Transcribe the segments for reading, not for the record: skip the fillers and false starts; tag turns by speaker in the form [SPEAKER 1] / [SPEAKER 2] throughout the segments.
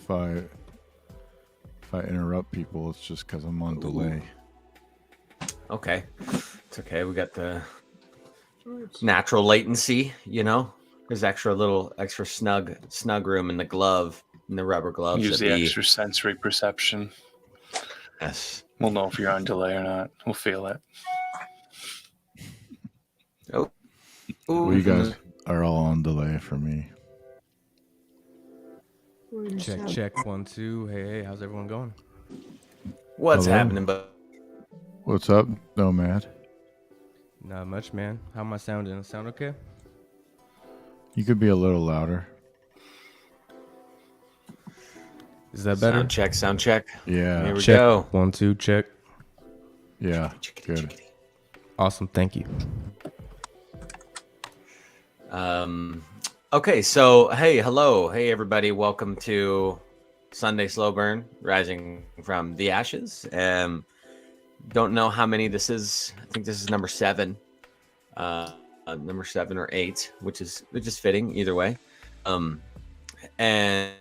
[SPEAKER 1] if I interrupt people, it's just because I'm on delay.
[SPEAKER 2] Okay, it's okay. We got the natural latency. There's extra snug room in the glove, in the rubber gloves.
[SPEAKER 3] Use the extra sensory perception.
[SPEAKER 2] Yes.
[SPEAKER 3] We'll know if you're on delay or not. We'll feel it.
[SPEAKER 2] Oh.
[SPEAKER 1] Well, you guys are all on delay for me.
[SPEAKER 4] Check 1 2. Hey, how's everyone going?
[SPEAKER 2] What's
[SPEAKER 1] Hello.
[SPEAKER 2] happening, bud?
[SPEAKER 1] What's up, Nomad?
[SPEAKER 4] Not much, man. How am I sounding? Sound okay?
[SPEAKER 1] You could be a little louder.
[SPEAKER 4] Is that better?
[SPEAKER 2] Sound check.
[SPEAKER 1] Yeah.
[SPEAKER 2] Here we
[SPEAKER 4] Check
[SPEAKER 2] go.
[SPEAKER 4] 1 2. Check.
[SPEAKER 1] Yeah. Good.
[SPEAKER 4] Awesome. Thank you.
[SPEAKER 2] Okay, so hello, everybody. Welcome to Sunday Slow Burn, rising from the ashes. Don't know how many this is. I think this is number 7, number 7 or 8, which is fitting either way. And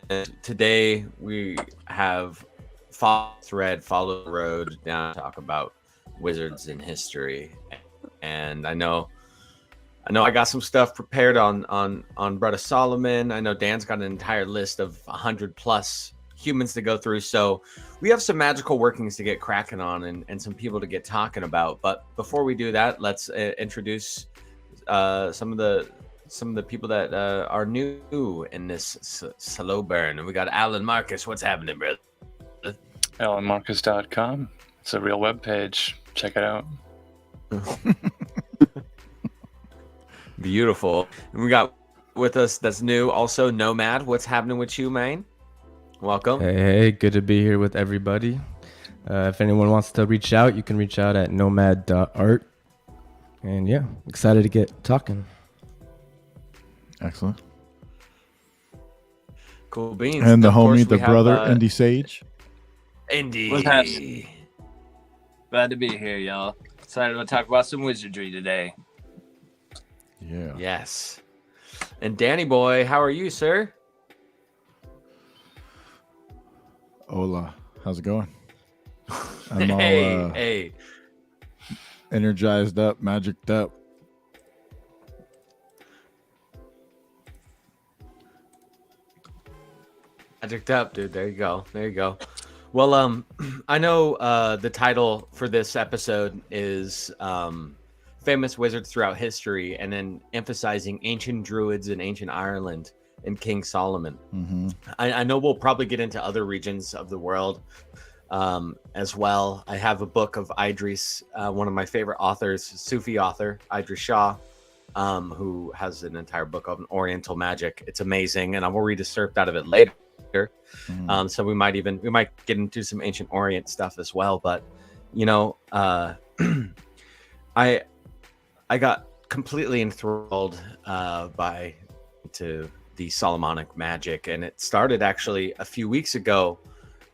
[SPEAKER 2] today we have follow the road down to talk about wizards in history. And I know I got some stuff prepared on Brother Solomon. I know Dan's got an entire list of 100 plus humans to go through. So we have some magical workings to get cracking on and some people to get talking about. But before we do that, let's introduce some of the people that are new in this slow burn. And we got Alan Marcus. What's happening, brother?
[SPEAKER 3] AlanMarcus.com. It's a real web page. Check it out.
[SPEAKER 2] Beautiful. And we got with us that's new also Nomad. What's happening with you, man? Welcome.
[SPEAKER 4] Hey, good to be here with everybody. If anyone wants to reach out, you can reach out at nomad.art. And yeah, excited to get talking.
[SPEAKER 1] Excellent.
[SPEAKER 2] Cool beans.
[SPEAKER 1] And the
[SPEAKER 2] Of course,
[SPEAKER 1] homie, the
[SPEAKER 2] we
[SPEAKER 1] brother,
[SPEAKER 2] have,
[SPEAKER 1] Indy Sage.
[SPEAKER 2] Indy.
[SPEAKER 5] What's happening? Glad to be here, y'all. Excited to talk about some wizardry today.
[SPEAKER 1] Yeah.
[SPEAKER 2] Yes. And Danny boy, how are you, sir?
[SPEAKER 1] Hola. How's it going? I'm
[SPEAKER 2] Hey.
[SPEAKER 1] energized up, magicked up.
[SPEAKER 2] Magicked up, dude. There you go. Well, I know the title for this episode is Famous Wizards Throughout History, and then emphasizing ancient Druids in ancient Ireland and King Solomon.
[SPEAKER 1] Mm-hmm.
[SPEAKER 2] I know we'll probably get into other regions of the world as well. I have a book of Idris, one of my favorite authors, Sufi author, Idris Shah, who has an entire book of Oriental magic. It's amazing, and I will read a excerpt out of it later.
[SPEAKER 1] Mm-hmm.
[SPEAKER 2] So we might get into some ancient Orient stuff as well. But I got completely enthralled by the Solomonic magic, and it started actually a few weeks ago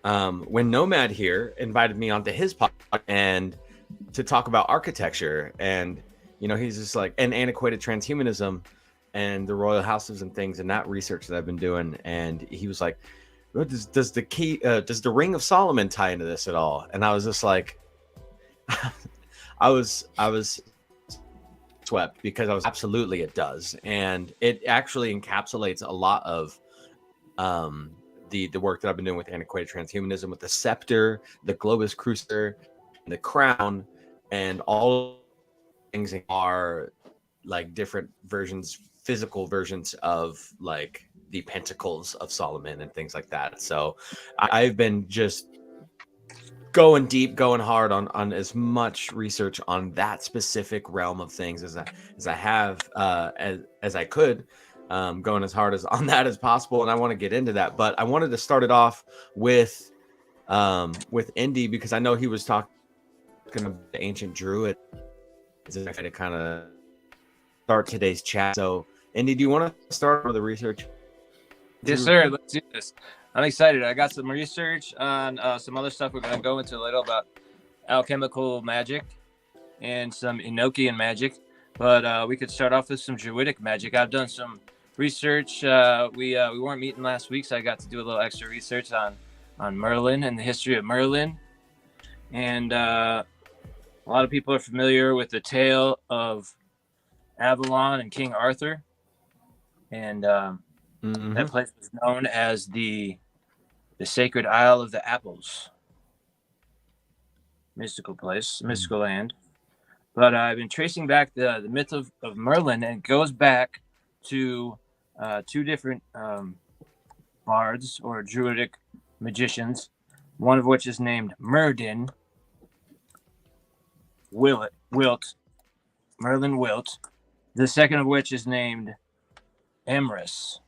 [SPEAKER 2] when Nomad here invited me onto his podcast and to talk about architecture, and he's just like, and antiquated transhumanism and the royal houses and things, and that research that I've been doing. And he was like, does the Ring of Solomon tie into this at all? And I was just like, I was swept, because absolutely it does, and it actually encapsulates a lot of the work that I've been doing with antiquated transhumanism, with the scepter, the globus crucifer, the crown, and all things are like different versions, physical versions of like the pentacles of Solomon and things like that. So I've been just going deep, going hard on as much research on that specific realm of things as I have as I could, going as hard as on that as possible. And I want to get into that, but I wanted to start it off with Indy, because I know he was talking about the ancient Druid to kind of start today's chat. So Indy, do you want to start with the research?
[SPEAKER 5] Yes, sir. Let's do this. I'm excited. I got some research on some other stuff we're going to go into a little about alchemical magic and some Enochian magic. But we could start off with some Druidic magic. I've done some research. We weren't meeting last week, so I got to do a little extra research on Merlin and the history of Merlin. And a lot of people are familiar with the tale of Avalon and King Arthur. And that place was known as the Sacred Isle of the Apples. Mystical place, mystical land. But I've been tracing back the myth of Merlin, and it goes back to two different bards or druidic magicians, one of which is named Merlin Wilt, the second of which is named Emrys.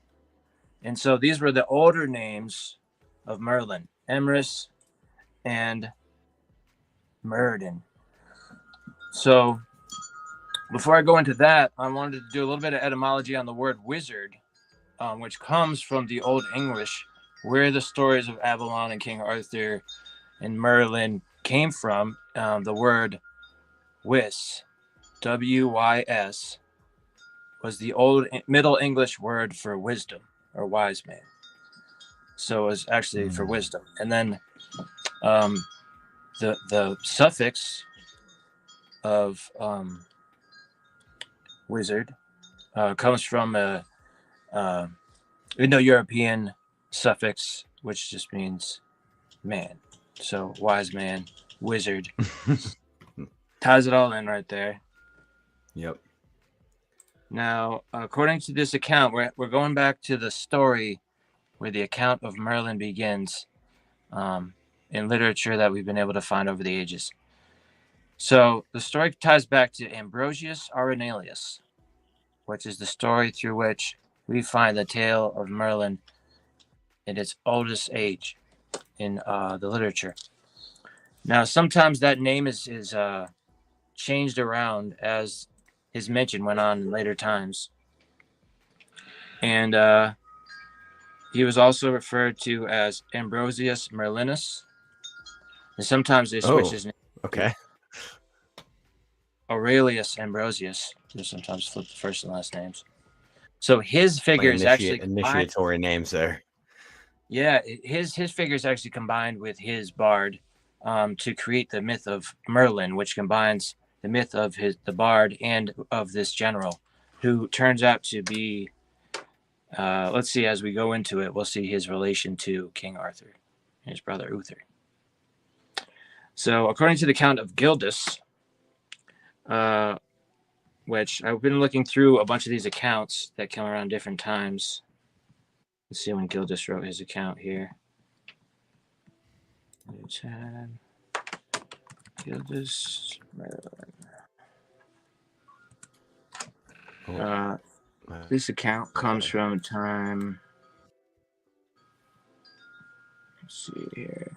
[SPEAKER 5] And so these were the older names of Merlin, Emrys and Merlin. So before I go into that, I wanted to do a little bit of etymology on the word wizard, which comes from the Old English, where the stories of Avalon and King Arthur and Merlin came from. The word wis, W-Y-S, was the old Middle English word for wisdom or wise man. So it was actually for wisdom. And then the suffix of wizard comes from a Indo-European suffix, which just means man. So wise man, wizard. Ties it all in right there.
[SPEAKER 2] Yep.
[SPEAKER 5] Now, according to this account, we're going back to the story where the account of Merlin begins in literature that we've been able to find over the ages. So the story ties back to Ambrosius Arenalius, which is the story through which we find the tale of Merlin in its oldest age in the literature. Now, sometimes that name is changed around as his mention went on in later times. And he was also referred to as Ambrosius Merlinus. And sometimes they switch his name.
[SPEAKER 2] Okay.
[SPEAKER 5] Aurelius Ambrosius. They sometimes flip the first and last names. So his figure is actually
[SPEAKER 2] initiatory names there.
[SPEAKER 5] Yeah, his figure is actually combined with his bard to create the myth of Merlin, which combines the myth of the bard and of this general, who turns out to be, let's see, as we go into it, we'll see his relation to King Arthur and his brother Uther. So according to the account of Gildas, which I've been looking through a bunch of these accounts that come around different times. Let's see when Gildas wrote his account here. Gildas Merlin. This account comes from a time. Let's see here.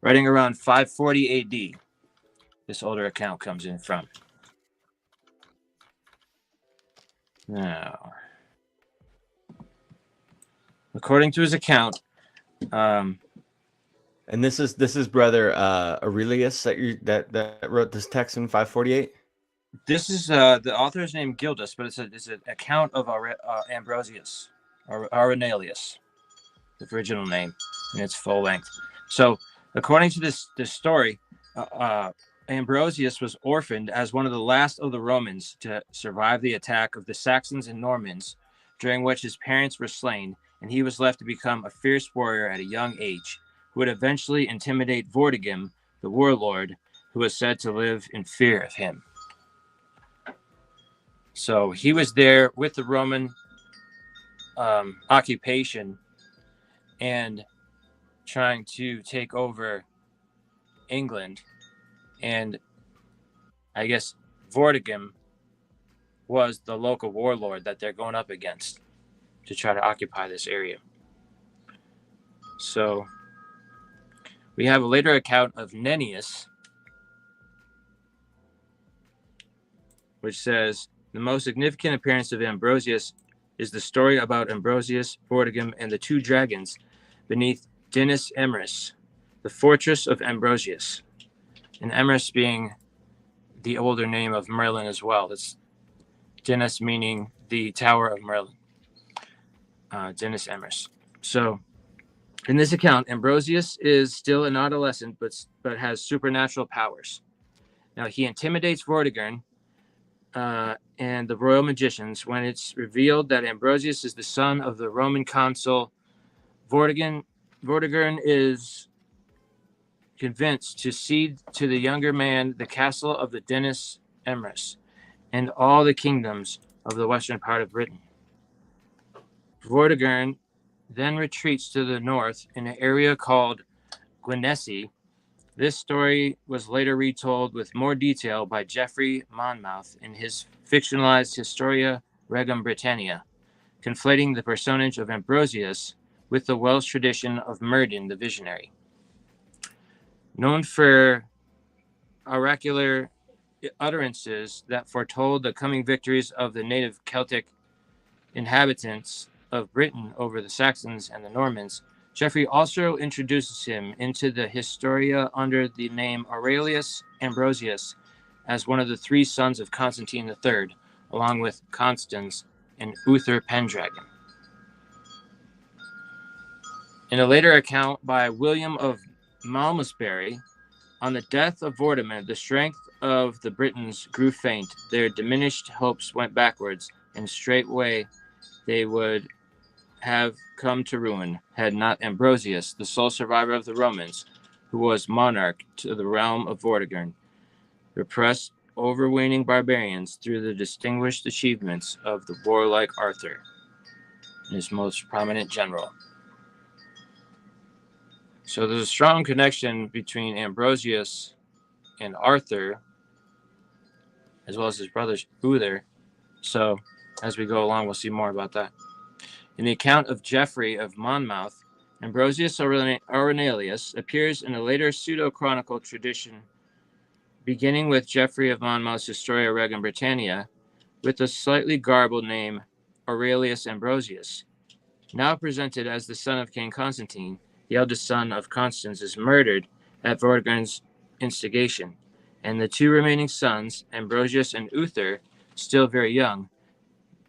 [SPEAKER 5] Writing around 540 AD. This older account comes in from. Now, according to his account,
[SPEAKER 2] and this is brother Aurelius that wrote this text in 548.
[SPEAKER 5] This is the author's name Gildas, but it's an account of Ambrosius or Arenalius, the original name, in its full length. So, according to this story, Ambrosius was orphaned as one of the last of the Romans to survive the attack of the Saxons and Normans, during which his parents were slain, and he was left to become a fierce warrior at a young age, who would eventually intimidate Vortigern, the warlord, who was said to live in fear of him. So he was there with the Roman occupation and trying to take over England. And I guess Vortigern was the local warlord that they're going up against to try to occupy this area. So we have a later account of Nennius, which says, the most significant appearance of Ambrosius is the story about Ambrosius, Vortigern, and the two dragons beneath Dinas Emrys, the fortress of Ambrosius. And Emrys being the older name of Merlin as well. It's Dinas, meaning the Tower of Merlin. Dinas Emrys. So, in this account, Ambrosius is still an adolescent, but has supernatural powers. Now, he intimidates Vortigern and the royal magicians when it's revealed that Ambrosius is the son of the Roman consul Vortigern. Vortigern is convinced to cede to the younger man the castle of the Dinas Emrys and all the kingdoms of the western part of Britain. Vortigern then retreats to the north in an area called Gwynesi. This story was later retold with more detail by Geoffrey Monmouth in his fictionalized Historia Regum Britannia, conflating the personage of Ambrosius with the Welsh tradition of Merlin the Visionary. Known for oracular utterances that foretold the coming victories of the native Celtic inhabitants of Britain over the Saxons and the Normans, Geoffrey also introduces him into the Historia under the name Aurelius Ambrosius as one of the three sons of Constantine III, along with Constans and Uther Pendragon. In a later account by William of Malmesbury, on the death of Vortimer, the strength of the Britons grew faint, their diminished hopes went backwards, and straightway they would have come to ruin, had not Ambrosius, the sole survivor of the Romans, who was monarch to the realm of Vortigern, repressed overweening barbarians through the distinguished achievements of the warlike Arthur, his most prominent general. So there's a strong connection between Ambrosius and Arthur, as well as his brother Uther. So as we go along, we'll see more about that. In the account of Geoffrey of Monmouth, Ambrosius Aurelius appears in a later pseudo-chronicle tradition, beginning with Geoffrey of Monmouth's Historia Regum Britannia, with the slightly garbled name Aurelius Ambrosius. Now presented as the son of King Constantine, the eldest son of Constans is murdered at Vortigern's instigation, and the two remaining sons, Ambrosius and Uther, still very young,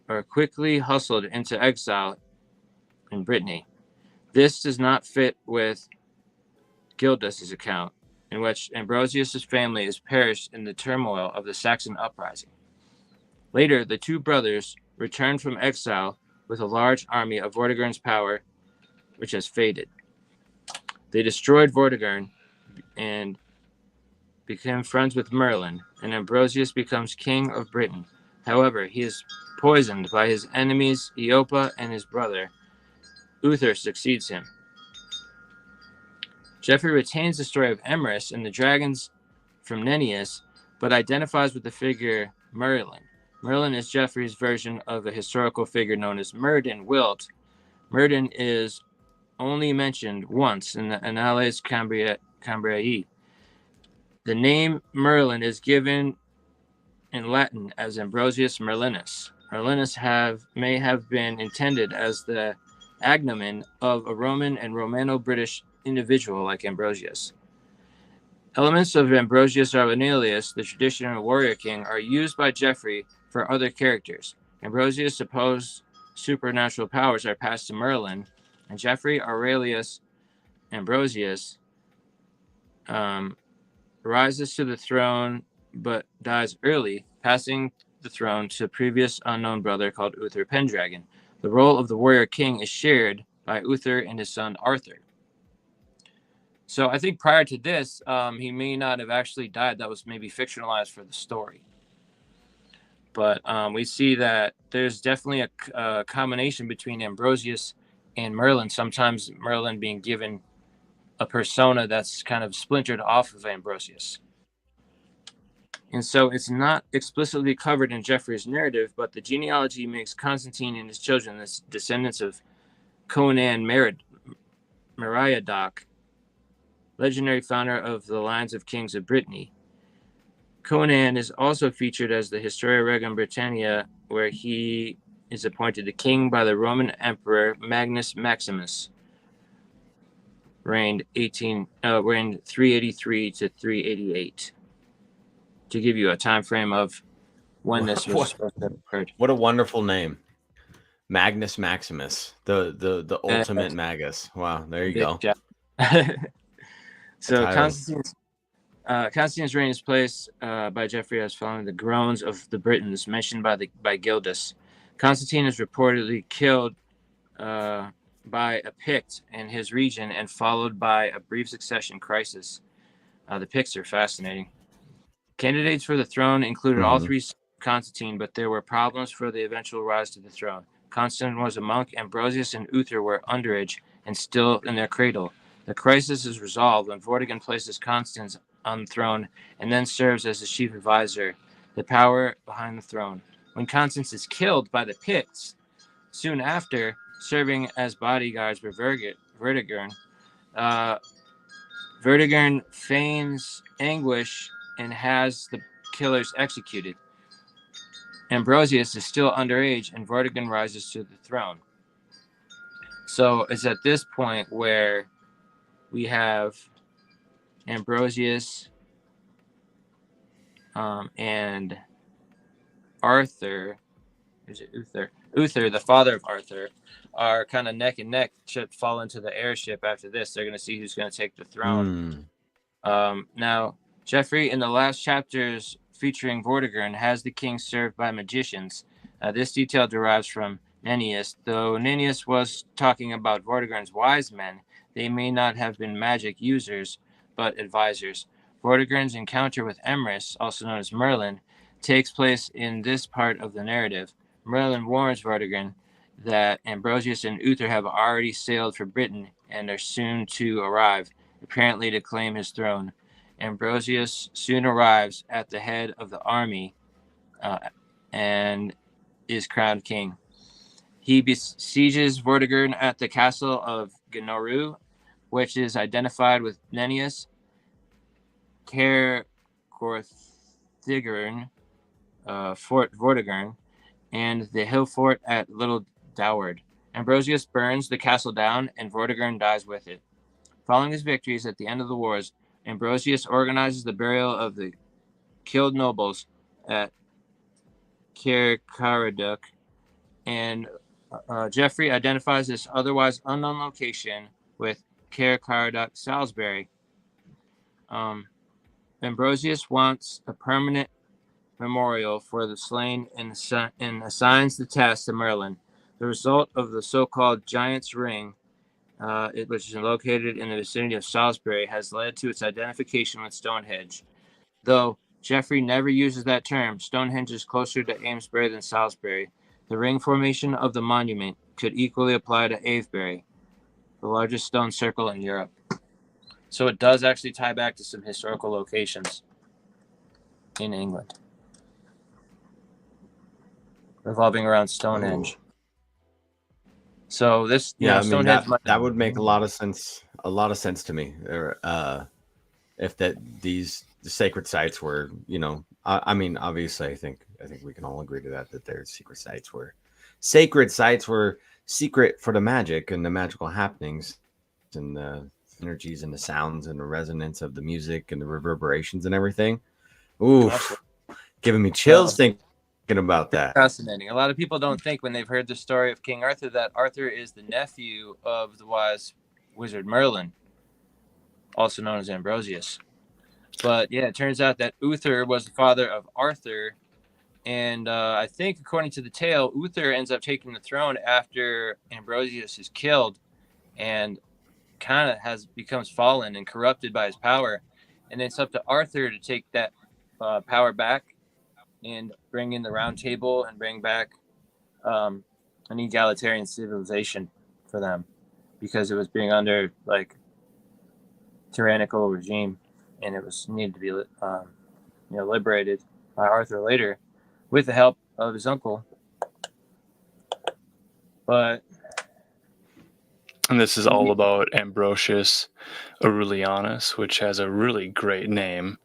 [SPEAKER 5] are quickly hustled into exile in Brittany. This does not fit with Gildas' account, in which Ambrosius' family is perished in the turmoil of the Saxon uprising. Later, the two brothers return from exile with a large army of Vortigern's power, which has faded. They destroyed Vortigern and became friends with Merlin, and Ambrosius becomes king of Britain. However, he is poisoned by his enemies Eopa, and his brother Uther succeeds him. Geoffrey retains the story of Emrys and the dragons from Nennius, but identifies with the figure Merlin. Merlin is Geoffrey's version of a historical figure known as Myrddin Wyllt. Myrddin is only mentioned once in the Annales Cambriae. The name Merlin is given in Latin as Ambrosius Merlinus. Merlinus may have been intended as the agnomen of a Roman and Romano-British individual like Ambrosius. Elements of Ambrosius Aurelius, the traditional warrior king, are used by Geoffrey for other characters. Ambrosius' supposed supernatural powers are passed to Merlin, and Geoffrey Aurelius Ambrosius rises to the throne but dies early, passing the throne to a previous unknown brother called Uther Pendragon. The role of the warrior king is shared by Uther and his son Arthur. So I think prior to this, he may not have actually died. That was maybe fictionalized for the story. But we see that there's definitely a combination between Ambrosius and Merlin, sometimes Merlin being given a persona that's kind of splintered off of Ambrosius. And so it's not explicitly covered in Geoffrey's narrative, but the genealogy makes Constantine and his children the descendants of Conan Meriadoc, legendary founder of the lines of kings of Brittany. Conan is also featured as the Historia Regum Britannia, where he is appointed the king by the Roman Emperor Magnus Maximus, reigned 383 to 388. to give you a time frame of when this was
[SPEAKER 2] What-
[SPEAKER 5] supposed to have occurred.
[SPEAKER 2] What a wonderful name. Magnus Maximus, the ultimate magus. Wow, there you
[SPEAKER 5] Big
[SPEAKER 2] go.
[SPEAKER 5] job. So
[SPEAKER 2] title.
[SPEAKER 5] Constantine's reign is placed by Geoffrey as following the groans of the Britons mentioned by Gildas. Constantine is reportedly killed by a Pict in his region and followed by a brief succession crisis. The Picts are fascinating. Candidates for the throne included all three Constantine, but there were problems for the eventual rise to the throne. Constantine was a monk. Ambrosius and Uther were underage and still in their cradle. The crisis is resolved when Vortigern places Constans on the throne and then serves as the chief advisor, the power behind the throne. When Constans is killed by the Picts, soon after, serving as bodyguards for Vortigern, Vortigern feigns anguish and has the killers executed. Ambrosius is still underage, and Vortigern rises to the throne. So it's at this point where we have Ambrosius and Arthur. Is it Uther? Uther, the father of Arthur, are kind of neck and neck to fall into the heirship after this. They're going to see who's going to take the throne. Now, Geoffrey, in the last chapters featuring Vortigern, has the king served by magicians. This detail derives from Nennius. Though Nennius was talking about Vortigern's wise men, they may not have been magic users, but advisors. Vortigern's encounter with Emrys, also known as Merlin, takes place in this part of the narrative. Merlin warns Vortigern that Ambrosius and Uther have already sailed for Britain and are soon to arrive, apparently to claim his throne. Ambrosius soon arrives at the head of the army and is crowned king. He besieges Vortigern at the castle of Gnoru, which is identified with Nennius, Caer Gorthigern, Fort Vortigern, and the hill fort at Little Doward. Ambrosius burns the castle down, and Vortigern dies with it. Following his victories at the end of the wars, Ambrosius organizes the burial of the killed nobles at Caer Caraduc, and Geoffrey identifies this otherwise unknown location with Caer Caraduc, Salisbury. Ambrosius wants a permanent memorial for the slain and assigns the task to Merlin. The result of the so-called Giant's Ring, which is located in the vicinity of Salisbury, has led to its identification with Stonehenge. Though Geoffrey never uses that term, Stonehenge is closer to Amesbury than Salisbury. The ring formation of the monument could equally apply to Avebury, the largest stone circle in Europe. So it does actually tie back to some historical locations in England, revolving around Stonehenge. So this,
[SPEAKER 2] I mean,
[SPEAKER 5] Stonehenge
[SPEAKER 2] that would make a lot of sense. A lot of sense to me. If these sacred sites were, I mean, obviously, I think we can all agree to that their sacred sites were secret for the magic and the magical happenings and the energies and the sounds and the resonance of the music and the reverberations and everything. Oof, giving me chills thinking about that.
[SPEAKER 5] Fascinating. A lot of people don't think when they've heard the story of King Arthur that Arthur is the nephew of the wise wizard Merlin, also known as Ambrosius. But yeah, it turns out that Uther was the father of Arthur, and I think according to the tale, Uther ends up taking the throne after Ambrosius is killed, and kind of becomes fallen and corrupted by his power, and it's up to Arthur to take that power back and bring in the Round Table and bring back an egalitarian civilization for them, because it was being under tyrannical regime, and it was needed to be liberated by Arthur later with the help of his uncle.
[SPEAKER 3] And this is all about Ambrosius Aurelianus, which has a really great name.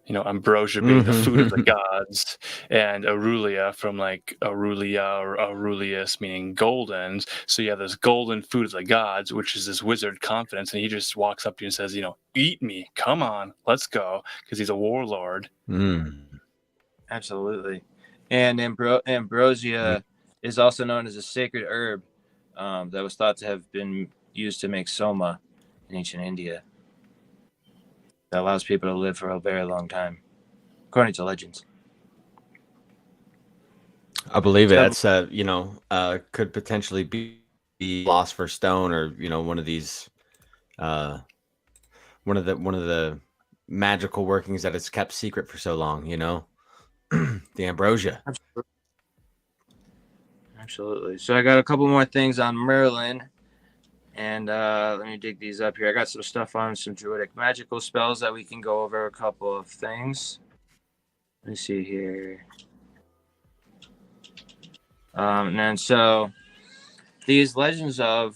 [SPEAKER 3] Ambrosia being the food of the gods, and Aurelia from Aurelia or Aurelius meaning golden. So you have this golden food of the gods, which is this wizard confidence, and he just walks up to you and says, eat me, come on, let's go, because he's a warlord.
[SPEAKER 5] Absolutely. And ambrosia is also known as a sacred herb that was thought to have been used to make soma in ancient India. That allows people to live for a very long time, according to legends.
[SPEAKER 2] I believe it.
[SPEAKER 5] So,
[SPEAKER 2] That's could potentially be philosopher's stone, or one of these one of the magical workings that it's kept secret for so long. The ambrosia.
[SPEAKER 5] absolutely. So I got a couple more things on Merlin. And let me dig these up here. I got some stuff on some druidic magical spells that we can go over a couple of things. Let me see here. And so these legends of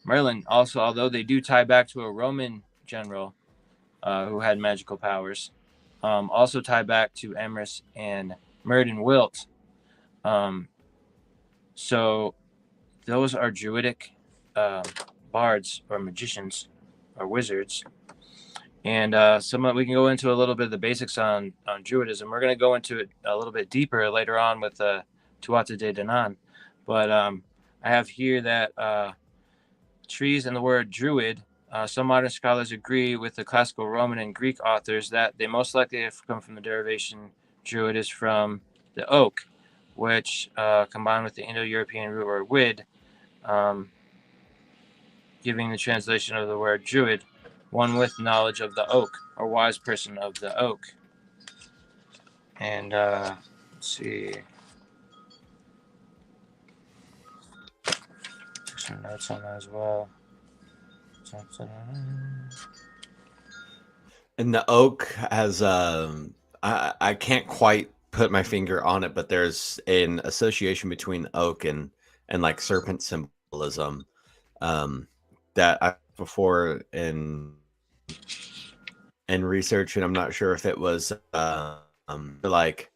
[SPEAKER 5] Merlin also, although they do tie back to a Roman general who had magical powers, also tie back to Emrys and Myrddin Wilt. So those are druidic bards or magicians or wizards. And we can go into a little bit of the basics on Druidism. We're going to go into it a little bit deeper later on with Tuatha De Danann. But I have here that trees and the word Druid, some modern scholars agree with the classical Roman and Greek authors that they most likely have come from the derivation Druid is from the oak, which combined with the Indo-European root word wid, giving the translation of the word Druid, one with knowledge of the oak, or wise person of the oak. And let's see. Some notes on that as well.
[SPEAKER 2] And the oak has I can't quite put my finger on it, but there's an association between oak and like serpent symbolism that I before in research, and I'm not sure if it was like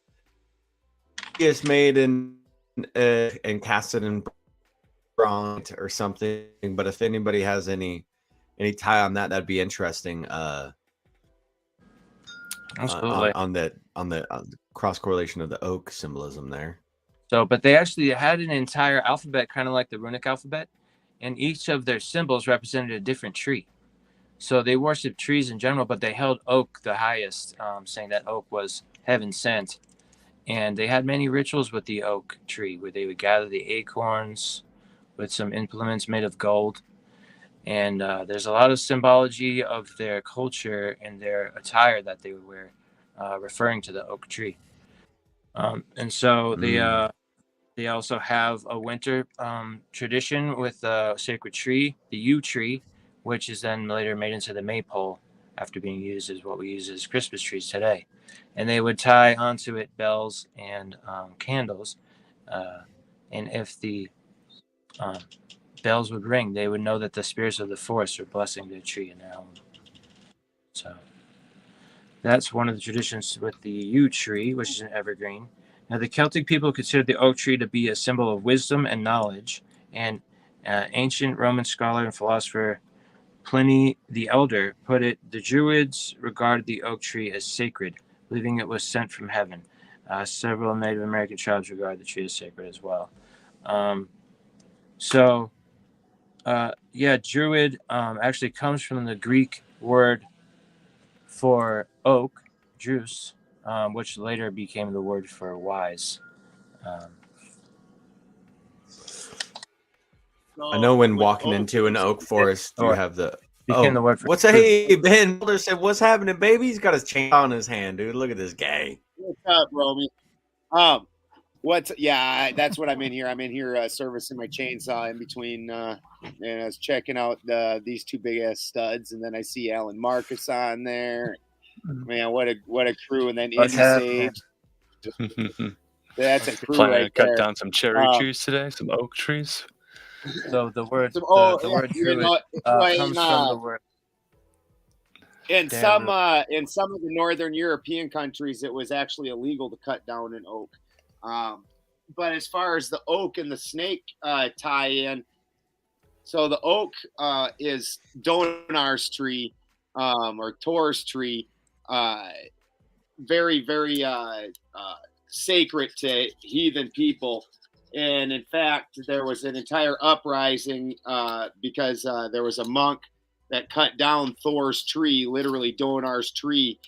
[SPEAKER 2] it's made in and casted in bronze or something. But if anybody has any tie on that, that'd be interesting.
[SPEAKER 5] Absolutely.
[SPEAKER 2] On the cross correlation of the oak symbolism there.
[SPEAKER 5] So, but they actually had an entire alphabet, kind of like the runic alphabet, and each of their symbols represented a different tree. So they worshipped trees in general, but they held oak the highest, saying that oak was heaven sent. And they had many rituals with the oak tree, where they would gather the acorns with some implements made of gold. And there's a lot of symbology of their culture and their attire that they would wear, referring to the oak tree. And so they also have a winter tradition with the sacred tree, the yew tree, which is then later made into the maypole after being used as what we use as Christmas trees today. And they would tie onto it bells and candles. And if the bells would ring, they would know that the spirits of the forest are blessing their tree in their home. So that's one of the traditions with the yew tree, which is an evergreen. Now, the Celtic people considered the oak tree to be a symbol of wisdom and knowledge, and ancient Roman scholar and philosopher Pliny the Elder put it, the Druids regarded the oak tree as sacred, believing it was sent from heaven. Several Native American tribes regard the tree as sacred as well. Druid actually comes from the Greek word for oak, Druus, which later became the word for wise.
[SPEAKER 2] I know when walking into an oak forest, you have the
[SPEAKER 5] became the word for
[SPEAKER 2] what's hey Ben Mulder said, what's happening, baby? He's got his chain on his hand, dude. Look at this guy.
[SPEAKER 6] What's up, Romy? That's what I'm in here. I'm in here servicing my chainsaw in between, and I was checking out these two big ass studs, and then I see Alan Marcus on there. Man, what a crew! And then Indy Sage. That's a crew
[SPEAKER 3] Planning
[SPEAKER 6] right
[SPEAKER 3] to cut
[SPEAKER 6] there.
[SPEAKER 3] down some cherry trees today, some oak trees.
[SPEAKER 5] So the word, the word druid comes from the word.
[SPEAKER 6] In some of the northern European countries, it was actually illegal to cut down an oak. But as far as the oak and the snake tie in, so the oak is Donar's tree or Tor's tree. very, very sacred to heathen people. And in fact, there was an entire uprising because there was a monk that cut down Thor's tree, literally Donar's tree,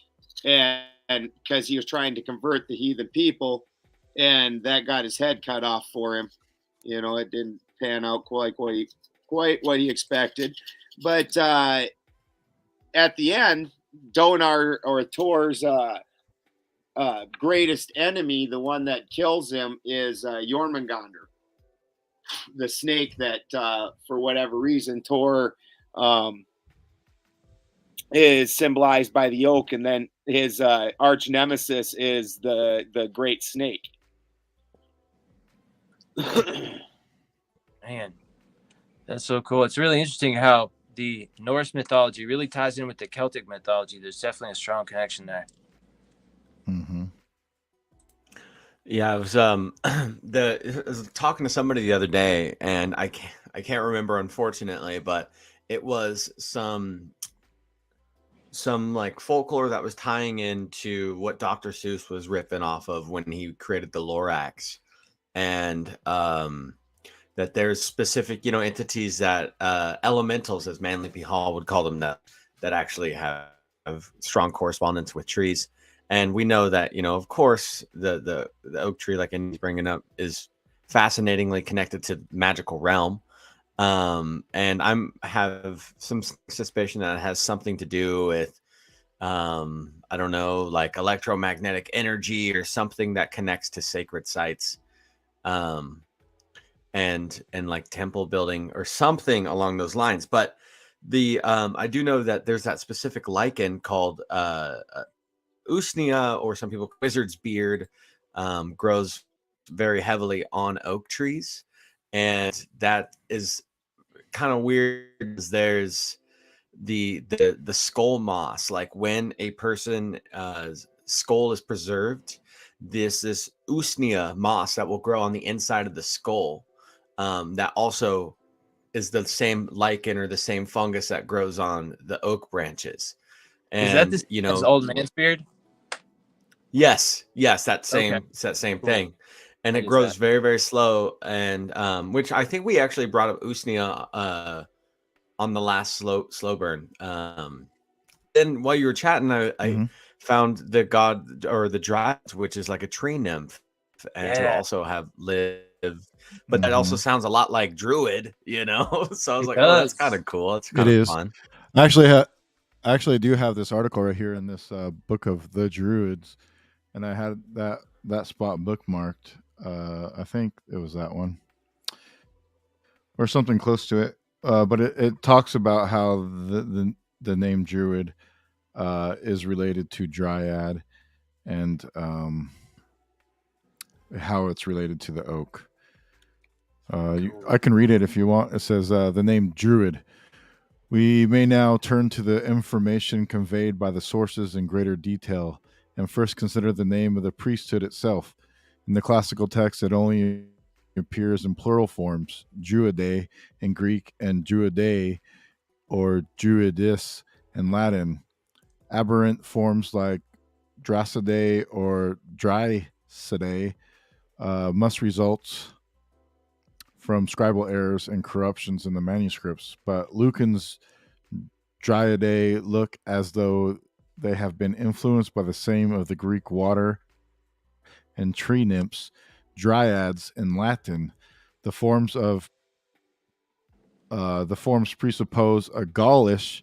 [SPEAKER 6] and because he was trying to convert the heathen people, and that got his head cut off for him. It didn't pan out quite what he expected, but at the end, Donar, or Thor's greatest enemy, the one that kills him, is Jormungandr, the snake that, for whatever reason, Thor is symbolized by the oak, and then his arch nemesis is the great snake.
[SPEAKER 5] Man, that's so cool. It's really interesting how the Norse mythology really ties in with the Celtic mythology. There's definitely a strong connection there.
[SPEAKER 1] Mm-hmm.
[SPEAKER 2] Yeah, I was I was talking to somebody the other day, and I can't remember, unfortunately, but it was some like folklore that was tying into what Dr. Seuss was ripping off of when he created the Lorax, and that there's specific entities that elementals, as Manly P. Hall would call them, that actually have strong correspondence with trees. And we know that, of course, the oak tree, like Andy's bringing up, is fascinatingly connected to magical realm. And have some suspicion that it has something to do with, I don't know, like electromagnetic energy or something that connects to sacred sites, and like temple building or something along those lines. But I do know that there's that specific lichen called Usnea, or some people wizard's beard, grows very heavily on oak trees, and that is kind of weird. There's the skull moss, like when a person skull is preserved, this Usnea moss that will grow on the inside of the skull, that also is the same lichen or the same fungus that grows on the oak branches.
[SPEAKER 5] Is that
[SPEAKER 2] And
[SPEAKER 5] this old man's beard?
[SPEAKER 2] Yes, that same
[SPEAKER 5] Okay.
[SPEAKER 2] it's that same
[SPEAKER 5] Cool.
[SPEAKER 2] thing, and
[SPEAKER 5] What
[SPEAKER 2] it
[SPEAKER 5] is
[SPEAKER 2] grows
[SPEAKER 5] that?
[SPEAKER 2] very, very slow. And which I think we actually brought up Usnea on the last slow burn. Then while you were chatting, I
[SPEAKER 1] Mm-hmm.
[SPEAKER 2] found the god, or the Druids, which is like a tree nymph, and to
[SPEAKER 5] Yeah.
[SPEAKER 2] also have lived. But that
[SPEAKER 1] Mm-hmm.
[SPEAKER 2] also sounds a lot like druid, So I was
[SPEAKER 5] It
[SPEAKER 2] like, oh, that's
[SPEAKER 5] does.
[SPEAKER 2] kind of cool. It's
[SPEAKER 1] It
[SPEAKER 2] kind of
[SPEAKER 1] is.
[SPEAKER 2] fun.
[SPEAKER 1] I actually do have this article right here in this book of the Druids, and I had that spot bookmarked. I think it was that one or something close to it. But it talks about how the name Druid is related to Dryad, and how it's related to the oak. I can read it if you want. It says the name Druid. We may now turn to the information conveyed by the sources in greater detail, and first consider the name of the priesthood itself. In the classical text, it only appears in plural forms, Druidae in Greek and Druidae or Druidis in Latin. Aberrant forms like Dracidae or Drycidae must result from scribal errors and corruptions in the manuscripts, but Lucan's Dryadae look as though they have been influenced by the same of the Greek water and tree nymphs, dryads in Latin. The forms presuppose a Gaulish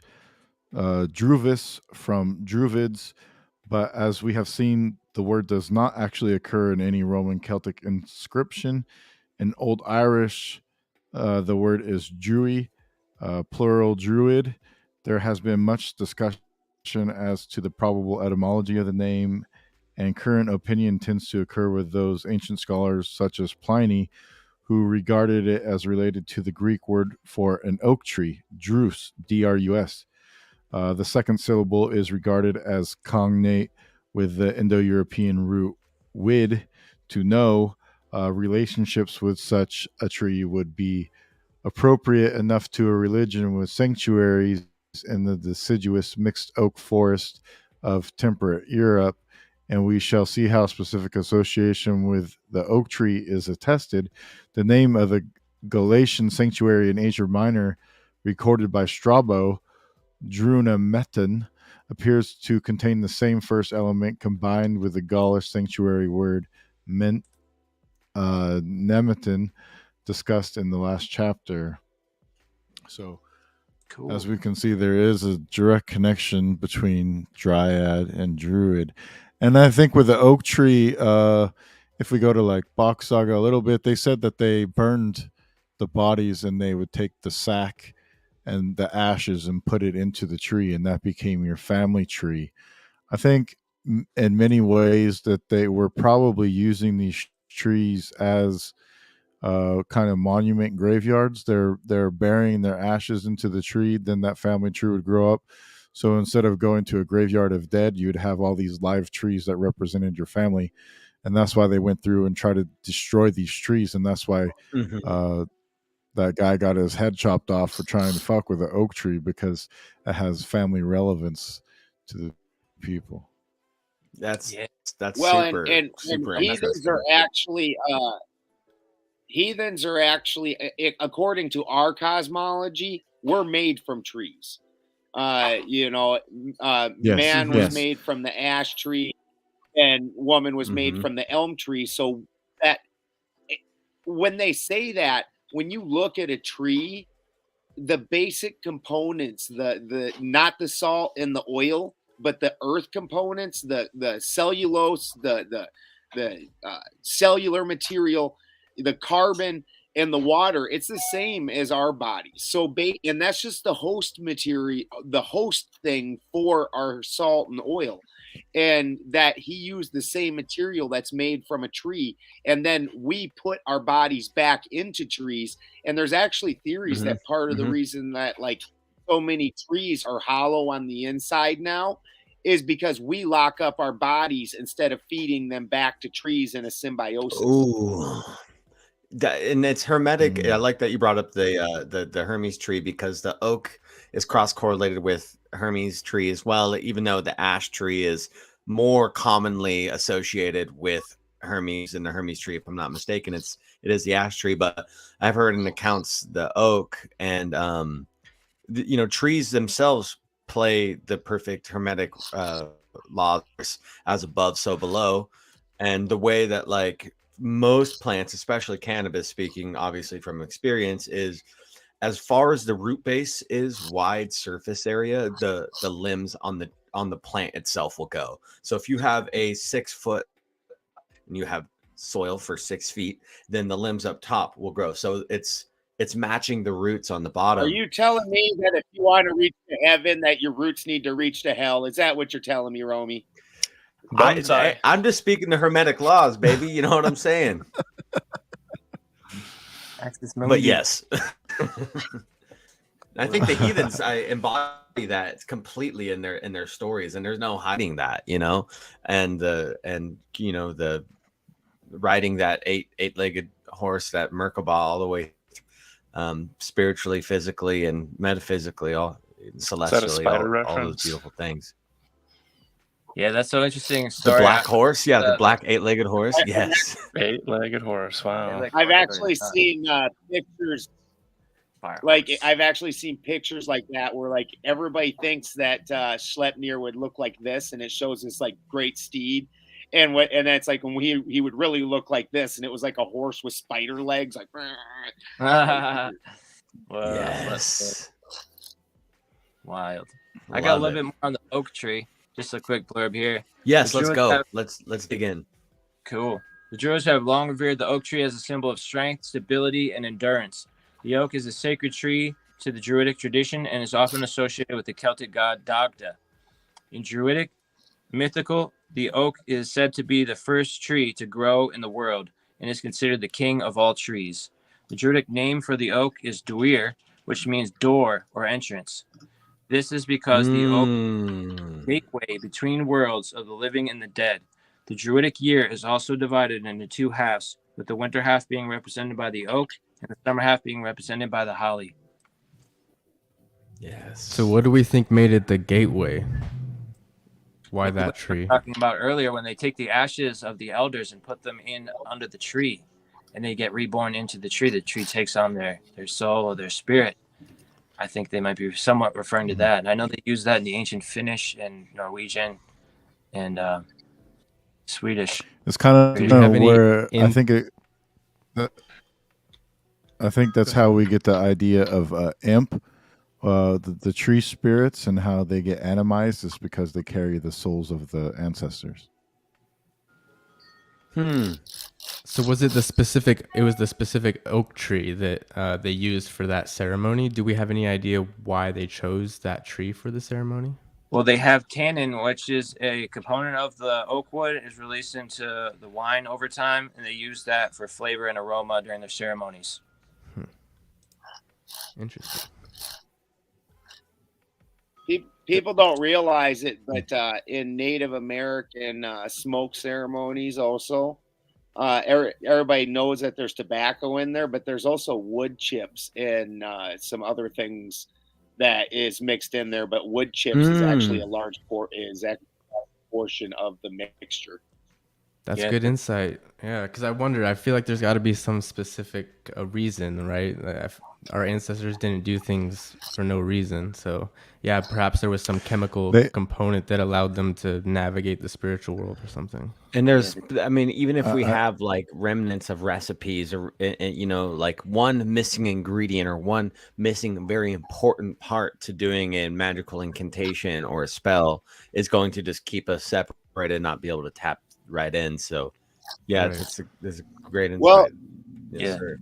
[SPEAKER 1] druvis from Druids, but as we have seen, the word does not actually occur in any Roman Celtic inscription. In Old Irish, the word is Druid, plural druid. There has been much discussion as to the probable etymology of the name, and current opinion tends to occur with those ancient scholars such as Pliny, who regarded it as related to the Greek word for an oak tree, drus, D-R-U-S. The second syllable is regarded as cognate with the Indo-European root wid, to know. Relationships with such a tree would be appropriate enough to a religion with sanctuaries in the deciduous mixed oak forest of temperate Europe, and we shall see how specific association with the oak tree is attested. The name of the Galatian sanctuary in Asia Minor, recorded by Strabo, Drunameton, appears to contain the same first element combined with the Gaulish sanctuary word nemeton discussed in the last chapter. So,
[SPEAKER 5] Cool.
[SPEAKER 1] as we can see, there is a direct connection between Dryad and Druid. And I think with the oak tree, if we go to like Bach Saga a little bit, they said that they burned the bodies and they would take the sack and the ashes and put it into the tree, and that became your family tree. I think in many ways that they were probably using these trees as kind of monument graveyards. They're burying their ashes into the tree, then that family tree would grow up. So instead of going to a graveyard of dead, you'd have all these live trees that represented your family, and that's why they went through and tried to destroy these trees, and that's why that guy got his head chopped off for trying to fuck with an oak tree, because it has family relevance to the people.
[SPEAKER 2] That's
[SPEAKER 6] Well,
[SPEAKER 2] super
[SPEAKER 6] and
[SPEAKER 2] super
[SPEAKER 6] heathens are actually, according to our cosmology, we're made from trees. Man was made from the ash tree, and woman was made from the elm tree. So that when they say that, when you look at a tree, the basic components, the not the salt and the oil, but the earth components, the cellulose, the cellular material, the carbon, and the water, it's the same as our bodies. So and that's just the host material, the host thing for our salt and oil. And that he used the same material that's made from a tree, and then we put our bodies back into trees. And there's actually theories that part of the reason that like so many trees are hollow on the inside now is because we lock up our bodies instead of feeding them back to trees in a symbiosis.
[SPEAKER 2] Ooh. And it's hermetic. I like that you brought up the Hermes tree, because the oak is cross correlated with Hermes tree as well, even though the ash tree is more commonly associated with Hermes and the Hermes tree, if I'm not mistaken. It is the ash tree, but I've heard in accounts the oak and trees themselves play the perfect hermetic laws, as above so below. And the way that like most plants, especially cannabis, speaking obviously from experience, is as far as the root base is wide surface area, the limbs on the plant itself will go. So if you have a 6 foot and you have soil for 6 feet, then the limbs up top will grow. So it's matching the roots on the bottom.
[SPEAKER 6] Are you telling me that if you want to reach to heaven, that your roots need to reach to hell? Is that what you're telling me, Romy?
[SPEAKER 2] I'm just speaking the hermetic laws, baby. You know what I'm saying? But yes, I think the heathens embody that completely in their stories, and there's no hiding that, and the riding that eight-legged horse, that Merkabah, all the way, spiritually, physically, and metaphysically, all celestially, all those beautiful things.
[SPEAKER 5] Yeah, that's so interesting. Story.
[SPEAKER 2] The black horse, the black 8-legged horse. Yes,
[SPEAKER 3] 8-legged horse. Wow.
[SPEAKER 6] I've actually seen pictures. Like I've actually seen pictures like that where like everybody thinks that Schleppnir would look like this, and it shows this like great steed, and that's like when he would really look like this, and it was like a horse with spider legs, like.
[SPEAKER 2] Yes.
[SPEAKER 5] Wild. I got a little bit more on the oak tree. Just a quick blurb here.
[SPEAKER 2] Yes, let's go. Let's dig in.
[SPEAKER 5] Cool. The Druids have long revered the oak tree as a symbol of strength, stability, and endurance. The oak is a sacred tree to the Druidic tradition and is often associated with the Celtic god Dagda. In Druidic mythical, the oak is said to be the first tree to grow in the world and is considered the king of all trees. The Druidic name for the oak is Duir, which means door or entrance. This is because the oak is the gateway between worlds of the living and the dead. The Druidic year is also divided into 2 halves, with the winter half being represented by the oak and the summer half being represented by the holly.
[SPEAKER 2] Yes.
[SPEAKER 4] So what do we think made it the gateway? Why that tree?
[SPEAKER 5] Talking about earlier, when they take the ashes of the elders and put them in under the tree, and they get reborn into the tree takes on their soul or their spirit. I think they might be somewhat referring to that. And I know they use that in the ancient Finnish and Norwegian and Swedish.
[SPEAKER 1] It's kind
[SPEAKER 4] Do you have
[SPEAKER 1] of
[SPEAKER 4] any
[SPEAKER 1] where
[SPEAKER 4] in-
[SPEAKER 1] I think that's how we get the idea of imp, the tree spirits, and how they get animized is because they carry the souls of the ancestors.
[SPEAKER 4] So was it the specific? It was the specific oak tree that they used for that ceremony. Do we have any idea why they chose that tree for the ceremony?
[SPEAKER 5] Well, they have tannin, which is a component of the oak wood, is released into the wine over time, and they use that for flavor and aroma during their ceremonies.
[SPEAKER 4] Interesting.
[SPEAKER 6] People don't realize it, but in Native American smoke ceremonies also, everybody knows that there's tobacco in there, but there's also wood chips and some other things that is mixed in there. But wood chips is actually a large portion of the mixture.
[SPEAKER 4] That's good insight. Yeah, because I wondered. I feel like there's got to be some specific reason, right? Our ancestors didn't do things for no reason. So yeah, perhaps there was some chemical component that allowed them to navigate the spiritual world or something.
[SPEAKER 2] And there's, I mean, even if we have like remnants of recipes or, you know, like one missing ingredient or one missing very important part to doing a magical incantation or a spell is going to just keep us separated and not be able to tap right in. So yeah,
[SPEAKER 4] Right.
[SPEAKER 2] it's a great insight.
[SPEAKER 6] Well,
[SPEAKER 2] yes, sir.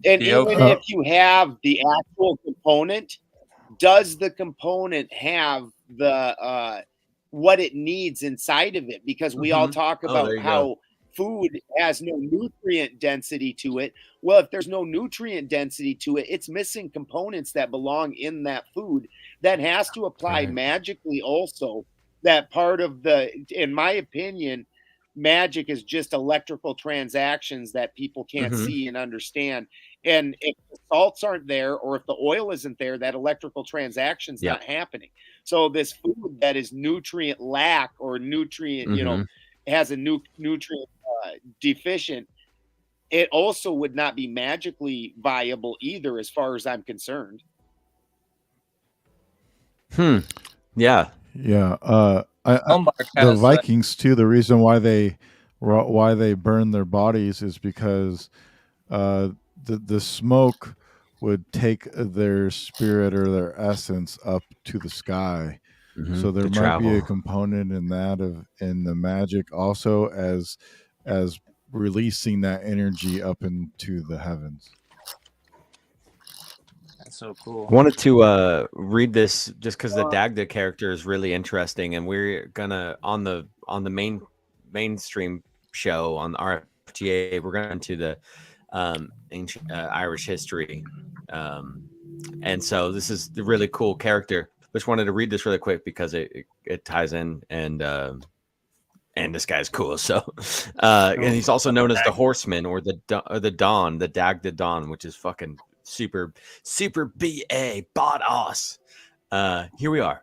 [SPEAKER 6] And even if you have the actual component, does the component have the what it needs inside of it? Because we all talk about how food has no nutrient density to it. Well, if there's no nutrient density to it, it's missing components that belong in that food that has to apply magically also. That part of in my opinion, magic is just electrical transactions that people can't see and understand. And if the salts aren't there, or if the oil isn't there, that electrical transaction's not happening. So this food that is nutrient lack or nutrient, you know, has a nutrient deficient, it also would not be magically viable either, as far as I'm concerned.
[SPEAKER 2] Yeah.
[SPEAKER 1] Yeah. The Vikings too. The reason why they burn their bodies is because the smoke would take their spirit or their essence up to the sky. So there might be a component in that in the magic also as releasing that energy up into the heavens.
[SPEAKER 5] That's so cool.
[SPEAKER 2] I wanted to read this just because the Dagda character is really interesting, and we're gonna on the mainstream show on the RFTA, we're going to the ancient Irish history, and so this is the really cool character. Just wanted to read this really quick because it ties in, and this guy's cool. So and he's also known as the Horseman or the Dawn, the Dagda Dawn, which is fucking super BA badass. Here we are.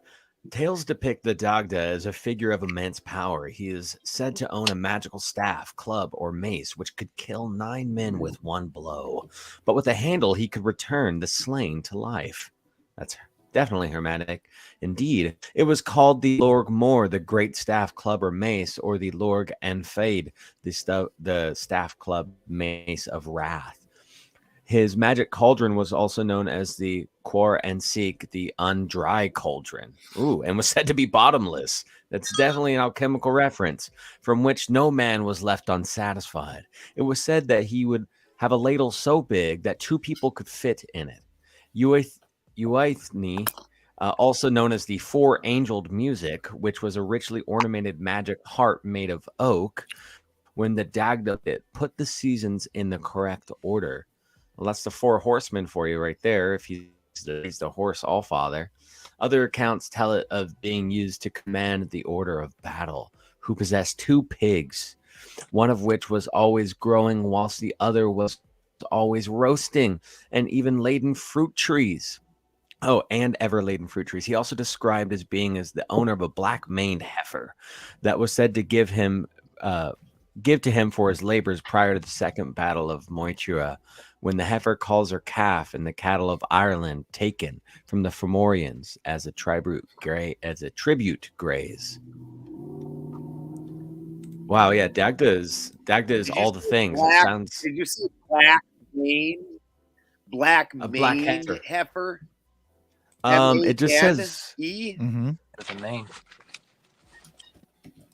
[SPEAKER 2] Tales depict the Dagda as a figure of immense power. He is said to own a magical staff, club, or mace, which could kill 9 men with one blow. But with a handle, he could return the slain to life. That's definitely hermetic. Indeed, it was called the Lorg Mor, the great staff, club, or mace, or the Lorg Anfade, the staff, club, mace of wrath. His magic cauldron was also known as the Quor and Seek, the undry cauldron. Ooh, and was said to be bottomless. That's definitely an alchemical reference from which no man was left unsatisfied. It was said that he would have a ladle so big that 2 people could fit in it. Uaithni, also known as the Four-Angeled Music, which was a richly ornamented magic harp made of oak, when the Dagda put the seasons in the correct order. Well, that's the 4 horsemen for you right there, if he's the horse allfather. Other accounts tell it of being used to command the order of battle, who possessed 2 pigs, one of which was always growing whilst the other was always roasting, and even laden fruit trees. Oh, and ever-laden fruit trees. He also described as being as the owner of a black-maned heifer that was said to give to him for his labors prior to the second battle of Moytura, when the heifer calls her calf and the cattle of Ireland taken from the Fomorians as a tribute graze. Wow, yeah, Dagda is
[SPEAKER 6] Did you
[SPEAKER 2] all the
[SPEAKER 6] see
[SPEAKER 2] things. It
[SPEAKER 6] black?
[SPEAKER 2] sounds
[SPEAKER 6] Did you see black maned? Black
[SPEAKER 2] a black
[SPEAKER 6] maned
[SPEAKER 2] heifer.
[SPEAKER 6] heifer.
[SPEAKER 2] It just says
[SPEAKER 6] E.
[SPEAKER 1] Mm-hmm.
[SPEAKER 5] With a name.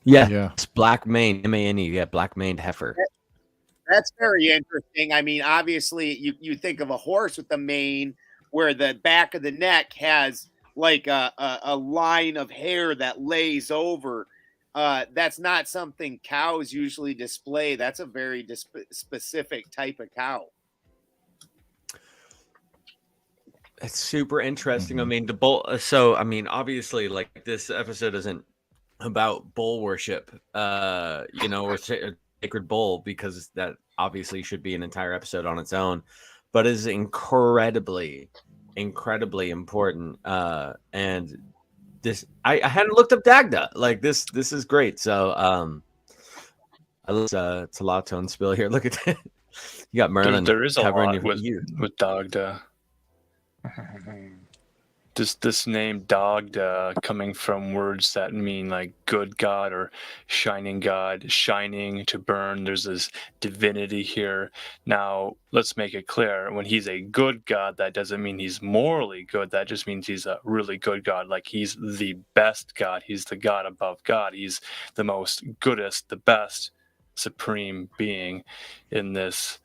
[SPEAKER 1] Yeah.
[SPEAKER 2] it's black mane, M-A-N-E, yeah, black maned heifer.
[SPEAKER 6] That's very interesting. I mean, obviously, you think of a horse with a mane where the back of the neck has like a line of hair that lays over. That's not something cows usually display. That's a very specific type of cow.
[SPEAKER 2] It's super interesting.
[SPEAKER 1] Mhm.
[SPEAKER 2] I mean, the bull. So, I mean, obviously, like this episode isn't about bull worship, or sacred bull, because that obviously should be an entire episode on its own, but is incredibly important. And this, I hadn't looked up Dagda. Like this is great. So, I love Talato and Spill here. Look at that. You got Merlin
[SPEAKER 3] There is a
[SPEAKER 2] covering
[SPEAKER 3] lot with Dagda. This name Dagda coming from words that mean like good God or shining God, shining to burn. There's this divinity here. Now, let's make it clear. When he's a good God, that doesn't mean he's morally good. That just means he's a really good God. Like he's the best God. He's the God above God. He's the most goodest, the best, supreme being in this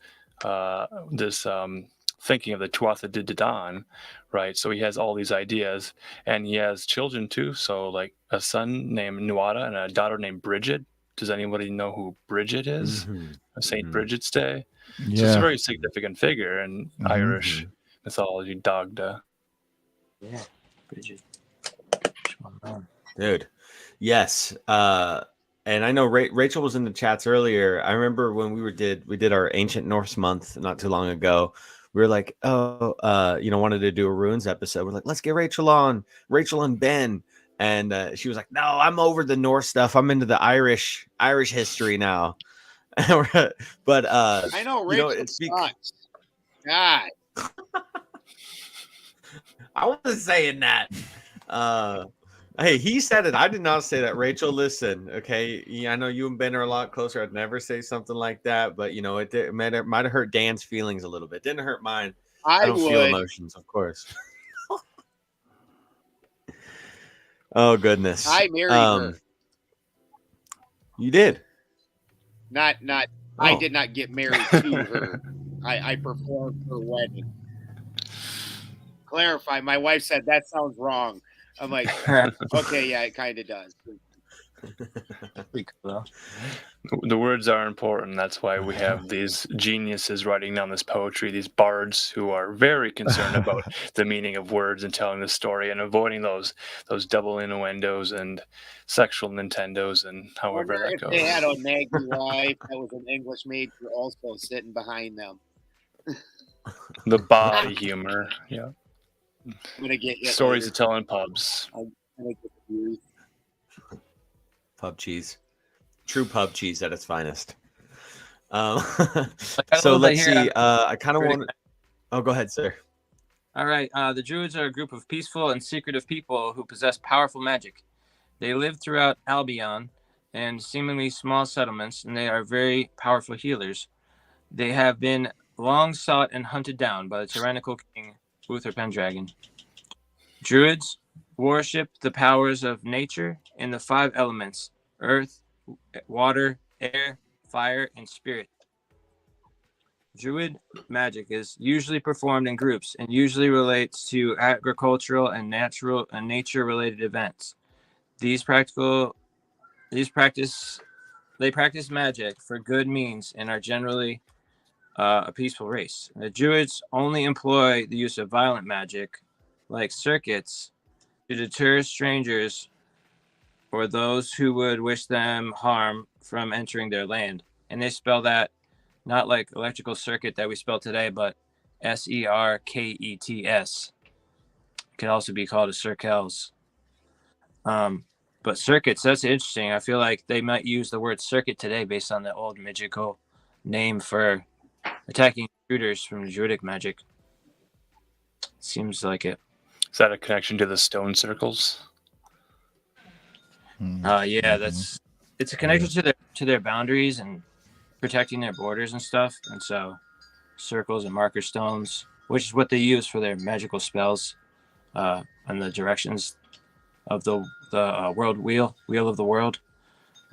[SPEAKER 3] thinking of the Tuatha De Danann, right? So he has all these ideas, and he has children too. So like a son named Nuada and a daughter named Bridget. Does anybody know who Bridget is? Saint Bridget's Day.
[SPEAKER 1] Yeah.
[SPEAKER 3] So it's a very significant figure in Irish mythology, Dagda.
[SPEAKER 5] Yeah, Bridget.
[SPEAKER 2] Dude, yes. And I know Rachel was in the chats earlier. I remember when we did our Ancient Norse month not too long ago. We were like, wanted to do a runes episode. We're like, let's get Rachel on, Rachel and Ben. And she was like, no, I'm over the Norse stuff. I'm into the Irish history now. But
[SPEAKER 6] I know Rachel sucks. God.
[SPEAKER 2] I wasn't saying that. Hey, he said it. I did not say that. Rachel, listen, okay? Yeah, I know you and Ben are a lot closer. I'd never say something like that, but it might have hurt Dan's feelings a little bit. Didn't hurt mine. I don't feel emotions, of course. Oh goodness.
[SPEAKER 6] I married her.
[SPEAKER 2] You did?
[SPEAKER 6] Not. I did not get married to her. I performed her wedding. Clarify. My wife said that sounds wrong. I'm like, okay, yeah, it kind of does.
[SPEAKER 3] The words are important. That's why we have these geniuses writing down this poetry, these bards who are very concerned about the meaning of words and telling the story and avoiding those double innuendos and sexual Nintendos and however that goes.
[SPEAKER 6] They had a Maggie wife that was an English major also sitting behind them.
[SPEAKER 3] The body humor, yeah.
[SPEAKER 6] I'm gonna get you
[SPEAKER 3] stories
[SPEAKER 6] later.
[SPEAKER 3] to tell in pubs.
[SPEAKER 6] I'm gonna get you.
[SPEAKER 2] Pub cheese, true pub cheese at its finest. So let's see. I kind of want. Oh, go ahead, sir.
[SPEAKER 5] All right. The Druids are a group of peaceful and secretive people who possess powerful magic. They live throughout Albion and seemingly small settlements, and they are very powerful healers. They have been long sought and hunted down by the tyrannical king Uther Pendragon. Druids worship the powers of nature and the 5 elements: earth, water, air, fire, and spirit. Druid magic is usually performed in groups and usually relates to agricultural and nature-related events. They practice magic for good means and are generally a peaceful race. The Druids only employ the use of violent magic, like circuits, to deter strangers or those who would wish them harm from entering their land. And they spell that not like electrical circuit that we spell today, but SERKETS. could also be called a circles. But circuits, that's interesting. I feel like they might use the word circuit today based on the old magical name for attacking intruders from the Druidic magic. Seems like it.
[SPEAKER 3] Is that a connection to the stone circles?
[SPEAKER 5] Yeah, it's a connection to their boundaries and protecting their borders and stuff. And so circles and marker stones, which is what they use for their magical spells, and the directions of the world wheel of the world.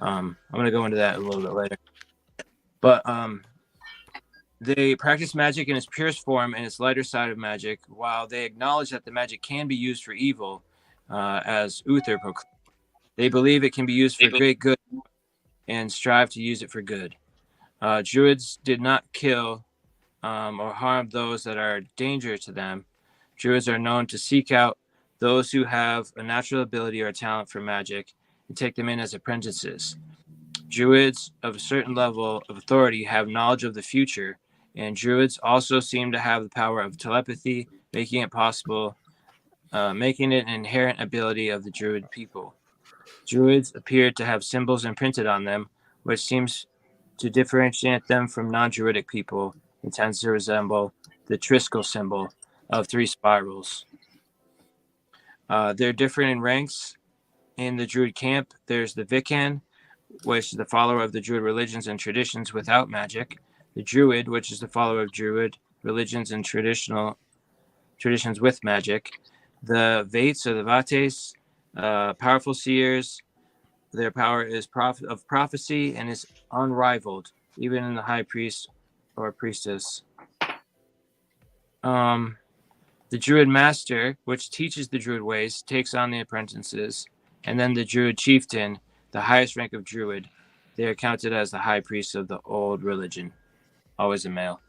[SPEAKER 5] I'm gonna go into that a little bit later. But they practice magic in its purest form and its lighter side of magic, while they acknowledge that the magic can be used for evil, as Uther proclaimed. They believe it can be used for great good and strive to use it for good. Druids did not kill or harm those that are a danger to them. Druids are known to seek out those who have a natural ability or a talent for magic and take them in as apprentices. Druids of a certain level of authority have knowledge of the future, and Druids also seem to have the power of telepathy, making it an inherent ability of the Druid people. Druids appear to have symbols imprinted on them, which seems to differentiate them from non-Druidic people. It tends to resemble the Triskel symbol of 3 spirals. They're different in ranks in the Druid camp. There's the Vikan, which is the follower of the Druid religions and traditions without magic. The Druid, which is the follower of Druid religions and traditions with magic. The Vates or the Vates, powerful seers. Their power is of prophecy and is unrivaled, even in the high priest or priestess. The Druid Master, which teaches the Druid ways, takes on the apprentices, and then the Druid Chieftain, the highest rank of Druid. They are counted as the high priest of the old religion. Always a male.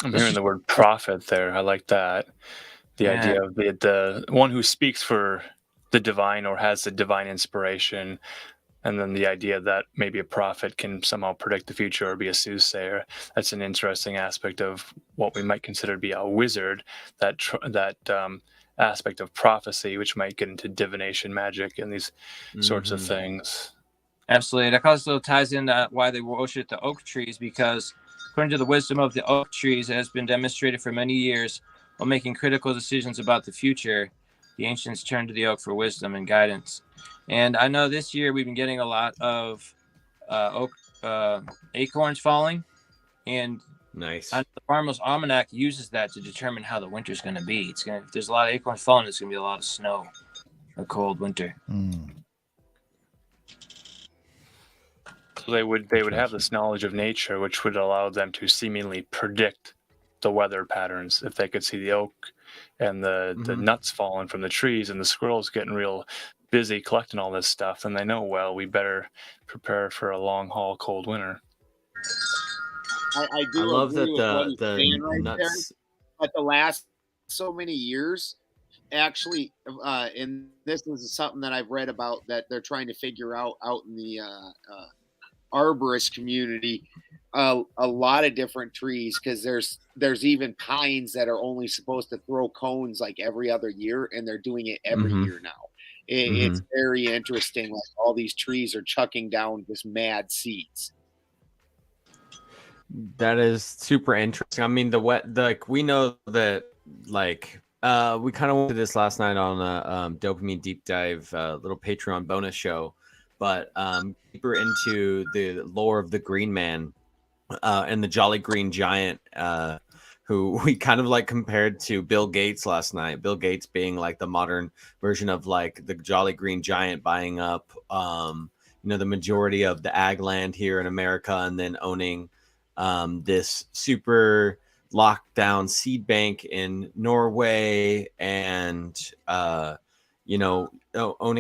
[SPEAKER 3] I'm hearing the word prophet there. I like that. The idea of the one who speaks for the divine or has the divine inspiration, and then the idea that maybe a prophet can somehow predict the future or be a soothsayer. That's an interesting aspect of what we might consider to be a wizard, that aspect of prophecy, which might get into divination magic and these sorts of things.
[SPEAKER 5] Absolutely. That also ties into why they worship the oak trees, because according to the wisdom of the oak trees, it has been demonstrated for many years, while making critical decisions about the future, the ancients turned to the oak for wisdom and guidance. And I know this year we've been getting a lot of oak acorns falling, and
[SPEAKER 2] nice.
[SPEAKER 5] The Farmer's Almanac uses that to determine how the winter's going to be. If there's a lot of acorns falling, it's going to be a lot of snow, a cold winter.
[SPEAKER 3] So they would have this knowledge of nature, which would allow them to seemingly predict the weather patterns. If they could see the oak and the nuts falling from the trees and the squirrels getting real busy collecting all this stuff, then they know, well, we better prepare for a long haul cold winter.
[SPEAKER 6] I love that the nuts, but the last so many years, actually, and this is something that I've read about that they're trying to figure out in the arborist community. A lot of different trees, because there's even pines that are only supposed to throw cones like every other year, and they're doing it every year now. It's very interesting. Like, all these trees are chucking down just mad seeds.
[SPEAKER 2] That is super interesting. I mean, we know that, like, we kind of went to this last night on a dopamine deep dive little Patreon bonus show, but deeper into the lore of the Green Man and the Jolly Green Giant, who we kind of like compared to Bill Gates last night. Bill Gates being like the modern version of like the Jolly Green Giant, buying up, the majority of the ag land here in America, and then owning this super lockdown seed bank in Norway, and owning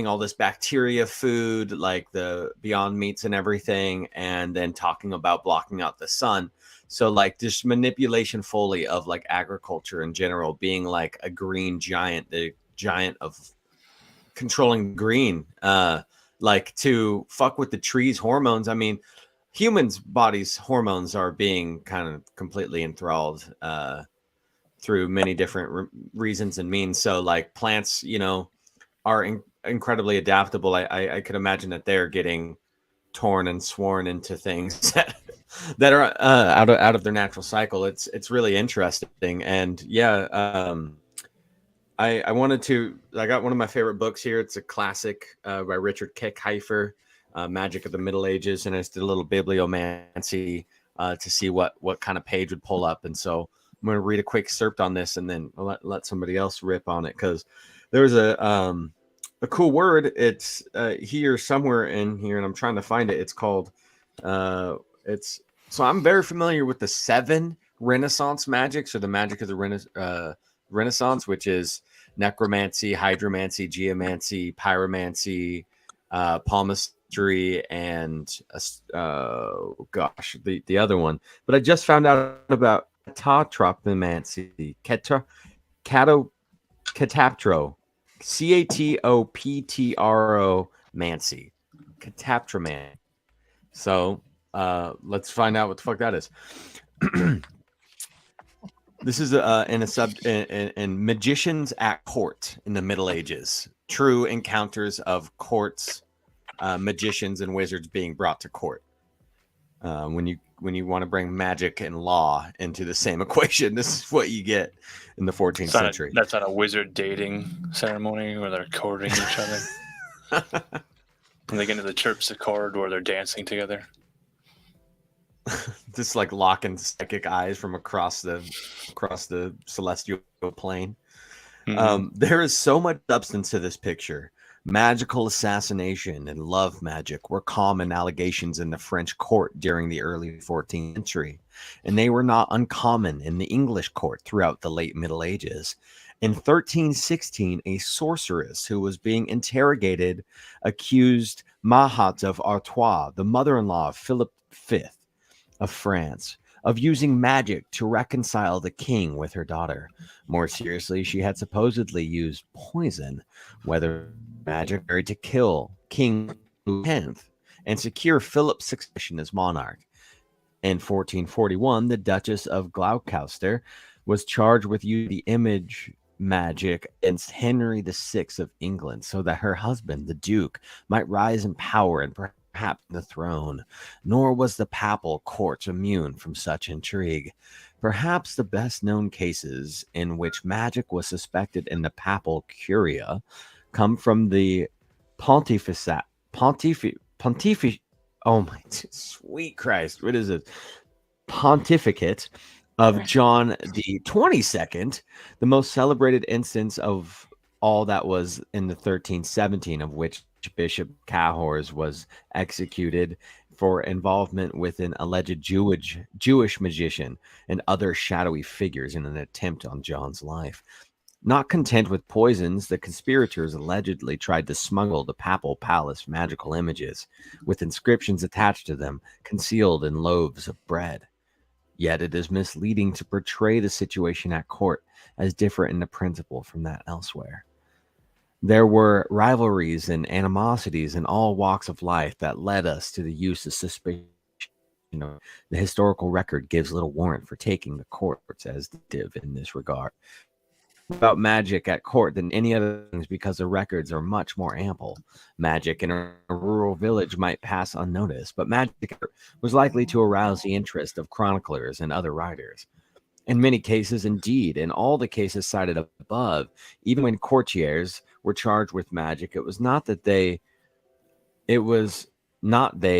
[SPEAKER 2] all this bacteria food, like the Beyond Meats and everything, and then talking about blocking out the sun. So like this manipulation fully of like agriculture in general, being like a green giant, the giant of controlling green, like to fuck with the trees' hormones. I mean, humans' bodies' hormones are being kind of completely enthralled through many different reasons and means. So like plants, are incredibly adaptable. I could imagine that they're getting torn and sworn into things that are out of their natural cycle. It's really interesting. And yeah, I wanted to. I got one of my favorite books here. It's a classic by Richard Kekhyfer, Magic of the Middle Ages, and I just did a little bibliomancy to see what kind of page would pull up. And so I'm going to read a quick excerpt on this, and then I'll let somebody else rip on it, because there's a cool word. It's here somewhere in here, and I'm trying to find it. It's called it's. So I'm very familiar with the 7 Renaissance magics, or the magic of the Renaissance, which is necromancy, hydromancy, geomancy, pyromancy, palmistry, and the other one. But I just found out about catatropomancy, cataptro, catoptro mancy, cataptroman. So let's find out what the fuck that is. This is in magicians at court in the Middle Ages. True encounters of courts, magicians and wizards being brought to court. When you want to bring magic and law into the same equation, this is what you get in the 14th century.
[SPEAKER 3] That's not a wizard dating ceremony where they're courting each other. And they get into the terpsichore where they're dancing together.
[SPEAKER 2] Just like locking psychic eyes from across the celestial plane.
[SPEAKER 3] Mm-hmm.
[SPEAKER 2] There is so much substance to this picture. Magical assassination and love magic were common allegations in the French court during the early 14th century, and they were not uncommon in the English court throughout the late Middle Ages. In 1316, a sorceress who was being interrogated accused Mahat of Artois, the mother-in-law of Philip V of France, of using magic to reconcile the king with her daughter. More seriously, she had supposedly used poison, whether magic or to kill King Louis X and secure Philip's succession as monarch. In 1441, the Duchess of Gloucester was charged with using the image magic against Henry VI of England so that her husband, the Duke, might rise in power and perhaps the throne. Nor was the papal court immune from such intrigue. Perhaps the best known cases in which magic was suspected in the papal curia come from the pontificate. Oh my sweet Christ! What is it? Pontificate of John the 22nd, the most celebrated instance of all that was in the 1317, of which Bishop Cahors was executed for involvement with an alleged Jewish magician and other shadowy figures in an attempt on John's life. Not content with poisons, the conspirators allegedly tried to smuggle the papal palace magical images with inscriptions attached to them, concealed in loaves of bread. Yet it is misleading to portray the situation at court as different in the principle from that elsewhere. There were rivalries and animosities in all walks of life that led us to the use of suspicion. The historical record gives little warrant for taking the courts as div in this regard. About magic at court than any other things because the records are much more ample. Magic in a rural village might pass unnoticed, but magic was likely to arouse the interest of chroniclers and other writers. In many cases, indeed, in all the cases cited above, even when courtiers were charged with magic, it was not they,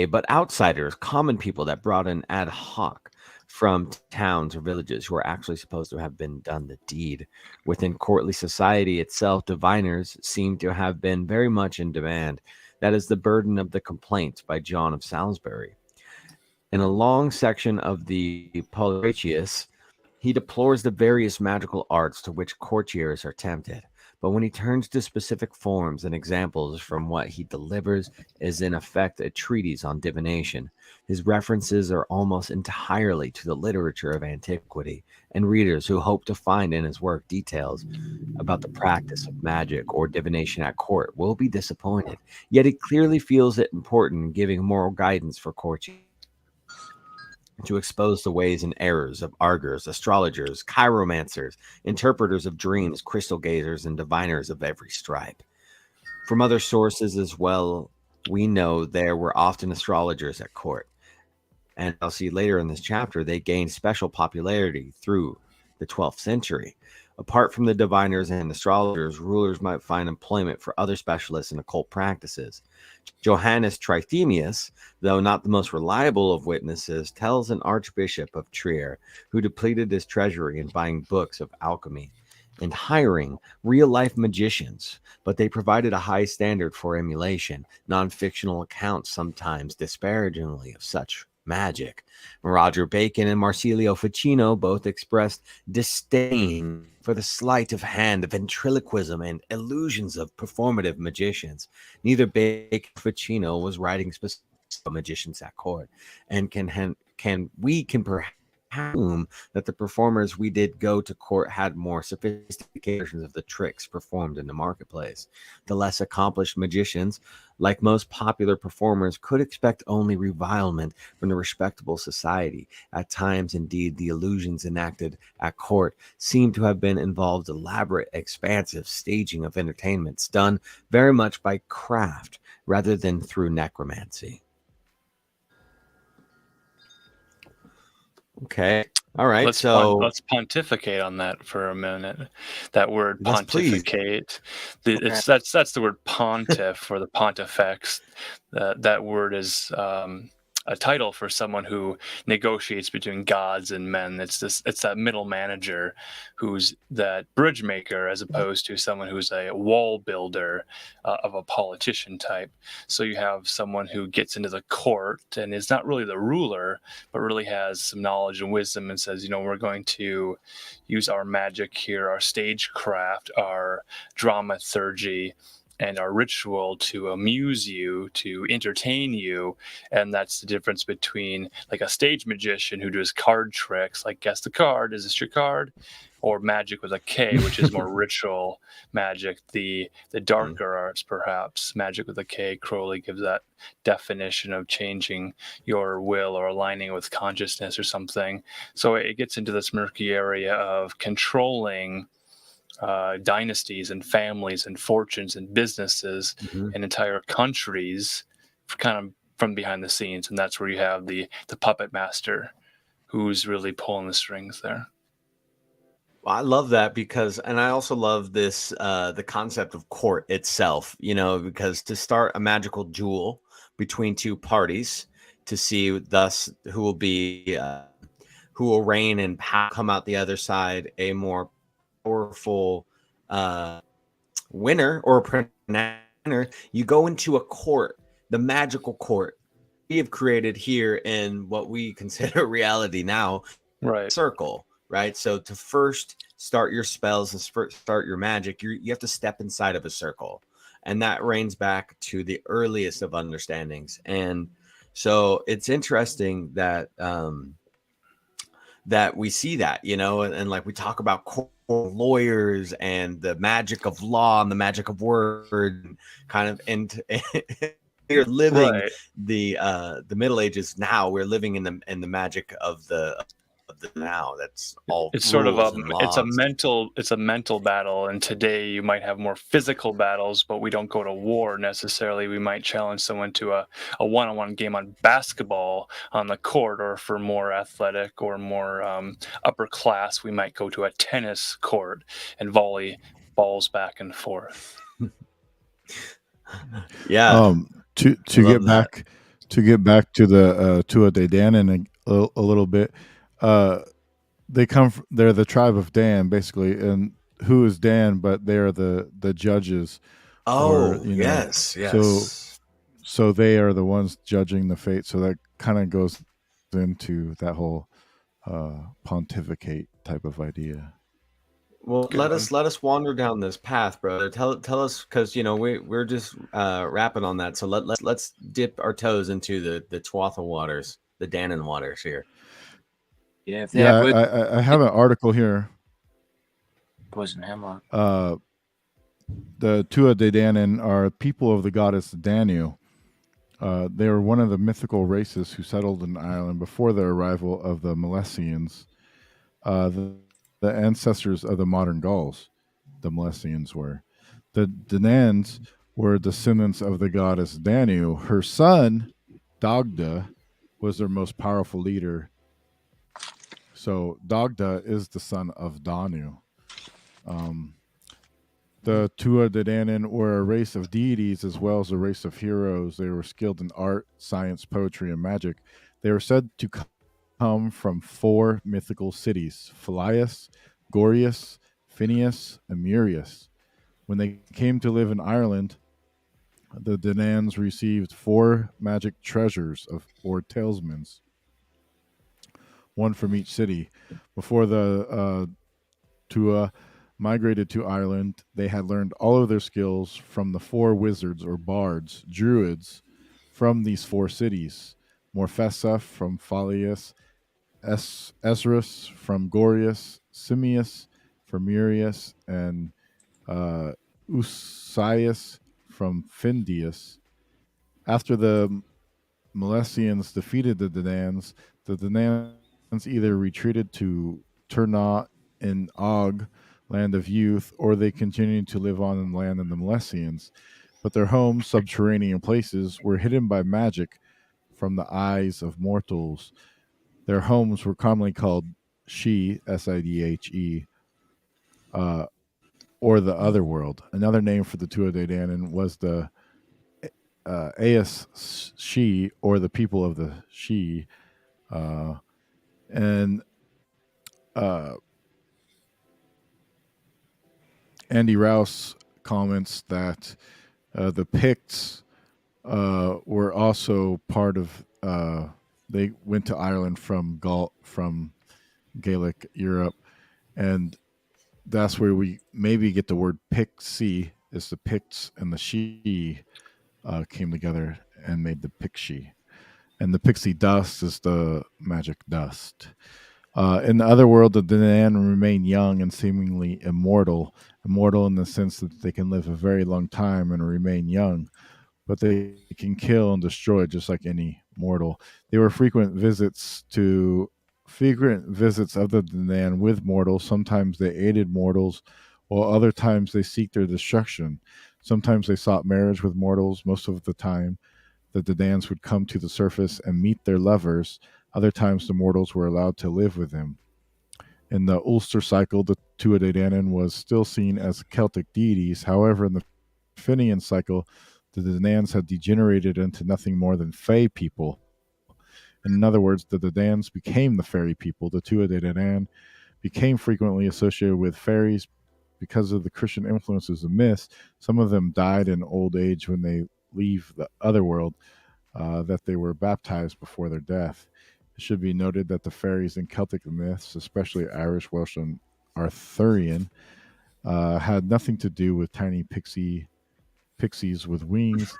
[SPEAKER 2] but outsiders, common people that brought in ad hoc from towns or villages who are actually supposed to have been done the deed. Within courtly society itself, diviners seem to have been very much in demand. That is the burden of the complaint by John of Salisbury. In a long section of the Polyrachius, he deplores the various magical arts to which courtiers are tempted. But when he turns to specific forms and examples from what he delivers is in effect a treatise on divination. His references are almost entirely to the literature of antiquity, and readers who hope to find in his work details about the practice of magic or divination at court will be disappointed. Yet he clearly feels it important in giving moral guidance for courtiers. to expose the ways and errors of arguers, astrologers, chiromancers, interpreters of dreams, crystal gazers, and diviners of every stripe. From other sources as well, we know there were often astrologers at court. And I'll see later in this chapter, they gained special popularity through the 12th century. Apart from the diviners and astrologers, rulers might find employment for other specialists in occult practices. Johannes Trithemius, though not the most reliable of witnesses, tells an archbishop of Trier who depleted his treasury in buying books of alchemy and hiring real-life magicians, but they provided a high standard for emulation. Non-fictional accounts sometimes disparagingly of such magic. Roger Bacon and Marsilio Ficino both expressed disdain for the sleight of hand, ventriloquism, and illusions of performative magicians. Neither Bacon or Ficino was writing specific magicians at court, and can perhaps assume that the performers we did go to court had more sophisticated versions of the tricks performed in the marketplace. The less accomplished magicians, like most popular performers, could expect only revilement from the respectable society. At times, indeed, the illusions enacted at court seem to have been involved elaborate, expansive staging of entertainments done very much by craft rather than through necromancy. Okay. All right.
[SPEAKER 3] Let's pontificate on that for a minute. That word pontificate. That's the word pontiff or the pontifex. That word is a title for someone who negotiates between gods and men. It's that middle manager who's that bridge maker, as opposed to someone who's a wall builder of a politician type. So you have someone who gets into the court and is not really the ruler, but really has some knowledge and wisdom and says, we're going to use our magic here, our stagecraft, our dramaturgy, and our ritual to amuse you, to entertain you. And that's the difference between like a stage magician who does card tricks, like guess the card, is this your card? Or magic with a K, which is more ritual magic, the darker arts, perhaps. Magic with a K, Crowley gives that definition of changing your will or aligning with consciousness or something. So it gets into this murky area of controlling dynasties and families and fortunes and businesses and entire countries, kind of from behind the scenes. And that's where you have the puppet master who's really pulling the strings there.
[SPEAKER 2] Well, I love that and I also love this, the concept of court itself, because to start a magical duel between two parties to see thus who will reign and come out the other side a more powerful winner or winner, you go into a court, the magical court we have created here in what we consider reality now,
[SPEAKER 3] right?
[SPEAKER 2] Circle, right? So to first start your spells and start your magic, you have to step inside of a circle, and that reigns back to the earliest of understandings. And so it's interesting that that we see that, and like we talk about lawyers and the magic of law and the magic of word, kind of, and we're living the Middle Ages now. We're living in the magic of the now. That's all.
[SPEAKER 3] It's sort of it's a mental battle, and today you might have more physical battles, but we don't go to war necessarily. We might challenge someone to a one-on-one game on basketball on the court, or for more athletic or more upper class, we might go to a tennis court and volley balls back and forth.
[SPEAKER 2] Yeah.
[SPEAKER 1] To get back to the Tua de Dan a little bit. They're the tribe of Dan, basically, and who is Dan? But they're the judges.
[SPEAKER 2] Yes.
[SPEAKER 1] So they are the ones judging the fate. So that kind of goes into that whole pontificate type of idea.
[SPEAKER 2] Well, let us wander down this path, brother. Tell us, because we're just wrapping on that. So let's dip our toes into the Tuatha waters, the Danann waters here.
[SPEAKER 5] Yeah,
[SPEAKER 1] I have an article here.
[SPEAKER 5] Poison hemlock.
[SPEAKER 1] The Tua de Danann are people of the goddess Danu. They were one of the mythical races who settled in Ireland before the arrival of the Milesians, the ancestors of the modern Gauls. The Milesians were. The Danans were descendants of the goddess Danu. Her son, Dagda, was their most powerful leader. So Dagda is the son of Danu. The Tuatha De Danann were a race of deities as well as a race of heroes. They were skilled in art, science, poetry, and magic. They were said to come from 4 mythical cities: Philias, Gorius, Phineas, and Murius. When they came to live in Ireland, the Danans received 4 magic treasures or talismans, one from each city. Before the Tua migrated to Ireland, they had learned all of their skills from the 4 wizards or bards, Druids, from these 4 cities: Morfessa from Phalius, Esrus from Gorius, Simius from Murius, and Usias from Findius. After the Milesians defeated the Danans either retreated to Turnat in Og, land of youth, or they continued to live on in land of the Milesians. But their homes, subterranean places, were hidden by magic from the eyes of mortals. Their homes were commonly called Sidhe, Sidhe, or the other world. Another name for the Tuatha De Danann was the Aes Sidhe, or the people of the Sidhe. And Andy Rouse comments that the Picts were also part of. They went to Ireland from Gaelic Europe, and that's where we maybe get the word Pixie. Is the Picts and the Sidhe came together and made the Pixie, and the pixie dust is the magic dust. In the other world, the Danann remain young and seemingly immortal. Immortal in the sense that they can live a very long time and remain young, but they can kill and destroy just like any mortal. They were frequent visits of the Danann with mortals. Sometimes they aided mortals, while other times they seek their destruction. Sometimes they sought marriage with mortals. Most of the time, the Danans would come to the surface and meet their lovers. Other times, the mortals were allowed to live with them. In the Ulster cycle, the Tuatha De Danann was still seen as Celtic deities. However, in the Finian cycle, the Danans had degenerated into nothing more than Fey people. In other words, the Danans became the fairy people. The Tuatha De Danann became frequently associated with fairies because of the Christian influences of myths. Some of them died in old age when they leave the other world, that they were baptized before their death. It should be noted that the fairies in Celtic myths, especially Irish, Welsh, and Arthurian, had nothing to do with tiny pixies with wings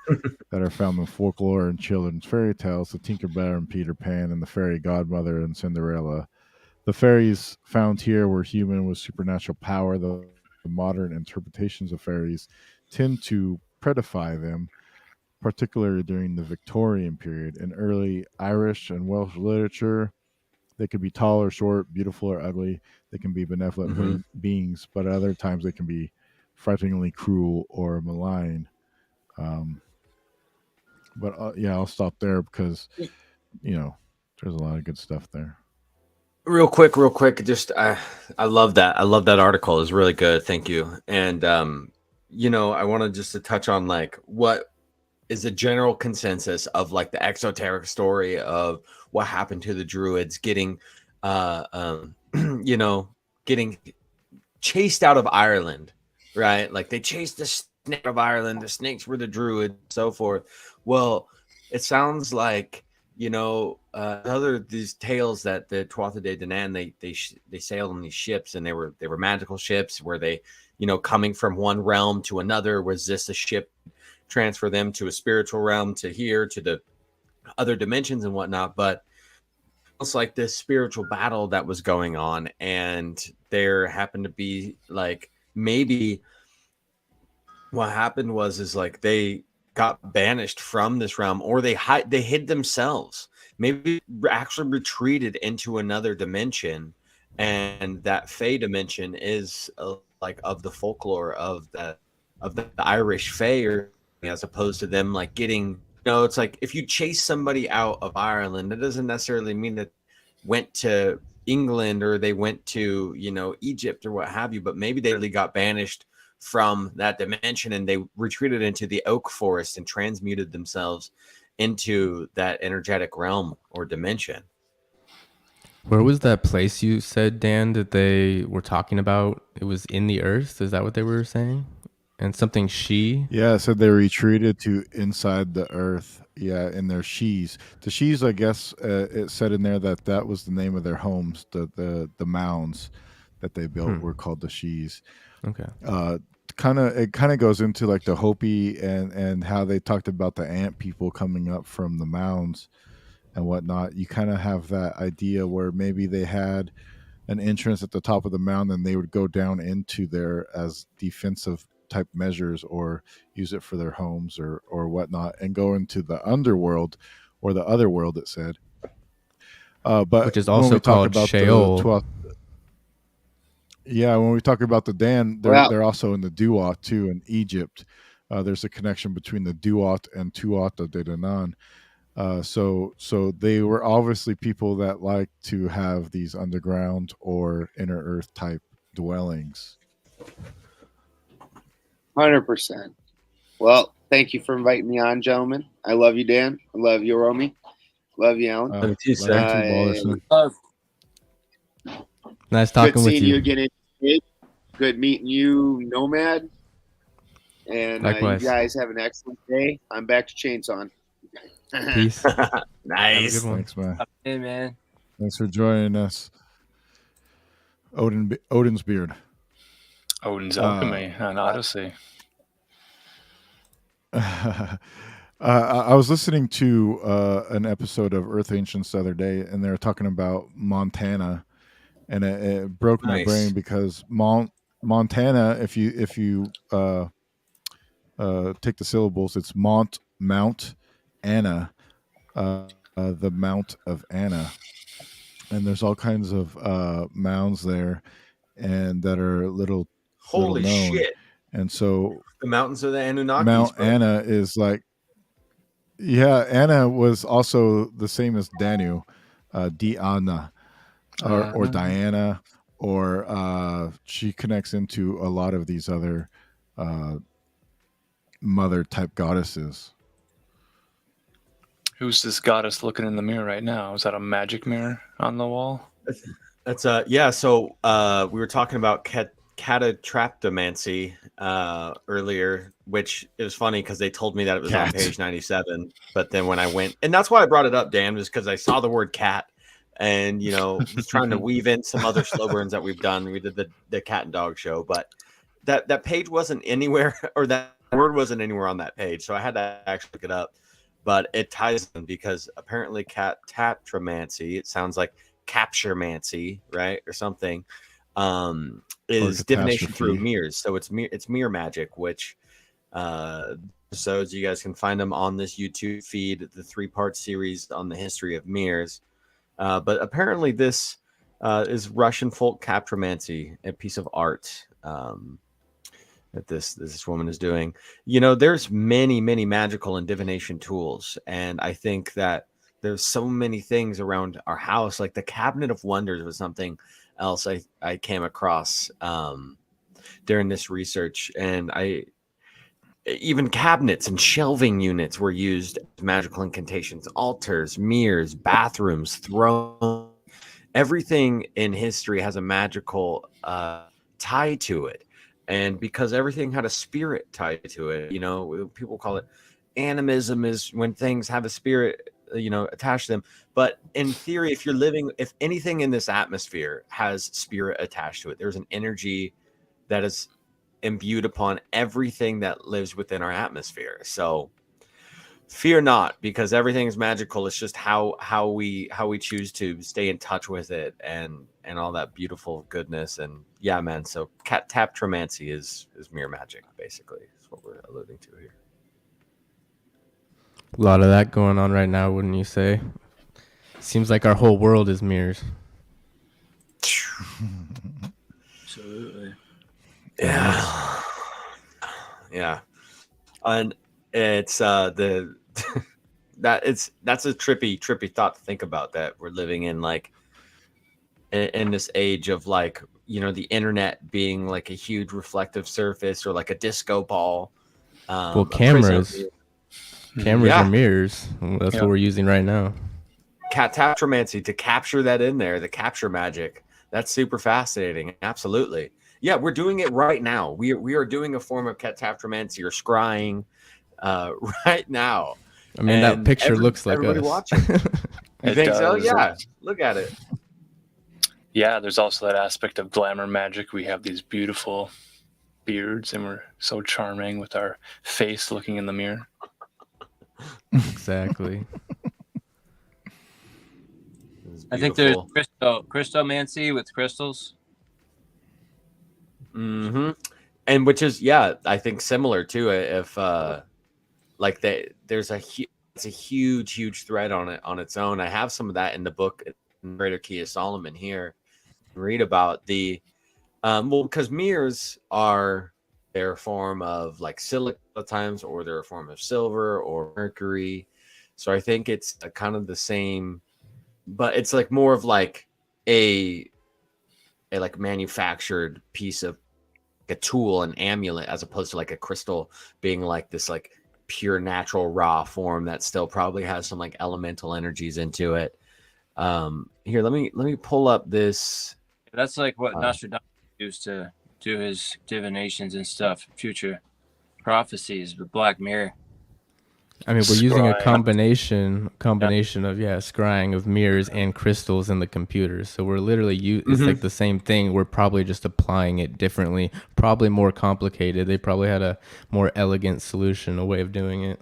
[SPEAKER 1] that are found in folklore and children's fairy tales, the Tinkerbell and Peter Pan, and the fairy godmother and Cinderella. The fairies found here were human with supernatural power. The modern interpretations of fairies tend to predify them, particularly during the Victorian period. In early Irish and Welsh literature, they could be tall or short, beautiful or ugly. They can be benevolent beings, but at other times they can be frighteningly cruel or malign. But yeah, I'll stop there because there's a lot of good stuff there.
[SPEAKER 2] Real quick, just I love that. I love that article. It's really good. Thank you. And I wanted just to touch on like what is the general consensus of like the exoteric story of what happened to the Druids getting getting chased out of Ireland, right? Like they chased the snake out of Ireland, the snakes were the Druids, so forth. Well, it sounds like other these tales that the Tuatha De Danann they sailed on these ships, and they were magical ships where they coming from one realm to another. Was this a ship transfer them to a spiritual realm, to here, to the other dimensions and whatnot? But it's like this spiritual battle that was going on, and there happened to be like maybe what happened is like they got banished from this realm, or they hid themselves. Maybe actually retreated into another dimension, and that Fey dimension is like of the folklore of the Irish Fey, or as opposed to them like getting. It's like if you chase somebody out of Ireland, that doesn't necessarily mean that went to England or they went to Egypt or what have you, but maybe they really got banished from that dimension and they retreated into the oak forest and transmuted themselves into that energetic realm or dimension.
[SPEAKER 4] Where was that place you said, Dan, that they were talking about? It was in the earth. Is that what they were saying? And something she?
[SPEAKER 1] Yeah, so they retreated to inside the earth. Yeah, in their shees. The shees, I guess, it said in there that was the name of their homes. The mounds that they built were called the shees.
[SPEAKER 4] Okay.
[SPEAKER 1] It kind of goes into like the Hopi and how they talked about the ant people coming up from the mounds and whatnot. You kind of have that idea where maybe they had an entrance at the top of the mound and they would go down into there as defensive type measures or use it for their homes or whatnot and go into the underworld or the other world, it said. But
[SPEAKER 4] which is
[SPEAKER 1] when
[SPEAKER 4] also
[SPEAKER 1] we talk
[SPEAKER 4] called
[SPEAKER 1] about
[SPEAKER 4] Sheol.
[SPEAKER 1] the 12th, yeah, when we talk about the Dan, they're also in the Duat too in Egypt. There's a connection between the Duat and Tuat of Dedanan. So they were obviously people that like to have these underground or inner earth type dwellings.
[SPEAKER 6] 100%. Well, thank you for inviting me on, gentlemen. I love you, Dan. I love you, Romy. Love you, Alan.
[SPEAKER 2] Love you, sir.
[SPEAKER 4] Nice talking
[SPEAKER 6] good
[SPEAKER 4] with
[SPEAKER 6] seeing
[SPEAKER 4] you.
[SPEAKER 6] you again. Good meeting you, Nomad. And
[SPEAKER 4] Likewise.
[SPEAKER 6] you guys have an excellent day. I'm back to chainsawing.
[SPEAKER 4] Peace.
[SPEAKER 2] Nice.
[SPEAKER 4] Have a good one.
[SPEAKER 1] Thanks, man.
[SPEAKER 5] Hey, man.
[SPEAKER 1] Thanks for joining us. Odin's beard.
[SPEAKER 3] Odin's alchemy on Odyssey.
[SPEAKER 1] I was listening to an episode of Earth Ancients the other day, and they were talking about Montana, and it broke my brain because Montana, if you take the syllables, it's Mount Anna, the Mount of Anna, and there's all kinds of mounds there, and that are little known.
[SPEAKER 2] Shit!
[SPEAKER 1] And so
[SPEAKER 2] the mountains of the Anunnakis.
[SPEAKER 1] Mount Anna is like, yeah, Anna was also the same as Danu, Diana, or Diana, or she connects into a lot of these other mother type goddesses.
[SPEAKER 3] Who's this goddess looking in the mirror right now? Is that a magic mirror on the wall?
[SPEAKER 2] That's yeah. So we were talking about catatraptomancy earlier, which is funny because they told me that it was on page 97, but then when I went, and that's why I brought it up, Dan, was because I saw the word cat and was trying to weave in some other slow burns that we've done. We did the cat and dog show, but that page wasn't anywhere, or that word wasn't anywhere on that page, so I had to actually look it up. But it ties in because apparently catatramancy, it sounds like capturemancy, right, or something, is divination through mirrors. So it's mirror magic, which episodes you guys can find them on this YouTube feed, the 3-part series on the history of mirrors. But apparently this is Russian folk capturemancy, a piece of art that this woman is doing. There's many magical and divination tools, and I think that there's so many things around our house. Like the Cabinet of Wonders was something else I came across during this research, and even cabinets and shelving units were used as magical incantations, altars, mirrors, bathrooms, thrones. Everything in history has a magical tie to it. And because everything had a spirit tied to it, people call it animism, is when things have a spirit, attached to them. But in theory, if anything in this atmosphere has spirit attached to it, there's an energy that is imbued upon everything that lives within our atmosphere. So fear not, because everything is magical. It's just how we choose to stay in touch with it and all that beautiful goodness. And yeah, man. So taptromancy is mirror magic, basically, is what we're alluding to here.
[SPEAKER 4] A lot of that going on right now, wouldn't you say? Seems like our whole world is mirrors.
[SPEAKER 5] Absolutely.
[SPEAKER 2] Yeah. Yeah. And it's the that's a trippy thought to think about, that we're living in like in this age of like, you know, the internet being like a huge reflective surface, or like a disco ball.
[SPEAKER 4] Well,
[SPEAKER 2] A prism.
[SPEAKER 4] cameras
[SPEAKER 2] Yeah.
[SPEAKER 4] are mirrors. That's
[SPEAKER 3] Yeah.
[SPEAKER 4] what we're using right now.
[SPEAKER 2] Cataptromancy, to capture that in there, the capture magic. That's super fascinating. Absolutely. Yeah, we're doing it right now. We are doing a form of cataptromancy or scrying right now.
[SPEAKER 4] I mean, that
[SPEAKER 2] And
[SPEAKER 4] picture looks like
[SPEAKER 2] everybody
[SPEAKER 4] us.
[SPEAKER 2] watching. You
[SPEAKER 3] It
[SPEAKER 2] think so?
[SPEAKER 3] does.
[SPEAKER 2] Yeah. Look at it.
[SPEAKER 3] Yeah, there's also that aspect of glamour magic. We have these beautiful beards, and we're so charming with our face looking in the mirror.
[SPEAKER 4] Exactly.
[SPEAKER 5] I think there's crystalmancy with crystals.
[SPEAKER 2] Mm-hmm. And which is, yeah, I think similar to it. If like there's it's a huge thread on it on its own. I have some of that in the book, in Greater Key of Solomon here. Read about the well, because mirrors are their form of like silica at times, or they're a form of silver or mercury. So I think it's kind of the same, but it's like more of like a like manufactured piece of a tool, an amulet, as opposed to like a crystal being like this like pure natural raw form that still probably has some like elemental energies into it. Here, let me pull up this.
[SPEAKER 5] That's like what Nostradamus used to do his divinations and stuff, future prophecies, the Black Mirror.
[SPEAKER 4] I mean, we're using a
[SPEAKER 3] Scrying.
[SPEAKER 4] combination of scrying of mirrors and crystals in the computer. So we're literally it's like the same thing. We're probably just applying it differently, probably more complicated. They probably had a more elegant solution, a way of doing it.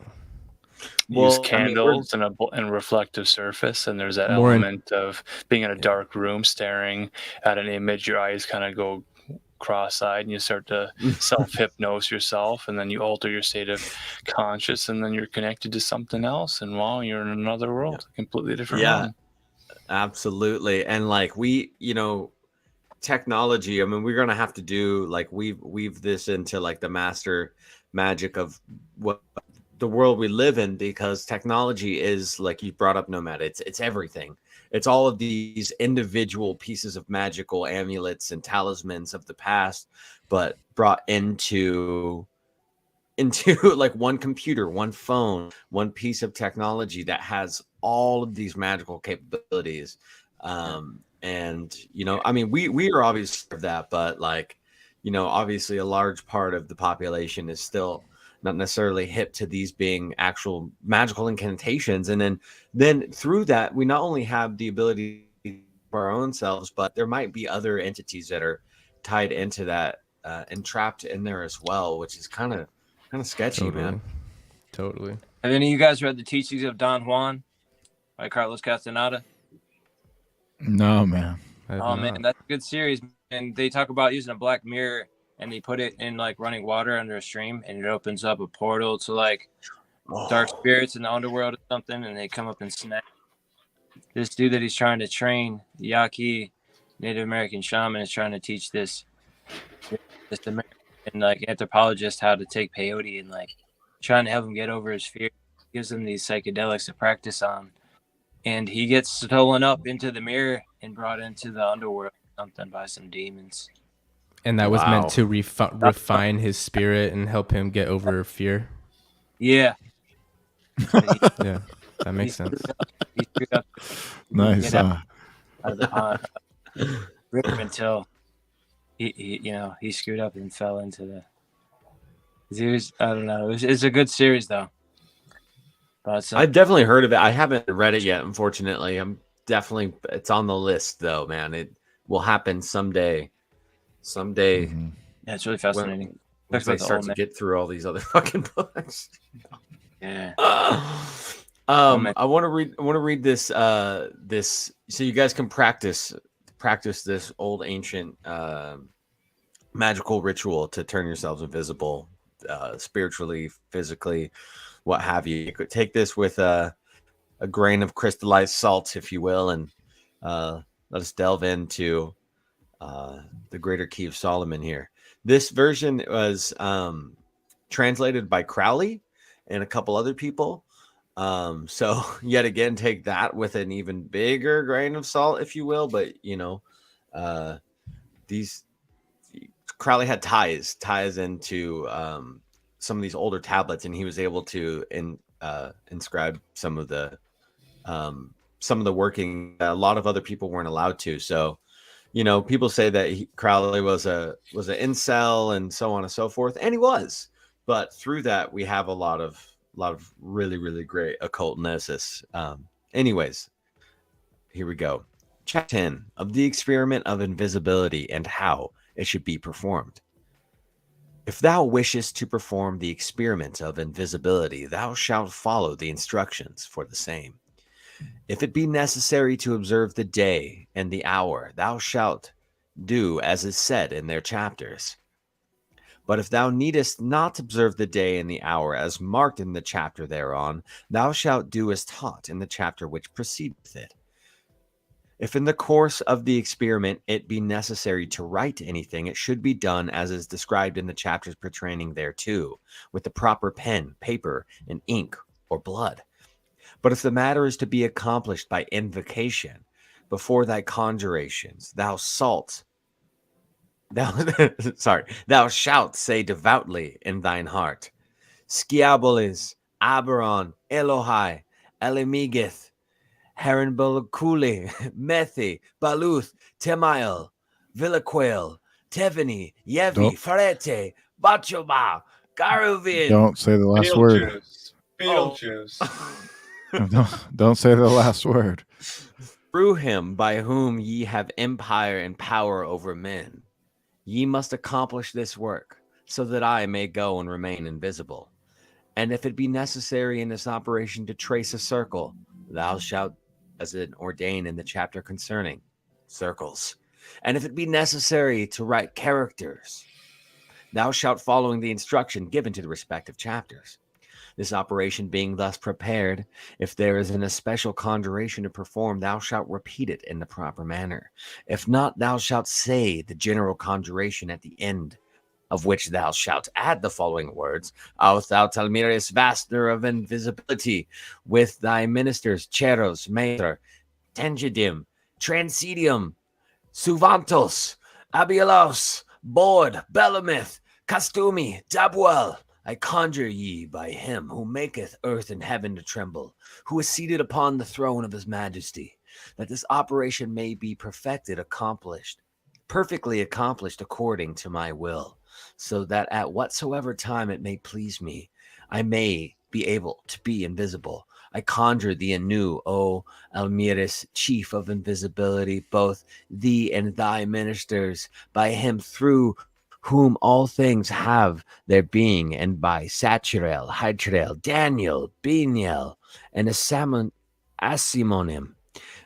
[SPEAKER 3] Use
[SPEAKER 2] Well, I mean,
[SPEAKER 3] candles and a reflective surface, and there's that
[SPEAKER 4] More in-
[SPEAKER 3] element of being in a dark room, staring at an image. Your eyes kind of go cross-eyed, and you start to self-hypnose yourself, and then you alter your state of conscious, and then you're connected to something else, and wow, you're in another world, a completely different realm.
[SPEAKER 2] Absolutely. And like we, you know, technology, I mean, we're gonna have to do like weave this into like the master magic of what the world we live in, because technology is, like you brought up, Nomad, it's everything. It's all of these individual pieces of magical amulets and talismans of the past, but brought into like one computer, one phone, one piece of technology that has all of these magical capabilities. And you know, I mean, we are obviously of that, but like, you know, obviously a large part of the population is still not necessarily hip to these being actual magical incantations. And then through that, we not only have the ability for our own selves, but there might be other entities that are tied into that, and trapped in there as well, which is kind of sketchy, man.
[SPEAKER 4] Totally.
[SPEAKER 5] Have any of you guys read The Teachings of Don Juan by Carlos Castaneda?
[SPEAKER 1] No, man.
[SPEAKER 5] Man, that's a good series. And they talk about using a black mirror, and they put it in like running water under a stream, and it opens up a portal to like dark spirits in the underworld or something, and they come up and snap. This dude that he's trying to train, the Yaqui Native American shaman, is trying to teach this American like anthropologist how to take peyote, and like trying to help him get over his fear. He gives him these psychedelics to practice on, and he gets stolen up into the mirror and brought into the underworld or something by some demons.
[SPEAKER 4] And that was meant to refine his spirit and help him get over fear.
[SPEAKER 5] Yeah.
[SPEAKER 4] Yeah, that makes sense.
[SPEAKER 5] He screwed up.
[SPEAKER 1] Nice.
[SPEAKER 5] Out of the pond river until he screwed up and fell into the. I don't know. It's a good series though. But
[SPEAKER 2] I've definitely heard of it. I haven't read it yet, unfortunately. It's on the list though, man. It will happen someday.
[SPEAKER 1] Mm-hmm.
[SPEAKER 5] Yeah, it's really fascinating.
[SPEAKER 2] Once I start to get through all these other fucking books.
[SPEAKER 5] Yeah.
[SPEAKER 2] I want to read this. This, so you guys can practice this old ancient magical ritual to turn yourselves invisible, spiritually, physically, what have you. You could take this with a grain of crystallized salt, if you will, and let us delve into the Greater Key of Solomon here. This version was translated by Crowley and a couple other people. So yet again, take that with an even bigger grain of salt, if you will. But these Crowley had ties into some of these older tablets, and he was able to inscribe some of the working that a lot of other people weren't allowed to. So, people say that Crowley was an incel and so on and so forth, and he was. But through that, we have a lot of really, really great occult gnosis. Anyways, here we go. Chapter 10 of the experiment of invisibility and how it should be performed. If thou wishest to perform the experiment of invisibility, thou shalt follow the instructions for the same. If it be necessary to observe the day and the hour, thou shalt do as is said in their chapters. But if thou needest not observe the day and the hour as marked in the chapter thereon, thou shalt do as taught in the chapter which precedeth it. If in the course of the experiment it be necessary to write anything, it should be done as is described in the chapters pertaining thereto, with the proper pen, paper, and ink, or blood. But if the matter is to be accomplished by invocation, before thy conjurations, thou shalt say devoutly in thine heart, Skiabolis, Aberon, Elohai, Elimigith, Herenbalakuli, Methi, Baluth, Temael, Villaquel, Teveni, Yevi,
[SPEAKER 1] Don't-
[SPEAKER 2] Farete, Bachoba, Garuvin.
[SPEAKER 1] Don't say the last word.
[SPEAKER 3] Beetlejuice.
[SPEAKER 1] Don't say the last word.
[SPEAKER 2] Through him by whom ye have empire and power over men, ye must accomplish this work, so that I may go and remain invisible. And if it be necessary in this operation to trace a circle, thou shalt, as it ordained in the chapter concerning circles. And if it be necessary to write characters, thou shalt following the instruction given to the respective chapters. This operation being thus prepared, if there is an especial conjuration to perform, thou shalt repeat it in the proper manner. If not, thou shalt say the general conjuration, at the end of which thou shalt add the following words: Aus thou Talmiris Vaster of invisibility, with thy ministers, Cheros, Mater, Tengidim, Transidium, Suvantos, Abielos, Board, Belemith, Castumi, Dabuel, I conjure ye by him who maketh earth and heaven to tremble, who is seated upon the throne of his majesty, that this operation may be perfectly accomplished according to my will, so that at whatsoever time it may please me, I may be able to be invisible. I conjure thee anew, O Almiris, chief of invisibility, both thee and thy ministers, by him through whom all things have their being, and by Saturel, Hydrael, Daniel, Beniel, and Asimonim,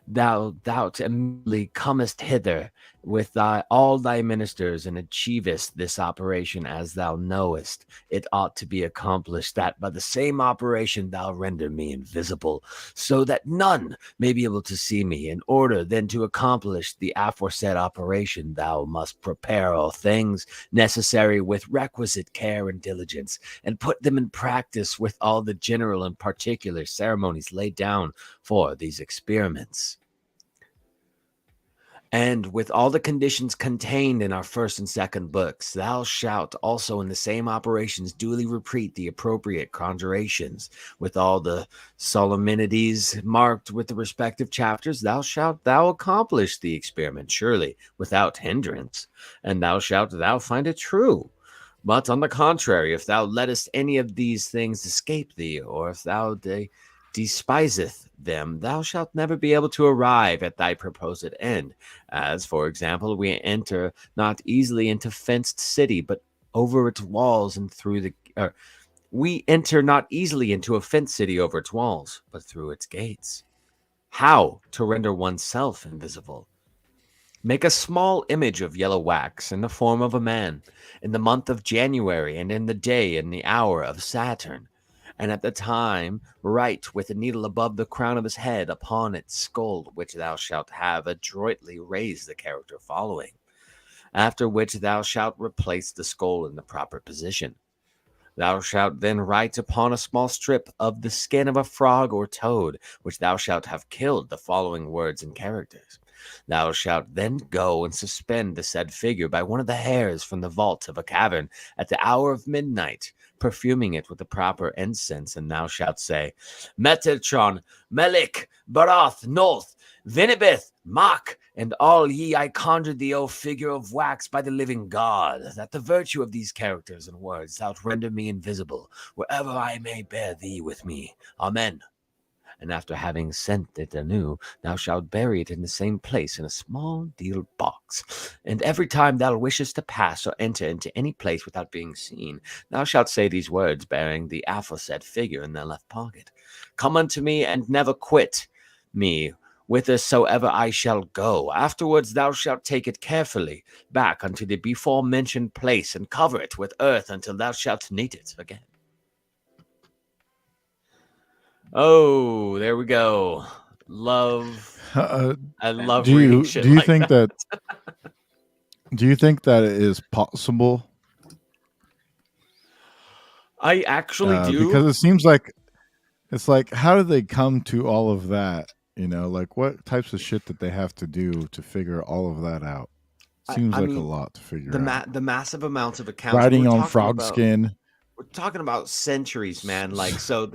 [SPEAKER 2] thou immediately comest hither with all thy ministers, and achievest this operation as thou knowest it ought to be accomplished, that by the same operation thou render me invisible, so that none may be able to see me. In order then to accomplish the aforesaid operation, thou must prepare all things necessary with requisite care and diligence, and put them in practice with all the general and particular ceremonies laid down for these experiments. And with all the conditions contained in our first and second books, thou shalt also in the same operations duly repeat the appropriate conjurations, with all the solemnities marked with the respective chapters. Thou accomplish the experiment surely without hindrance, and thou find it true. But on the contrary, if thou lettest any of these things escape thee, or if thou despiseth them, thou shalt never be able to arrive at thy proposed end. As, for example, we enter not easily into fenced city, but over its walls and through we enter not easily into a fenced city over its walls, but through its gates. How to render oneself invisible? Make a small image of yellow wax in the form of a man in the month of January, and in the day and the hour of Saturn, and at the time write with a needle above the crown of his head upon its skull, which thou shalt have adroitly raise the character following, after which thou shalt replace the skull in the proper position. Thou shalt then write upon a small strip of the skin of a frog or toad, which thou shalt have killed, the following words and characters. Thou shalt then go and suspend the said figure by one of the hairs from the vault of a cavern at the hour of midnight, perfuming it with the proper incense, and thou shalt say, Metatron, Melik, Barath, Noth, Vinibith, Mach, and all ye I conjured thee, O figure of wax, by the living God, that the virtue of these characters and words thou render me invisible, wherever I may bear thee with me. Amen. And after having sent it anew, thou shalt bury it in the same place in a small deal box. And every time thou wishest to pass or enter into any place without being seen, thou shalt say these words, bearing the aforesaid figure in the left pocket. Come unto me, and never quit me, whithersoever I shall go. Afterwards thou shalt take it carefully back unto the before mentioned place, and cover it with earth until thou shalt need it again. Oh, there we go. Love. I love
[SPEAKER 1] do
[SPEAKER 2] reading
[SPEAKER 1] you
[SPEAKER 2] shit
[SPEAKER 1] do you
[SPEAKER 2] like
[SPEAKER 1] think that do you think that it is possible?
[SPEAKER 2] I actually do.
[SPEAKER 1] Because it seems like it's like, how do they come to all of that? You know, like what types of shit that they have to do to figure all of that out? Seems
[SPEAKER 2] I
[SPEAKER 1] like a
[SPEAKER 2] mean,
[SPEAKER 1] lot to figure out.
[SPEAKER 2] the massive amounts of accounts.
[SPEAKER 1] Riding
[SPEAKER 2] we're
[SPEAKER 1] on
[SPEAKER 2] talking
[SPEAKER 1] frog
[SPEAKER 2] about,
[SPEAKER 1] skin.
[SPEAKER 2] We're talking about centuries, man. Like, so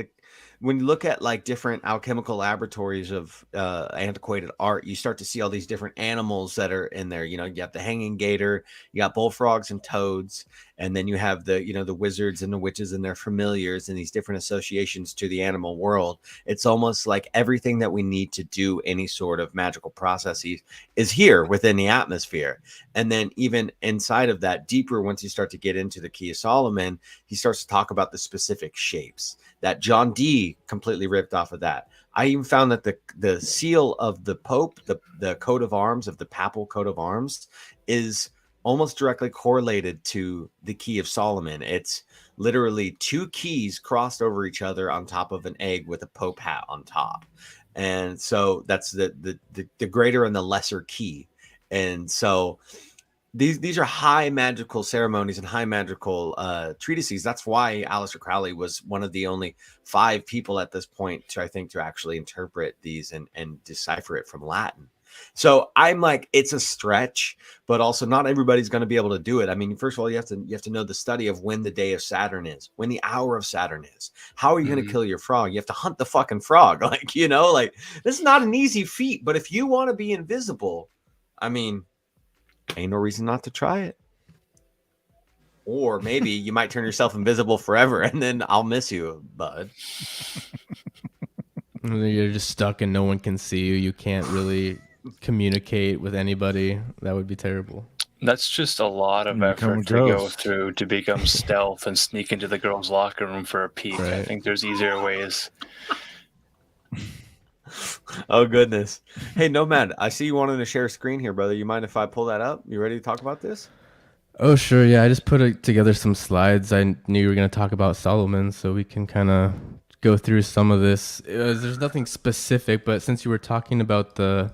[SPEAKER 2] when you look at like different alchemical laboratories of antiquated art, you start to see all these different animals that are in there. You know, you have the hanging gator, you got bullfrogs and toads, and then you have the, you know, the wizards and the witches and their familiars and these different associations to the animal world. It's almost like everything that we need to do any sort of magical processes is here within the atmosphere. And then even inside of that, deeper, once you start to get into the Key of Solomon, he starts to talk about the specific shapes that John Dee completely ripped off of that. I even found that the seal of the Pope, the coat of arms of the papal coat of arms, is almost directly correlated to the Key of Solomon. It's literally two keys crossed over each other on top of an egg with a Pope hat on top. And so that's the greater and the lesser key. And so these are high magical ceremonies and high magical treatises. That's why Aleister Crowley was one of the only 5 people at this point to, I think, to actually interpret these and decipher it from Latin. So I'm like, it's a stretch, but also not everybody's going to be able to do it. I mean, first of all, you have to know the study of when the day of Saturn is, when the hour of Saturn is. How are you going to kill your frog? You have to hunt the fucking frog. Like, you know, like this is not an easy feat, but if you want to be invisible, I mean, ain't no reason not to try it. Or maybe you might turn yourself invisible forever, and then I'll miss you, bud.
[SPEAKER 4] You're just stuck and no one can see you. You can't really communicate with anybody. That would be terrible.
[SPEAKER 3] That's just a lot of effort to go through to become stealth and sneak into the girls' locker room for a peek. Right. I think there's easier ways.
[SPEAKER 2] Oh, goodness. Hey, Nomad, I see you wanted to share a screen here, brother. You mind if I pull that up? You ready to talk about this?
[SPEAKER 4] Oh, sure. Yeah, I just put together some slides. I knew you were going to talk about Solomon, so we can kind of go through some of this. There's nothing specific, but since you were talking about the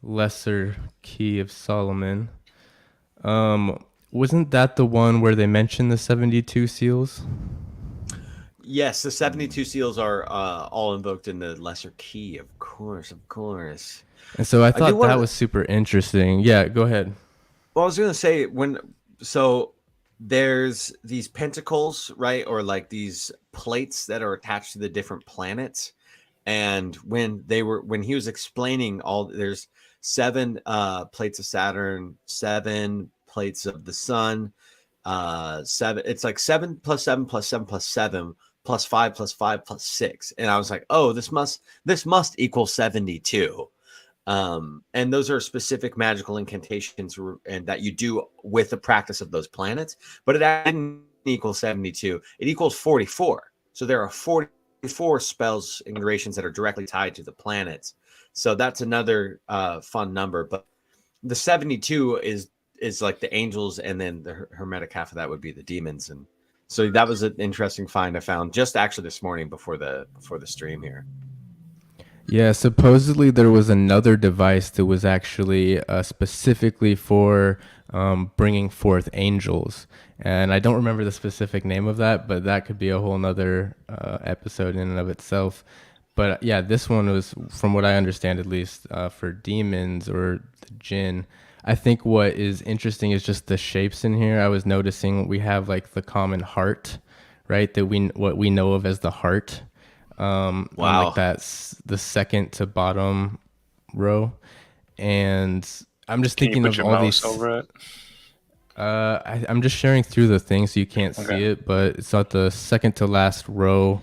[SPEAKER 4] lesser key of Solomon, wasn't that the one where they mentioned the 72 seals?
[SPEAKER 2] Yes, the 72 seals are all invoked in the lesser key, of course.
[SPEAKER 4] And so I thought that was super interesting. Yeah, go ahead.
[SPEAKER 2] Well, I was going to say, so there's these pentacles, right? Or like these plates that are attached to the different planets. And when he was explaining there's 7 plates of Saturn, 7 plates of the sun, 7, it's like 7 plus 7 plus 7 plus 7 plus 5 plus 5 plus 6. And I was like, oh, this must equal 72. And those are specific magical incantations and that you do with the practice of those planets, but it didn't equal 72. It equals 44. So there are 44 spells and durations that are directly tied to the planets. So that's another fun number. But the 72 is like the angels, and then the hermetic half of that would be the demons. And So that was an interesting find I found just actually this morning before the stream here.
[SPEAKER 4] Yeah, supposedly there was another device that was actually specifically for bringing forth angels. And I don't remember the specific name of that, but that could be a whole nother episode in and of itself. But yeah, this one was, from what I understand at least, for demons or the jinn. I think what is interesting is just the shapes in here. I was noticing we have like the common heart, right? What we know of as the heart. On like that's the second to bottom row, and I'm just thinking of all these.
[SPEAKER 3] Over it?
[SPEAKER 4] I'm just sharing through the thing so you can't see it, but it's at the second to last row,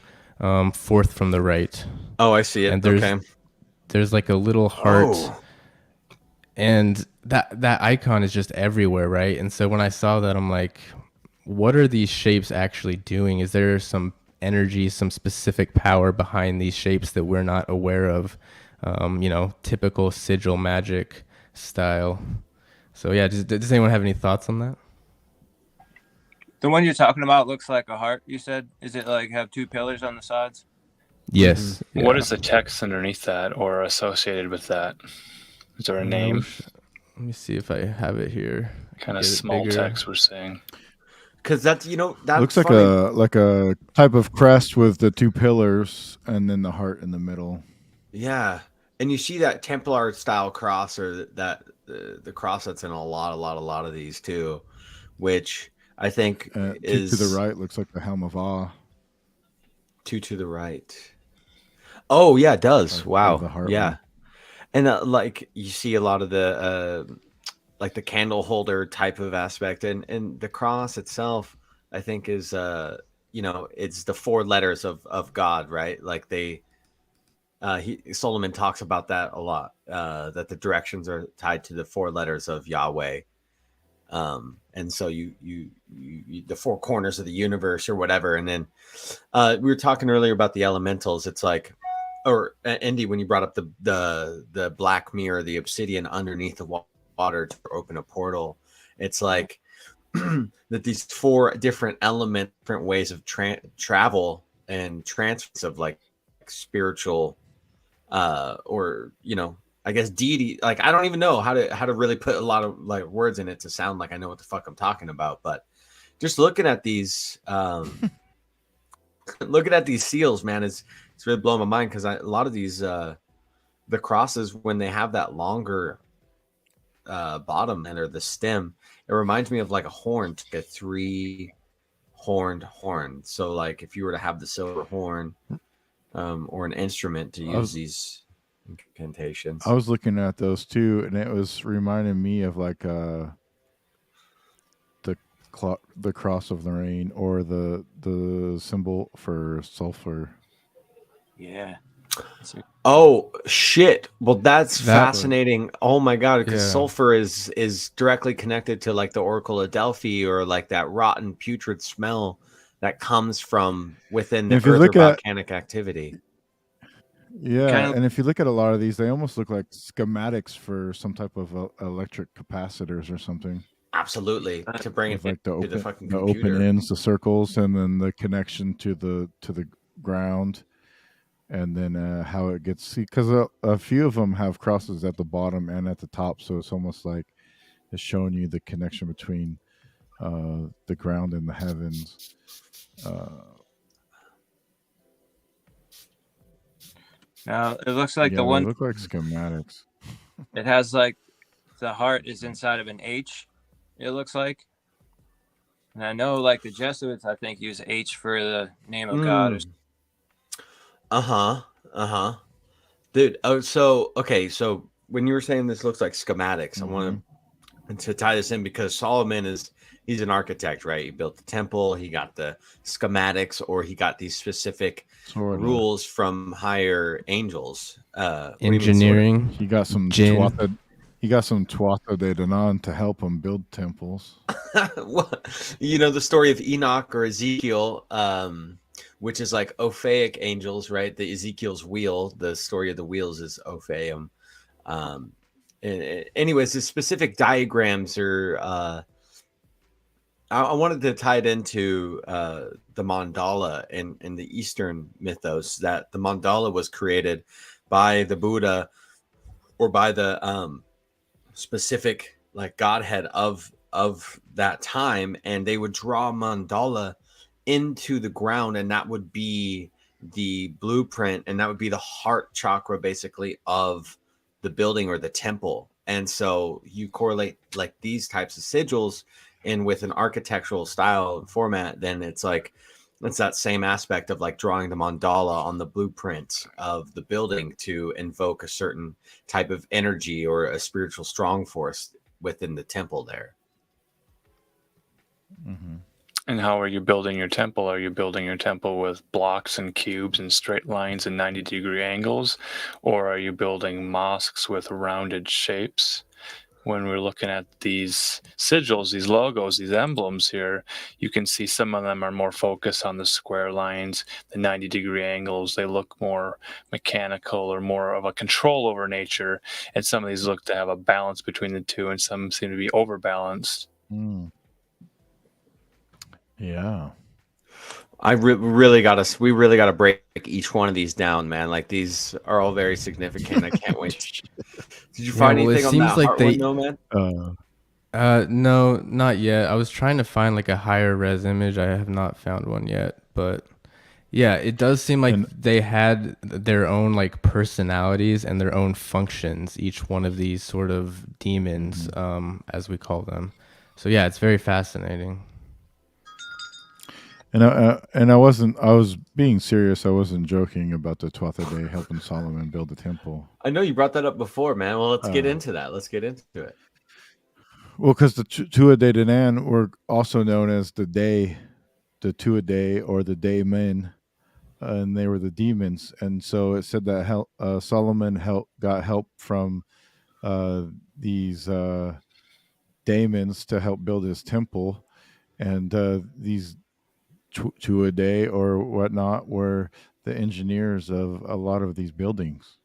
[SPEAKER 4] fourth from the right.
[SPEAKER 2] Oh, I see it.
[SPEAKER 4] And there's like a little heart, and that icon is just everywhere, right? And so when I saw that, I'm like, what are these shapes actually doing? Is there some energy, some specific power behind these shapes that we're not aware of? Typical sigil magic style. So yeah, does anyone have any thoughts on that?
[SPEAKER 5] The one you're talking about looks like a heart, you said. Is it like have two pillars on the sides?
[SPEAKER 4] Yes.
[SPEAKER 3] Mm-hmm. Yeah. What is the text underneath that or associated with that? Is there a name?
[SPEAKER 4] Let me see if I have it here.
[SPEAKER 3] Kind of small text we're saying.
[SPEAKER 2] Because that's that
[SPEAKER 1] looks like a type of crest with the two pillars and then the heart in the middle.
[SPEAKER 2] Yeah, and you see that Templar style cross, or that the cross that's in a lot of these too, which I think is
[SPEAKER 1] to the right. Looks like the helm of Ah.
[SPEAKER 2] Two to the right. Oh yeah, it does. Wow.
[SPEAKER 1] The heart
[SPEAKER 2] yeah,
[SPEAKER 1] one.
[SPEAKER 2] and like you see a lot of the like the candle holder type of aspect, and the cross itself, I think is it's the four letters of God, right? Like Solomon talks about that a lot, that the directions are tied to the four letters of Yahweh. And so you the four corners of the universe or whatever. And then we were talking earlier about the elementals. It's like, or Andy, when you brought up the black mirror, the obsidian underneath the water to open a portal, it's like that these four different ways of travel and transfers of like spiritual or I guess deity. Like I don't even know how to really put a lot of like words in it to sound like I know what the fuck I'm talking about, but just looking at these looking at these seals, man, it's really blowing my mind, because a lot of these the crosses, when they have that longer bottom end or the stem, it reminds me of like a horn, like a 3-horned horn. So like if you were to have the silver horn or an instrument to use these incantations.
[SPEAKER 1] I was looking at those too, and it was reminding me of like the cross of the rain, or the symbol for sulfur.
[SPEAKER 5] Yeah.
[SPEAKER 2] Oh shit! Well, that's fascinating. Oh my god, because sulfur is directly connected to like the Oracle of Delphi, or like that rotten, putrid smell that comes from within the earth or volcanic activity.
[SPEAKER 1] Yeah, and if you look at a lot of these, they almost look like schematics for some type of electric capacitors or something.
[SPEAKER 2] Absolutely, to bring it
[SPEAKER 1] like
[SPEAKER 2] to the fucking computer.
[SPEAKER 1] Open ends, the circles, and then the connection to the ground. And then how it gets, because a few of them have crosses at the bottom and at the top, so it's almost like it's showing you the connection between the ground and the heavens.
[SPEAKER 5] Now it looks like the one
[SPEAKER 1] look like schematics.
[SPEAKER 5] It has like the heart is inside of an H. It looks like, and I know like the Jesuits, I think, use H for the name of God.
[SPEAKER 2] Dude, so when you were saying this looks like schematics, I want to tie this in, because Solomon he's an architect, right? He built the temple, he got the schematics, or he got these specific rules from higher angels.
[SPEAKER 4] Engineering.
[SPEAKER 1] He got some Tuatha De Danann to help him build temples.
[SPEAKER 2] The story of Enoch or Ezekiel, which is like Ophaic angels, right? The Ezekiel's wheel, the story of the wheels is Ophaim. Anyways, the specific diagrams or I wanted to tie it into the mandala in the Eastern mythos, that the mandala was created by the Buddha or by the specific like godhead of that time, and they would draw mandala into the ground, and that would be the blueprint, and that would be the heart chakra basically of the building or the temple. And so you correlate like these types of sigils in with an architectural style and format, then it's like it's that same aspect of like drawing the mandala on the blueprint of the building to invoke a certain type of energy or a spiritual strong force within the temple there.
[SPEAKER 1] Mm-hmm.
[SPEAKER 3] And how are you building your temple? Are you building your temple with blocks and cubes and straight lines and 90-degree angles? Or are you building mosques with rounded shapes? When we're looking at these sigils, these logos, these emblems here, you can see some of them are more focused on the square lines, the 90-degree angles. They look more mechanical or more of a control over nature. And some of these look to have a balance between the two, and some seem to be overbalanced.
[SPEAKER 1] Mm. Yeah.
[SPEAKER 2] We really got to break each one of these down, man. Like these are all very significant. I can't wait. Did you find anything on that heart one, though, man?
[SPEAKER 4] No, not yet. I was trying to find like a higher res image. I have not found one yet, but yeah, it does seem like they had their own like personalities and their own functions, each one of these sort of demons, as we call them. So yeah, it's very fascinating.
[SPEAKER 1] And I was being serious. I wasn't joking about the 12th day helping Solomon build the temple.
[SPEAKER 2] I know you brought that up before, man. Well, let's get into that. Let's get into it.
[SPEAKER 1] Well, because the Tuatha De Danann were also known as the Tuatha or the Daemon, and they were the demons. And so it said that Solomon got help from these daemons to help build his temple, and these Tuatha or whatnot were the engineers of a lot of these buildings.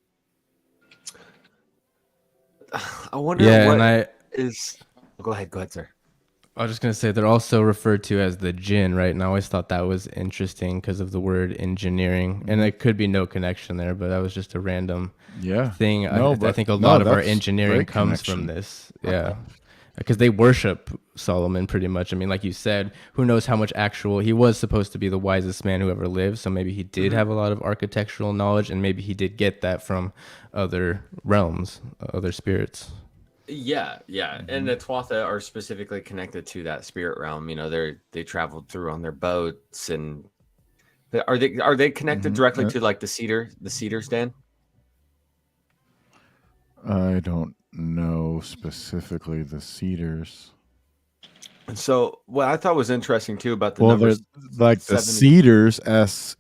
[SPEAKER 2] I wonder is. Go ahead, sir.
[SPEAKER 4] I was just gonna say they're also referred to as the jinn, right? And I always thought that was interesting because of the word engineering, and it could be no connection there, but that was just a random thing. I think a lot of our engineering comes from this, because they worship Solomon pretty much. I mean, like you said, who knows how much he was supposed to be the wisest man who ever lived, so maybe he did have a lot of architectural knowledge, and maybe he did get that from other realms, other spirits.
[SPEAKER 2] Yeah, and the Tuatha are specifically connected to that spirit realm. You know, they traveled through on their boats, and are they connected directly to like the cedars, Dan?
[SPEAKER 1] I don't know specifically the cedars.
[SPEAKER 2] So what I thought was interesting too about the numbers,
[SPEAKER 1] like the cedars, Seeders,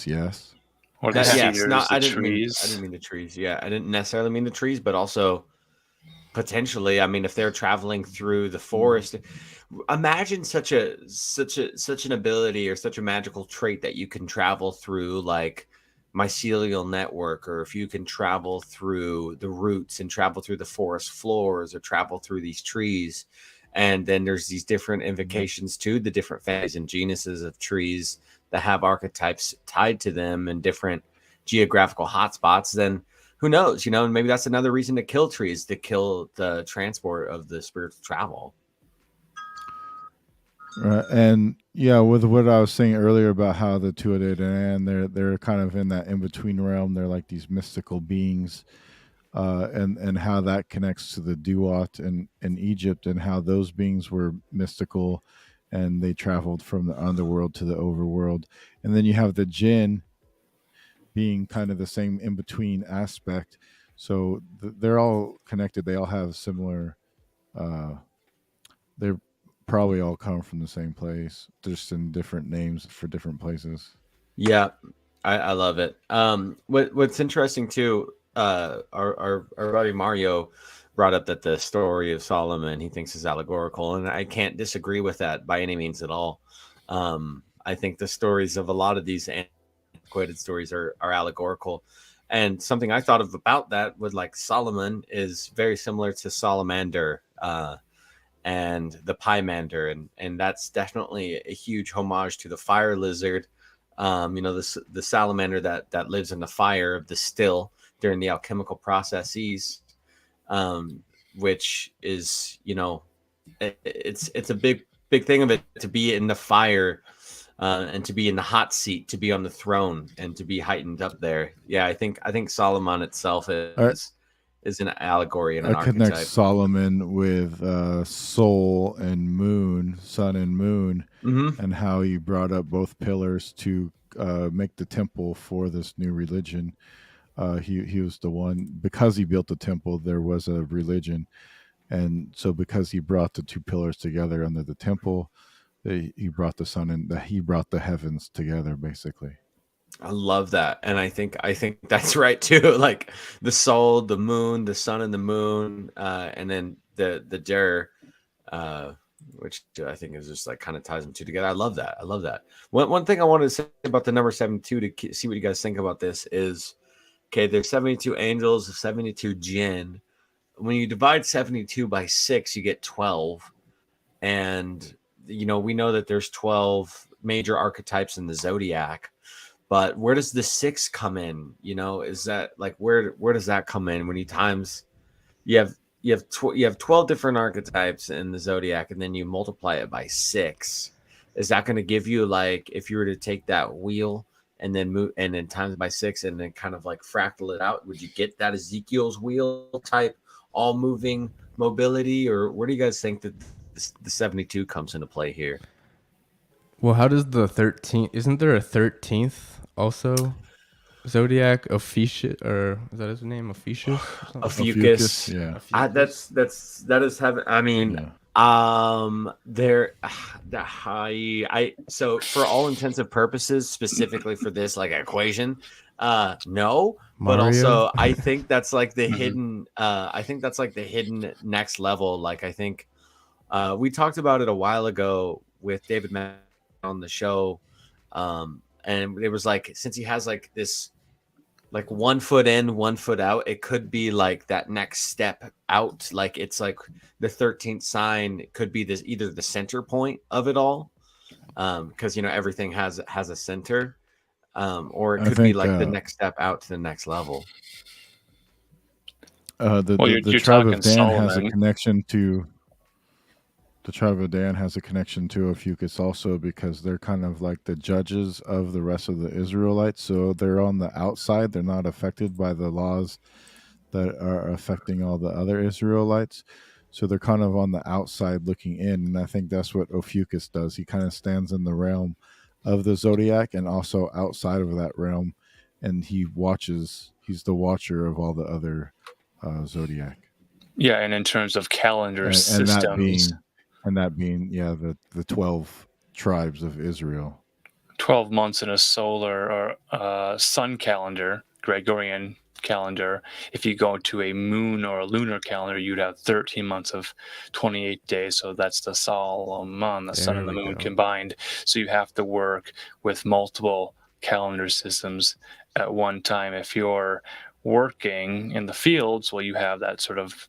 [SPEAKER 1] yes.
[SPEAKER 3] Or the cedars,
[SPEAKER 2] I didn't mean the trees. Yeah, I didn't necessarily mean the trees, but also potentially, I mean, if they're traveling through the forest, imagine such an ability or such a magical trait that you can travel through like mycelial network, or if you can travel through the roots and travel through the forest floors or travel through these trees. And then there's these different invocations to the different families and genuses of trees that have archetypes tied to them and different geographical hotspots. Then who knows, you know, and maybe that's another reason to kill trees, to kill the transport of the spiritual travel.
[SPEAKER 1] And yeah, with what I was saying earlier about how the Tuatha De Danann, they're kind of in that in between realm. They're like these mystical beings, and how that connects to the Duat in Egypt, and how those beings were mystical, and they traveled from the underworld to the overworld. And then you have the jinn being kind of the same in between aspect. So they're all connected. They all have similar. They're probably all come from the same place, just in different names for different places.
[SPEAKER 2] Yeah, I love it. What's interesting too, our buddy Mario brought up that the story of Solomon he thinks is allegorical, and I can't disagree with that by any means at all. I think the stories of a lot of these antiquated stories are allegorical, and something I thought of about that with like Solomon is very similar to Salamander. and the Pymander, and that's definitely a huge homage to the fire lizard. The salamander that lives in the fire of the still during the alchemical processes, which is it's a big thing of it to be in the fire. And to be in the hot seat, to be on the throne, and to be heightened up there. Yeah, I think Solomon itself is an allegory and an
[SPEAKER 1] I connect
[SPEAKER 2] archetype.
[SPEAKER 1] Solomon with soul and moon, sun and moon,
[SPEAKER 2] Mm-hmm.
[SPEAKER 1] and how he brought up both pillars to make the temple for this new religion. He was the one, because he built the temple, there was a religion, and so because he brought the two pillars together under the temple, he brought the sun and he brought the heavens together, basically.
[SPEAKER 2] I love that, and I think that's right too. Like the soul, the moon, the sun, and the moon, and then the der, which I think is just like kind of ties them two together. I love that. One thing I wanted to say about the number 72 to see what you guys think about this is, okay, there's 72 angels, 72 jinn. When you divide 72 by 6, you get 12, and we know that there's 12 major archetypes in the zodiac, but where does the 6 come in? Is that like where does that come in when you times you have 12 different archetypes in the zodiac, and then you multiply it by 6? Is that going to give you, like, if you were to take that wheel and then move and then times it by 6 and then kind of like fractal it out, would you get that Ezekiel's wheel type all moving mobility? Or where do you guys think that the 72 comes into play here?
[SPEAKER 4] Well, how does the 13th? Isn't there a 13th also? Zodiac Ophiuchus, or is that his name? Ophiuchus?
[SPEAKER 2] Ophiuchus.
[SPEAKER 1] Yeah.
[SPEAKER 2] That is heaven. I mean, so for all intents and purposes, specifically for this like equation, no, but
[SPEAKER 4] Mario?
[SPEAKER 2] also I think that's like the hidden. I think that's like the hidden next level. Like I think we talked about it a while ago with David Mann on the show, and it was like, since he has like this like 1 foot in, 1 foot out, it could be like that next step out. Like it's like the 13th sign could be this, either the center point of it all, because everything has a center, or it could be like the next step out to the next level.
[SPEAKER 1] The tribe of Dan has a connection to. The tribe of Dan has a connection to Ophiuchus also, because they're kind of like the judges of the rest of the Israelites. So they're on the outside. They're not affected by the laws that are affecting all the other Israelites. So they're kind of on the outside looking in. And I think that's what Ophiuchus does. He kind of stands in the realm of the zodiac and also outside of that realm. And he's the watcher of all the other zodiac.
[SPEAKER 3] Yeah, and in terms of calendar systems.
[SPEAKER 1] That being the 12 tribes of Israel.
[SPEAKER 3] 12 months in a solar or sun calendar, Gregorian calendar. If you go to a moon or a lunar calendar, you'd have 13 months of 28 days. So that's the Solomon, the sun and the moon combined. So you have to work with multiple calendar systems at one time. If you're working in the fields, well, you have that sort of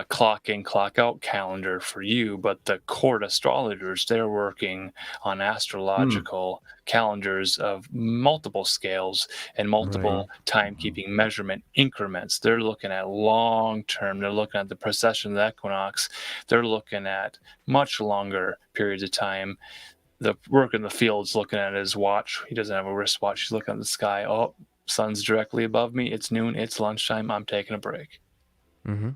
[SPEAKER 3] clock in, clock out calendar for you, but the court astrologers, they're working on astrological calendars of multiple scales and multiple timekeeping measurement increments. They're looking at long term. They're looking at the precession of the equinox. They're looking at much longer periods of time. The work in the field's looking at his watch. He doesn't have a wristwatch. He's looking at the sky. Oh, sun's directly above me. It's noon. It's lunchtime. I'm taking a break.
[SPEAKER 4] Mm-hmm.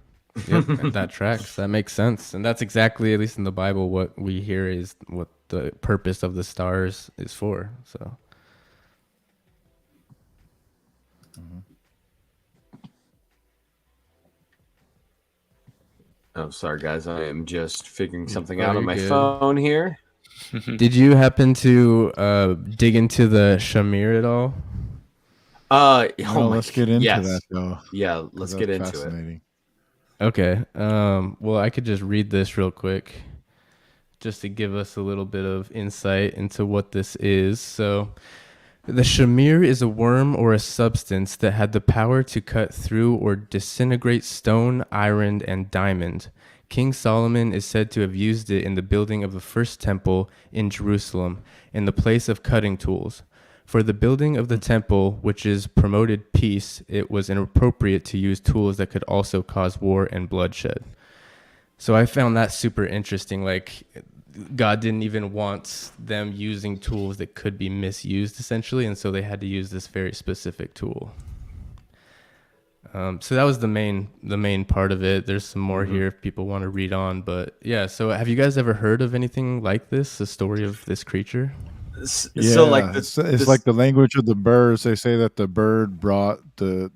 [SPEAKER 4] Yep, that tracks. That makes sense. And that's exactly, at least in the Bible, what we hear is what the purpose of the stars is for. So.
[SPEAKER 2] Oh, sorry, guys. I am just figuring something out on my phone here.
[SPEAKER 4] Did you happen to dig into the Shamir at all?
[SPEAKER 1] Let's get into that, though.
[SPEAKER 2] Yeah, let's get into it.
[SPEAKER 4] Okay. Well, I could just read this real quick just to give us a little bit of insight into what this is. So, the Shamir is a worm or a substance that had the power to cut through or disintegrate stone, iron, and diamond, King Solomon is said to have used it in the building of the first temple in Jerusalem, in the place of cutting tools. For the building of the temple, which is promoted peace, it was inappropriate to use tools that could also cause war and bloodshed. So I found that super interesting. Like, God didn't even want them using tools that could be misused, essentially, and so they had to use this very specific tool. So that was the main part of it. There's some more here if people want to read on, but yeah. So have you guys ever heard of anything like this? The story of this creature?
[SPEAKER 1] Yeah,
[SPEAKER 2] So like
[SPEAKER 1] it's like the language of the birds. They say that the bird brought the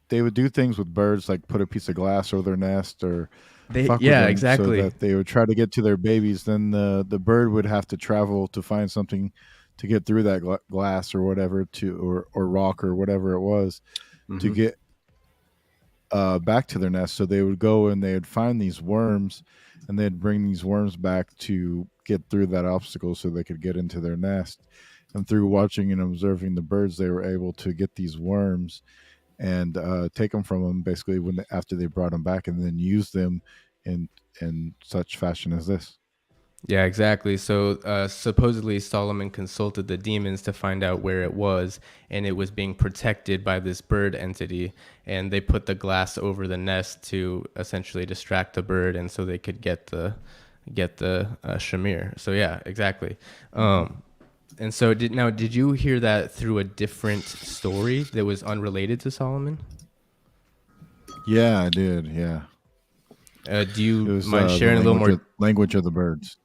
[SPEAKER 1] they would do things with birds, like put a piece of glass over their nest or fuck with them
[SPEAKER 4] exactly.
[SPEAKER 1] so that they would try to get to their babies. Then the bird would have to travel to find something to get through that glass or whatever or rock or whatever it was to get back to their nest. So they would go and they would find these worms and they'd bring these worms back to get through that obstacle so they could get into their nest. And through watching and observing the birds, they were able to get these worms and take them from them basically after they brought them back, and then use them in such fashion as this.
[SPEAKER 4] Yeah, exactly. So supposedly Solomon consulted the demons to find out where it was, and it was being protected by this bird entity, and they put the glass over the nest to essentially distract the bird, and so they could get the shamir. So yeah, exactly. And so did you hear that through a different story that was unrelated to Solomon?
[SPEAKER 1] Yeah, I did. Yeah.
[SPEAKER 4] Do you mind sharing a little more?
[SPEAKER 1] Language of the birds.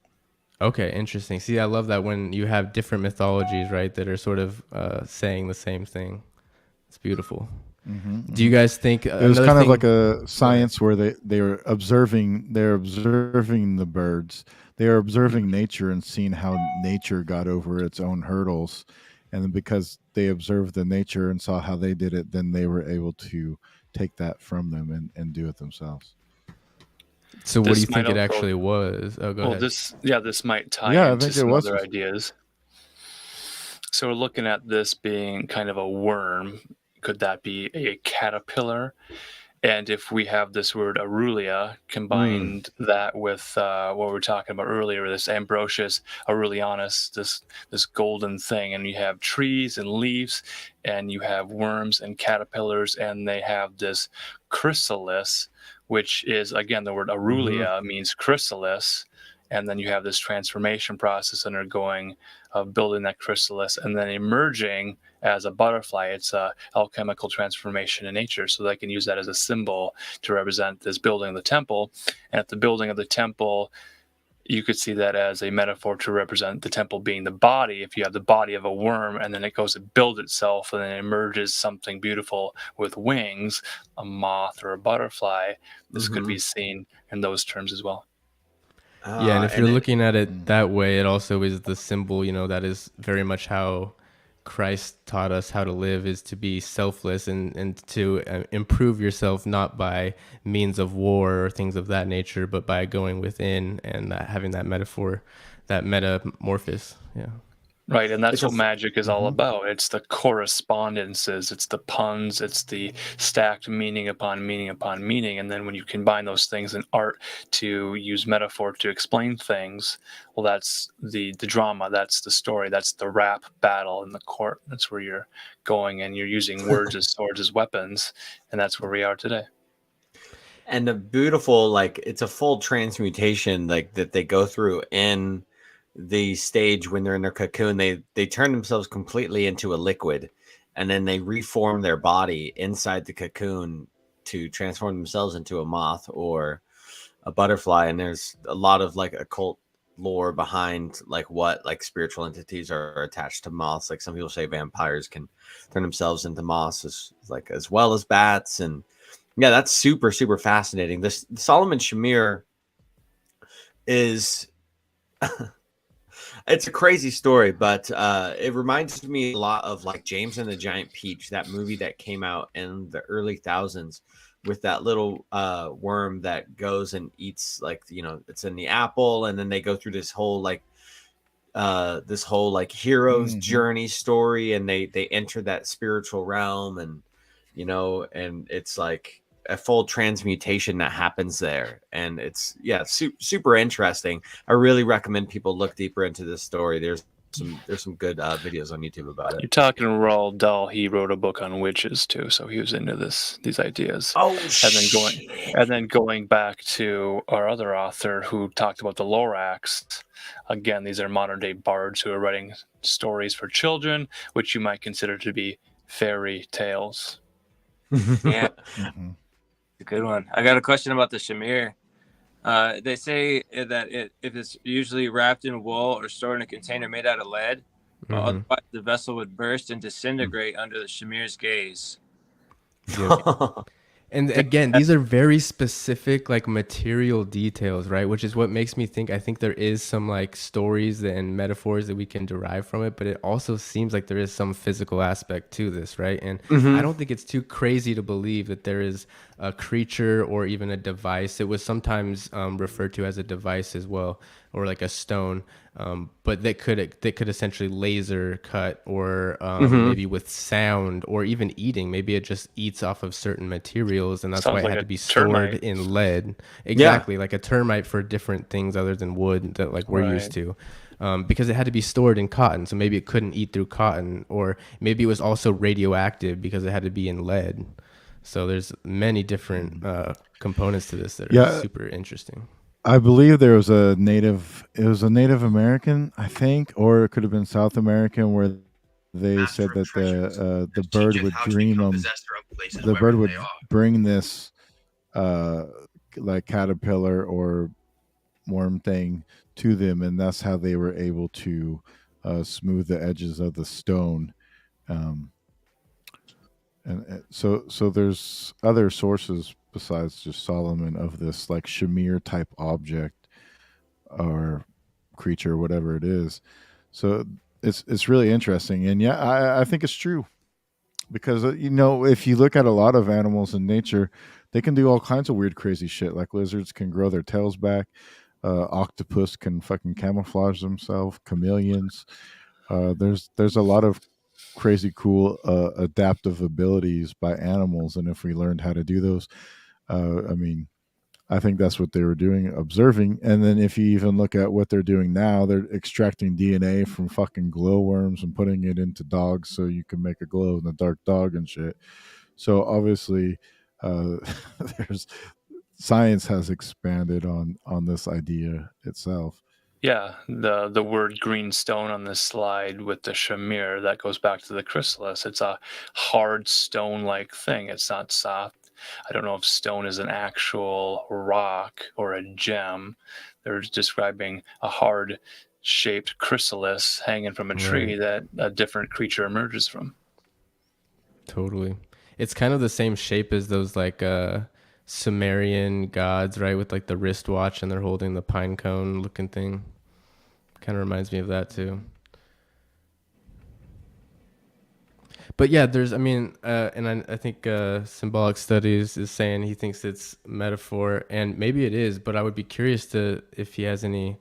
[SPEAKER 4] Okay, interesting. See, I love that when you have different mythologies, right, that are sort of saying the same thing. It's beautiful. Do you guys think
[SPEAKER 1] it was kind of like a science where they were observing the birds. They are observing nature and seeing how nature got over its own hurdles, and then because they observed the nature and saw how they did it, then they were able to take that from them and do it themselves.
[SPEAKER 4] So what do you think it actually was? Oh, go ahead.
[SPEAKER 3] This might tie into some other ideas. So we're looking at this being kind of a worm. Could that be a caterpillar? And if we have this word Aurelia, combined that with what we were talking about earlier, this Ambrosius Aurelianus, this golden thing, and you have trees and leaves, and you have worms and caterpillars, and they have this chrysalis, which is, again, the word Aurelia means chrysalis, and then you have this transformation process undergoing of building that chrysalis and then emerging as a butterfly. It's a alchemical transformation in nature, so they can use that as a symbol to represent this building of the temple. And at the building of the temple, you could see that as a metaphor to represent the temple being the body. If you have the body of a worm and then it goes to build itself and then it emerges something beautiful with wings, a moth or a butterfly, this could be seen in those terms as well.
[SPEAKER 4] Yeah, and if you're looking at it that way, it also is the symbol, that is very much how Christ taught us how to live, is to be selfless and to improve yourself, not by means of war or things of that nature, but by going within and having that metaphor, that metamorphosis. Yeah.
[SPEAKER 3] Right, and that's what magic is all about. It's the correspondences, it's the puns, it's the stacked meaning upon meaning upon meaning. And then when you combine those things in art to use metaphor to explain things, well, that's the drama, that's the story, that's the rap battle in the court. That's where you're going, and you're using words as swords as weapons, and that's where we are today.
[SPEAKER 2] And the beautiful, it's a full transmutation, that they go through in the stage when they're in their cocoon. They turn themselves completely into a liquid, and then they reform their body inside the cocoon to transform themselves into a moth or a butterfly. And there's a lot of occult lore behind what spiritual entities are attached to moths. Some people say vampires can turn themselves into moths as well as bats. And yeah, that's super, super fascinating. This Solomon Shamir is it's a crazy story, but it reminds me a lot of James and the Giant Peach, that movie that came out in the early thousands with that little worm that goes and eats it's in the apple, and then they go through this whole hero's journey story, and they enter that spiritual realm, and and it's a full transmutation that happens there, and it's super interesting. I really recommend people look deeper into this story. There's some good videos on YouTube about it.
[SPEAKER 3] You're talking to Roald Dahl. He wrote a book on witches too, so he was into these ideas.
[SPEAKER 2] Oh,
[SPEAKER 3] and then going back to our other author who talked about the Lorax. Again, these are modern day bards who are writing stories for children, which you might consider to be fairy tales.
[SPEAKER 5] Yeah,
[SPEAKER 1] Mhm.
[SPEAKER 5] a good one. I got a question about the shamir. They say that if it's usually wrapped in wool or stored in a container made out of lead, or otherwise the vessel would burst and disintegrate under the shamir's gaze.
[SPEAKER 4] And again, these are very specific like material details, right? Which is what makes me think I think there is some like stories and metaphors that we can derive from it, but it also seems like there is some physical aspect to this, right? And I don't think it's too crazy to believe that there is a creature or even a device. It was sometimes referred to as a device as well, or like a stone, but that could essentially laser cut or maybe with sound or even eating. Maybe it just eats off of certain materials, and that's
[SPEAKER 3] Sounds
[SPEAKER 4] why it
[SPEAKER 3] like
[SPEAKER 4] had
[SPEAKER 3] a
[SPEAKER 4] to be stored
[SPEAKER 3] termite.
[SPEAKER 4] in lead. Exactly, like a termite for different things other than wood that like we're used to. Because it had to be stored in cotton, so maybe it couldn't eat through cotton, or maybe it was also radioactive because it had to be in lead. So there's many different components to this that are super interesting.
[SPEAKER 1] I believe there was a native. It was a Native American, I think, or it could have been South American, where they said that the bird would dream them. The bird would bring this like caterpillar or worm thing to them, and that's how they were able to smooth the edges of the stone. Um, and so there's other sources besides just Solomon of this like shamir type object or creature, whatever it is. So it's really interesting, and yeah, I think it's true because if you look at a lot of animals in nature, they can do all kinds of weird, crazy shit. Like lizards can grow their tails back. Octopus can fucking camouflage themselves. Chameleons. There's a lot of crazy cool adaptive abilities by animals, and if we learned how to do those, I mean, I think that's what they were doing, observing. And then if you even look at what they're doing now, they're extracting DNA from fucking glowworms and putting it into dogs so you can make a glow in the dark dog and shit. So obviously, uh, there's science has expanded on this idea itself.
[SPEAKER 3] Yeah, the word green stone on this slide with the shamir, that goes back to the chrysalis. It's a hard stone-like thing. It's not soft. I don't know if stone is an actual rock or a gem. They're describing a hard shaped chrysalis hanging from a tree that a different creature emerges from.
[SPEAKER 4] Totally. It's kind of the same shape as those like Sumerian gods, right? With like the wristwatch and they're holding the pine cone looking thing. Kind of reminds me of that too. But yeah, there's, I mean, and I think Symbolic Studies is saying he thinks it's metaphor, and maybe it is, but I would be curious to if he has any,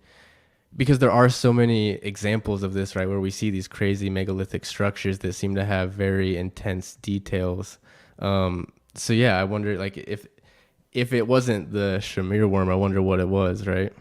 [SPEAKER 4] because there are so many examples of this, right, where we see these crazy megalithic structures that seem to have very intense details. So yeah, I wonder, like, if it wasn't the Shamir worm, I wonder what it was, right?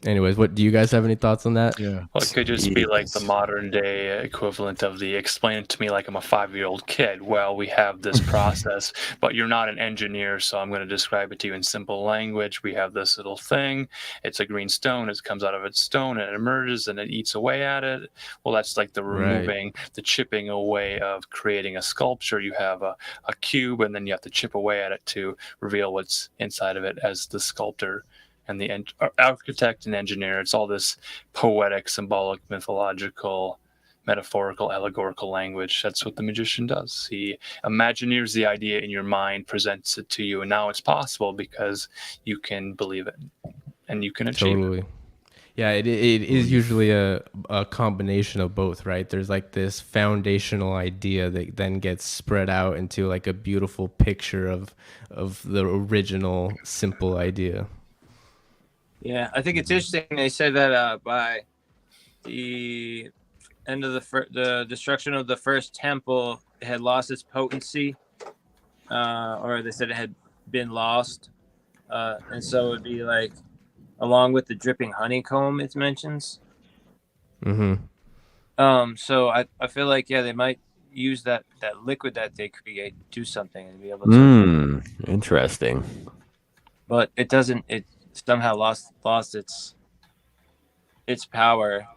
[SPEAKER 4] Anyways, what do you guys have any thoughts on that?
[SPEAKER 1] Yeah.
[SPEAKER 3] Well, it could just be like the modern day equivalent of the explain it to me like I'm a 5-year-old kid. Well, we have this process, but you're not an engineer, so I'm going to describe it to you in simple language. We have this little thing. It's a green stone. It comes out of its stone and it emerges and it eats away at it. Well, that's like the removing, the chipping away of creating a sculpture. You have a cube, and then you have to chip away at it to reveal what's inside of it as the sculptor and the architect and engineer. It's all this poetic, symbolic, mythological, metaphorical, allegorical language. That's what the magician does. He imagineers the idea in your mind, presents it to you, and now it's possible because you can believe it and you can achieve it.
[SPEAKER 4] Yeah, it is usually a combination of both, right? There's like this foundational idea that then gets spread out into like a beautiful picture of the original simple idea.
[SPEAKER 5] Yeah, I think it's interesting. They said that by the end of the destruction of the first temple, had lost its potency, or they said it had been lost, and so it would be like along with the dripping honeycomb it mentions. So I feel like they might use that liquid that they create to do something and be able to.
[SPEAKER 2] Interesting.
[SPEAKER 5] But it doesn't. It somehow lost its power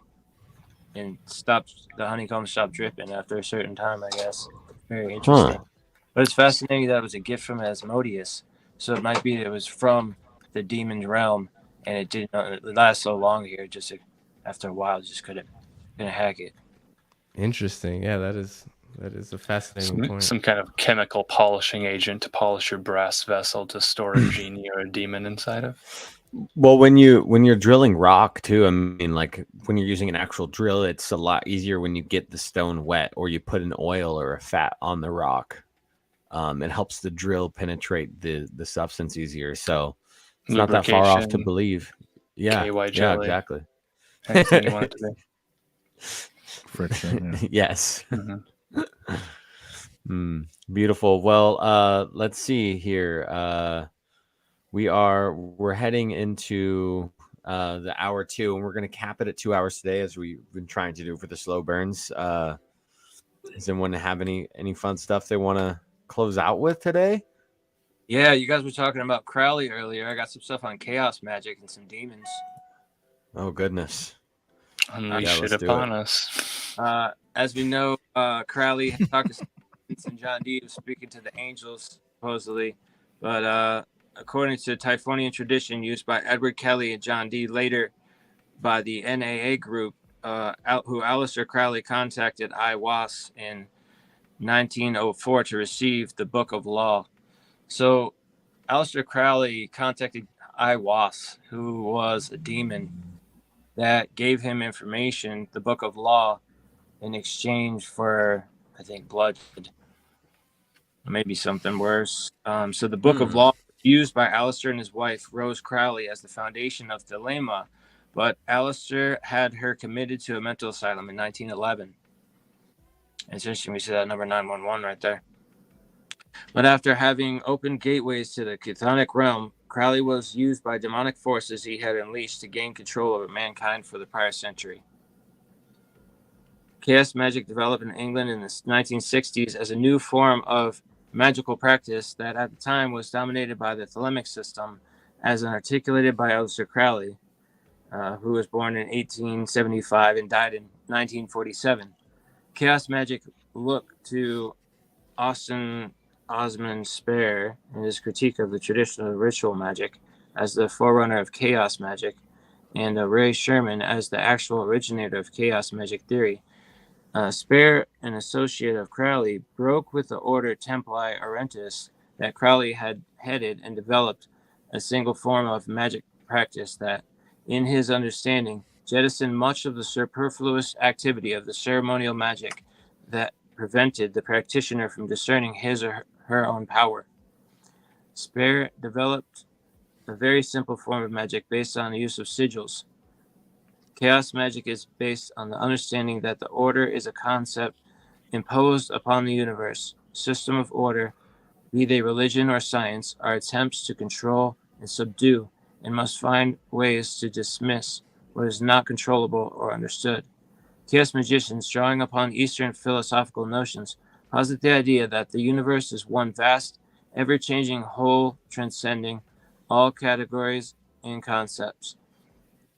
[SPEAKER 5] and the honeycomb stopped dripping after a certain time, I guess. Very interesting. But it's fascinating that it was a gift from Asmodeus. So it might be that it was from the demon realm, and it didn't last so long here. Just after a while, just couldn't hack it.
[SPEAKER 4] Interesting. Yeah, that is a fascinating point.
[SPEAKER 3] Some kind of chemical polishing agent to polish your brass vessel to store a genie or a demon inside of.
[SPEAKER 2] Well, when you're drilling rock too, I mean, like when you're using an actual drill, it's a lot easier when you get the stone wet or you put an oil or a fat on the rock. It helps the drill penetrate the substance easier. So it's not that far off to believe. Yeah,
[SPEAKER 3] KY jelly.
[SPEAKER 2] Yeah, exactly.
[SPEAKER 3] Anything you want it to be.
[SPEAKER 1] Friction. Yeah.
[SPEAKER 2] Yes. Beautiful. Well, let's see here. We're heading into the hour 2, and we're going to cap it at 2 hours today, as we've been trying to do for the slow burns. Does anyone have any fun stuff they want to close out with today?
[SPEAKER 5] Yeah, you guys were talking about Crowley earlier. I got some stuff on chaos magic and some demons.
[SPEAKER 2] Oh goodness!
[SPEAKER 3] Unleash it upon us.
[SPEAKER 5] As we know, Crowley had talked to and John Dee was speaking to the angels supposedly, but according to Typhonian tradition used by Edward Kelly and John Dee, later by the NAA group, who Aleister Crowley contacted Aiwass in 1904 to receive the Book of Law. So Aleister Crowley contacted Aiwass, who was a demon that gave him information, the Book of Law, in exchange for, I think, blood, maybe something worse. So the Book of Law used by Aleister and his wife, Rose Crowley, as the foundation of Thelema, but Aleister had her committed to a mental asylum in 1911. It's interesting we see that number 911 right there. But after having opened gateways to the chthonic realm, Crowley was used by demonic forces he had unleashed to gain control over mankind for the prior century. Chaos magic developed in England in the 1960s as a new form of magical practice that at the time was dominated by the Thelemic system, as articulated by Aleister Crowley, who was born in 1875 and died in 1947. Chaos magic looked to Austin Osman Spare in his critique of the traditional ritual magic as the forerunner of chaos magic, and Ray Sherman as the actual originator of chaos magic theory. Spare, an associate of Crowley, broke with the order Templi Orientis that Crowley had headed and developed a single form of magic practice that, in his understanding, jettisoned much of the superfluous activity of the ceremonial magic that prevented the practitioner from discerning his or her own power. Spare developed a very simple form of magic based on the use of sigils. Chaos magic is based on the understanding that the order is a concept imposed upon the universe. System of order, be they religion or science, are attempts to control and subdue, and must find ways to dismiss what is not controllable or understood. Chaos magicians, drawing upon Eastern philosophical notions, posit the idea that the universe is one vast, ever-changing whole transcending all categories and concepts.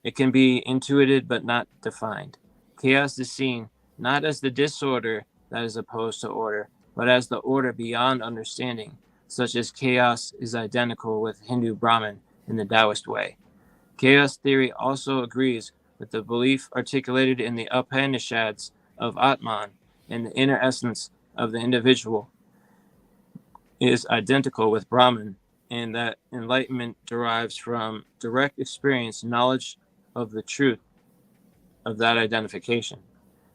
[SPEAKER 5] It can be intuited but not defined. Chaos is seen not as the disorder that is opposed to order, but as the order beyond understanding, such as chaos is identical with Hindu Brahman in the Taoist way. Chaos theory also agrees with the belief articulated in the Upanishads of Atman, and the inner essence of the individual is identical with Brahman, and that enlightenment derives from direct experience, knowledge of the truth of that identification.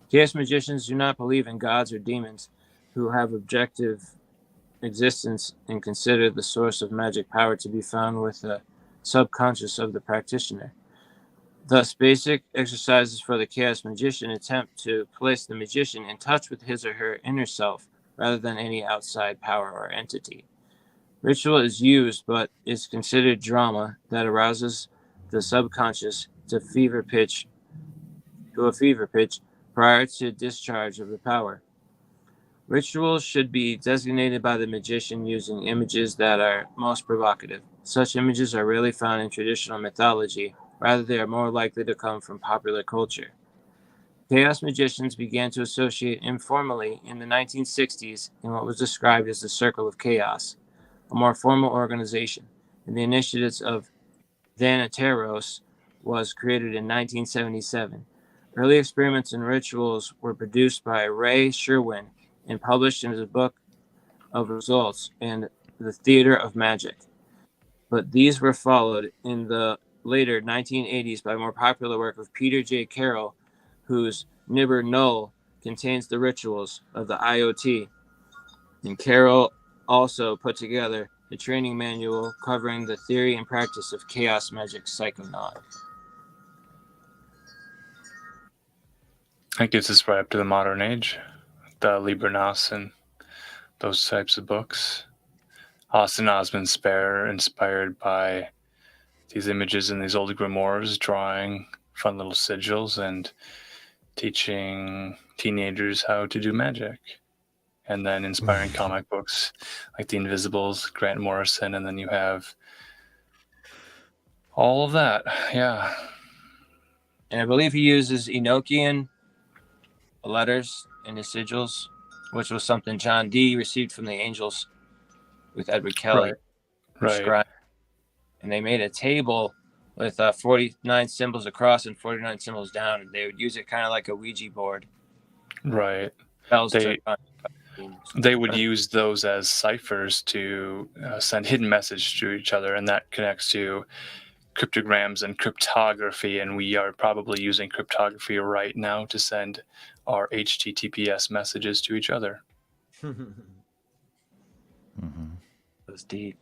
[SPEAKER 5] Chaos magicians do not believe in gods or demons who have objective existence and consider the source of magic power to be found with the subconscious of the practitioner. Thus, basic exercises for the chaos magician attempt to place the magician in touch with his or her inner self rather than any outside power or entity. Ritual is used, but is considered drama that arouses the subconscious to a fever pitch prior to discharge of the power. Rituals should be designated by the magician using images that are most provocative. Such images are rarely found in traditional mythology, rather, they are more likely to come from popular culture. Chaos magicians began to associate informally in the 1960s in what was described as the Circle of Chaos, a more formal organization, and the initiatives of Thanateros was created in 1977. Early experiments in rituals were produced by Ray Sherwin and published in his book of results in The Theater of Magic. But these were followed in the later 1980s by more popular work of Peter J. Carroll, whose Nibber Null contains the rituals of the IoT. And Carroll also put together a training manual covering the theory and practice of chaos magic psychonaut.
[SPEAKER 3] That gets us right up to the modern age, the Liber Nas and those types of books. Austin Osman Spare, inspired by these images in these old grimoires, drawing fun little sigils and teaching teenagers how to do magic. And then inspiring comic books like The Invisibles, Grant Morrison, and then you have all of that. Yeah.
[SPEAKER 5] And I believe he uses Enochian letters in his sigils, which was something John Dee received from the Angels with Edward Kelly.
[SPEAKER 3] Right.
[SPEAKER 5] And they made a table with 49 symbols across and 49 symbols down. And they would use it kind of like a Ouija board.
[SPEAKER 3] Right. They would use those as ciphers to send hidden message to each other, and that connects to cryptograms and cryptography, and we are probably using cryptography right now to send our HTTPS messages to each other.
[SPEAKER 5] That's deep.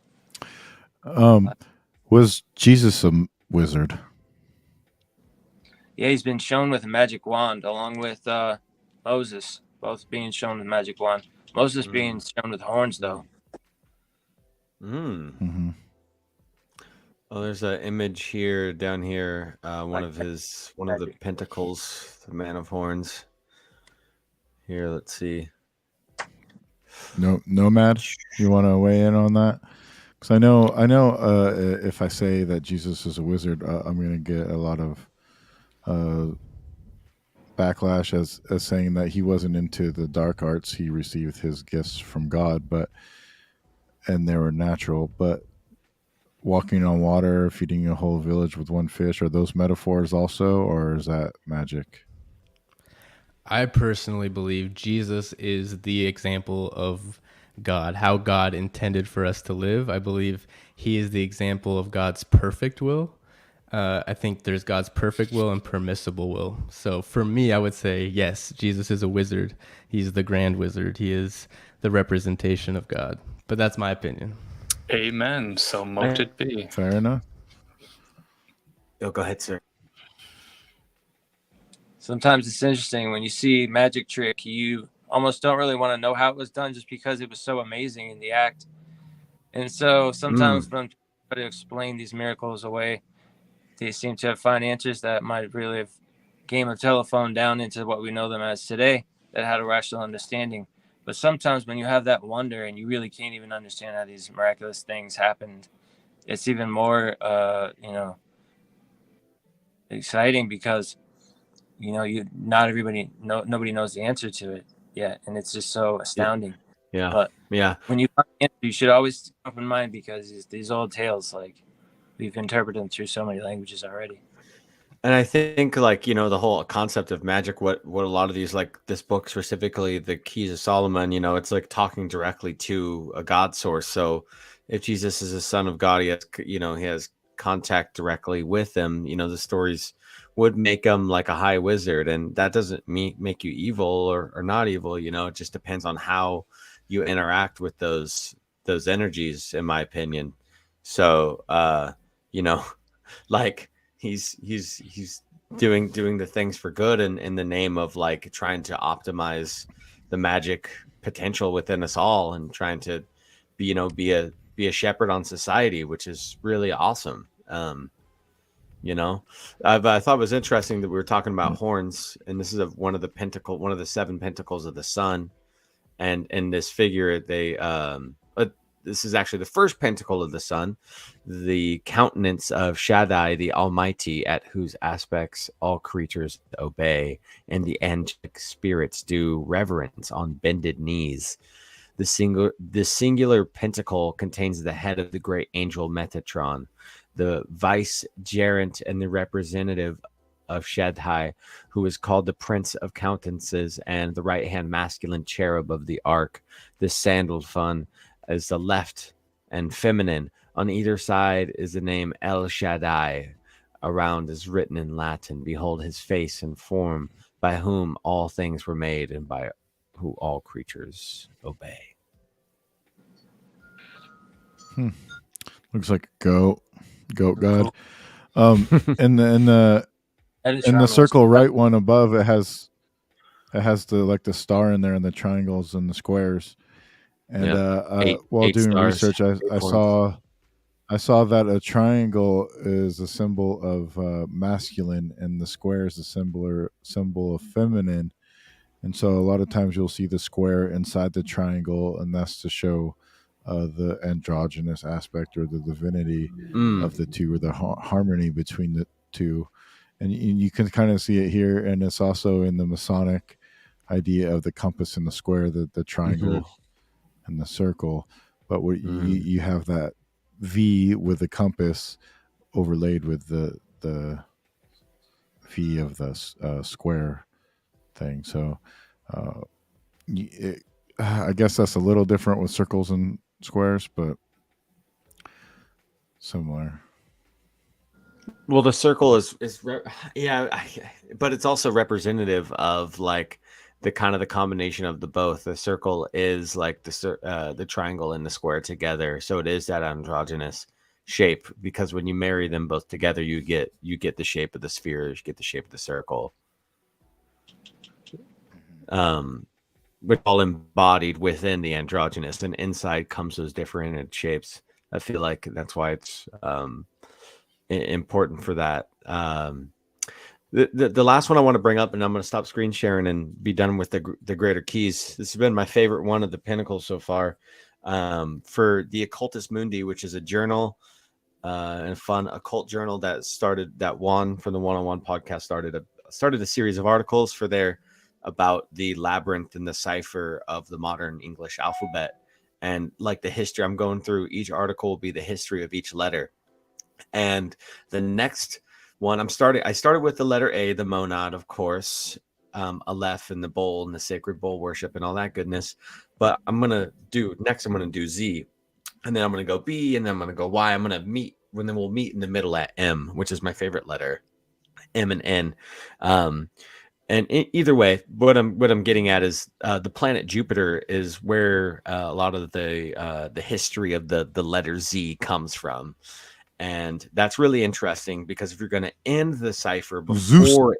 [SPEAKER 1] Was Jesus a wizard?
[SPEAKER 5] Yeah, he's been shown with a magic wand along with Moses, both being shown with magic wand. Moses being shown with horns, though.
[SPEAKER 2] Oh, there's an image here, down here. One of the pentacles, the man of horns. Here, let's see.
[SPEAKER 1] No, Nomad, you want to weigh in on that? Because I know. If I say that Jesus is a wizard, I'm going to get a lot of backlash as saying that he wasn't into the dark arts. He received his gifts from God, and they were natural. But walking on water, feeding a whole village with one fish, are those metaphors also, or is that magic?
[SPEAKER 4] I personally believe Jesus is the example of God, how God intended for us to live. I believe he is the example of God's perfect will. I think there's God's perfect will and permissible will. So for me, I would say, yes, Jesus is a wizard. He's the grand wizard. He is the representation of God. But that's my opinion.
[SPEAKER 3] Amen. So mote it be.
[SPEAKER 1] Fair enough.
[SPEAKER 2] Oh, go ahead, sir.
[SPEAKER 5] Sometimes it's interesting when you see magic trick, you almost don't really want to know how it was done just because it was so amazing in the act. And so sometimes when people try to explain these miracles away, they seem to find answers that might really have game of telephone down into what we know them as today that had a rational understanding. But sometimes when you have that wonder and you really can't even understand how these miraculous things happened, it's even more, exciting because nobody knows the answer to it yet, and it's just so astounding.
[SPEAKER 2] Yeah.
[SPEAKER 5] But when you find the answer, you should always keep open mind because these old tales, like we've interpreted them through so many languages already.
[SPEAKER 2] And I think, the whole concept of magic, what a lot of these, like this book specifically, the Keys of Solomon, it's like talking directly to a God source. So if Jesus is a son of God, he has contact directly with him. The stories would make him like a high wizard, and that doesn't make you evil or not evil. It just depends on how you interact with those energies, in my opinion. So, like he's doing the things for good in the name of like trying to optimize magic potential within us all, and trying to be a shepherd on society, which is really awesome. I thought it was interesting that we were talking about horns, and this is one of the 7 pentacles of the sun, and in this figure this is actually the first pentacle of the sun, the countenance of Shaddai the Almighty, at whose aspects all creatures obey, and the angelic spirits do reverence on bended knees. The singular pentacle contains the head of the great angel Metatron, the vicegerent and the representative of Shaddai, who is called the Prince of Countenances, and the right-hand masculine cherub of the ark, the sandaled fun, as the left and feminine. On either side is the name El Shaddai. Around is written in Latin, behold his face and form, by whom all things were made, and by who all creatures obey.
[SPEAKER 1] Looks like a goat god. In the circle right one above, it has the star in there, and the triangles and the squares. And while
[SPEAKER 2] eight
[SPEAKER 1] doing
[SPEAKER 2] stars,
[SPEAKER 1] research, I saw that a triangle is a symbol of masculine, and the square is a symbol of feminine. And so a lot of times you'll see the square inside the triangle, and that's to show the androgynous aspect or the divinity of the two, or the harmony between the two. And you can kind of see it here, and it's also in the Masonic idea of the compass and the square, the triangle and the circle. But you have that V with the compass overlaid with the V of the square thing. So I guess that's a little different with circles and squares, but similar.
[SPEAKER 2] Well, the circle but it's also representative of like the kind of the combination of the both. The circle is like the triangle and the square together, so it is that androgynous shape, because when you marry them both together, you get the shape of the sphere, you get the shape of the circle, but all embodied within the androgynous, and inside comes those different shapes. I feel like that's why it's important for that. The last one I want to bring up, and I'm going to stop screen sharing and be done with the Greater Keys. This has been my favorite one of the Pinnacles so far. For the Occultus Mundi, which is a journal and fun occult journal that Juan from the One-on-One podcast started a series of articles about the labyrinth and the cipher of the modern English alphabet. And like the history, I'm going through each article will be the history of each letter. And the next one I started with the letter A, the monad, of course, Aleph and the bowl and the sacred bowl worship and all that goodness. But I'm going to do Z, and then I'm going to go B, and then I'm going to go Y. I'm going to meet, and then we'll meet in the middle at M, which is my favorite letter, M and N. And either way, what I'm getting at is the planet Jupiter is where a lot of the history of the letter Z comes from. And that's really interesting, because if you're going to end the cipher before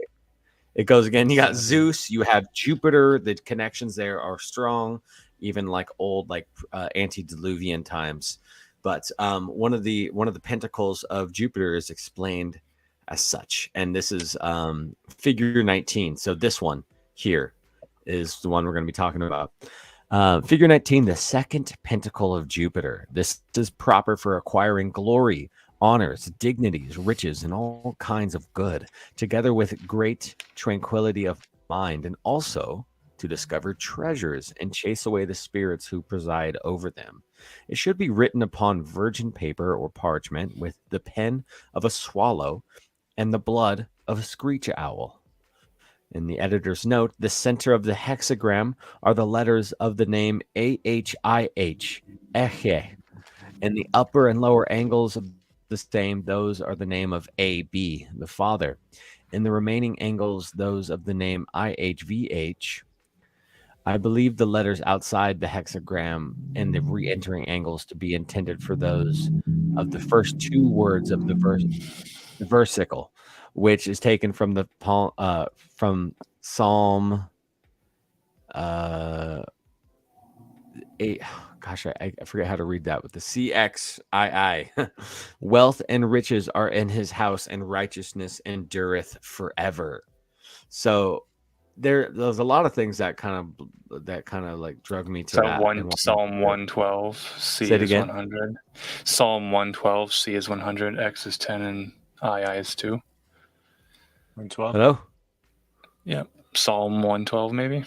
[SPEAKER 2] it goes again, you got Zeus, you have Jupiter. The connections there are strong, even like old, like antediluvian times. But one of the pentacles of Jupiter is explained as such, and this is figure 19. So this one here is the one we're going to be talking about. Figure 19, the second pentacle of Jupiter. This is proper for acquiring glory, honors, dignities, riches, and all kinds of good, together with great tranquility of mind, and also to discover treasures and chase away the spirits who preside over them. It should be written upon virgin paper or parchment with the pen of a swallow and the blood of a screech owl. In the editor's note, the center of the hexagram are the letters of the name AHIH, Eche, and the upper and lower angles of the same, those are the name of AB, the Father. In the remaining angles, those of the name IHVH. I believe the letters outside the hexagram and the re-entering angles to be intended for those of the first two words of the versicle, which is taken from from Psalm uh, gosh, I forget how to read that with the CXII. Wealth and riches are in his house, and righteousness endureth forever. So there's a lot of things that kind of like drug me to
[SPEAKER 3] So
[SPEAKER 2] that.
[SPEAKER 3] Psalm 112,
[SPEAKER 2] Say
[SPEAKER 3] C
[SPEAKER 2] it
[SPEAKER 3] is
[SPEAKER 2] again.
[SPEAKER 3] 100. Psalm 112, C is 100, X is 10, and II is 2.
[SPEAKER 5] 112.
[SPEAKER 2] Hello?
[SPEAKER 3] Yep. Psalm 112, maybe.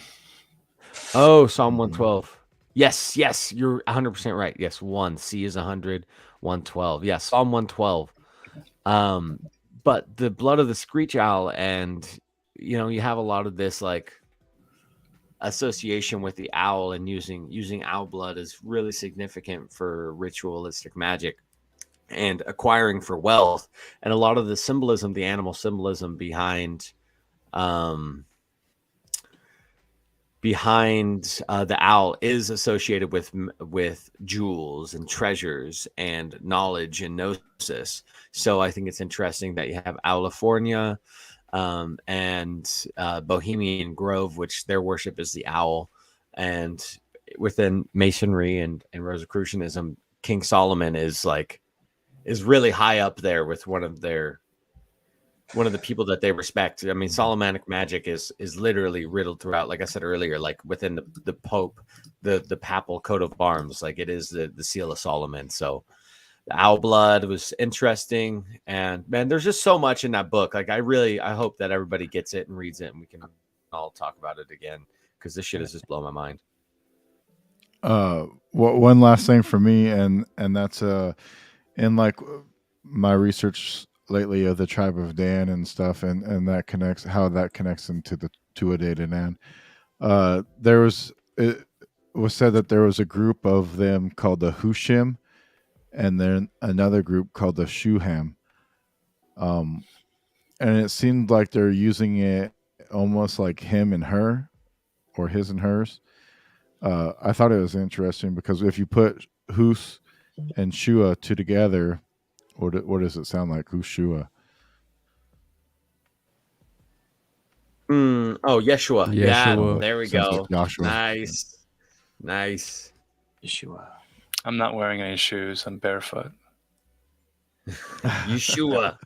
[SPEAKER 2] Oh, Psalm 112. Yes, you're 100% right. Yes, 1. C is 100, 112. Yes, Psalm 112. But the blood of the screech owl, and you have a lot of this like association with the owl, and using owl blood is really significant for ritualistic magic and acquiring for wealth. And a lot of the symbolism, the animal symbolism behind the owl is associated with jewels and treasures and knowledge and gnosis. So I think it's interesting that you have Owlifornia and Bohemian Grove, which their worship is the owl. And within Masonry and Rosicrucianism, King Solomon is really high up there with one of the people that they respect. I mean, Solomonic magic is literally riddled throughout. Like I said earlier, like within the Pope, the papal coat of arms, like it is the seal of Solomon. So the owl blood was interesting, and man, there's just so much in that book. Like I hope that everybody gets it and reads it, and we can all talk about it again, because this shit has just blown my mind.
[SPEAKER 1] One last thing for me, and that's in like my research lately of the tribe of Dan and stuff, and that connects into the Tuatha De Dan. It was said that there was a group of them called the Hushim, and then another group called the Shuham. And it seemed like they're using it almost like him and her, or his and hers. I thought it was interesting because if you put Hus and Shua two together, what does it sound like? Who's Shua?
[SPEAKER 2] Oh, Yeshua.
[SPEAKER 4] Yeshua.
[SPEAKER 2] Yeah, there we
[SPEAKER 1] Sounds
[SPEAKER 2] go.
[SPEAKER 1] like Joshua.
[SPEAKER 2] Nice.
[SPEAKER 5] Yeshua.
[SPEAKER 3] I'm not wearing any shoes. I'm barefoot.
[SPEAKER 2] Yeshua.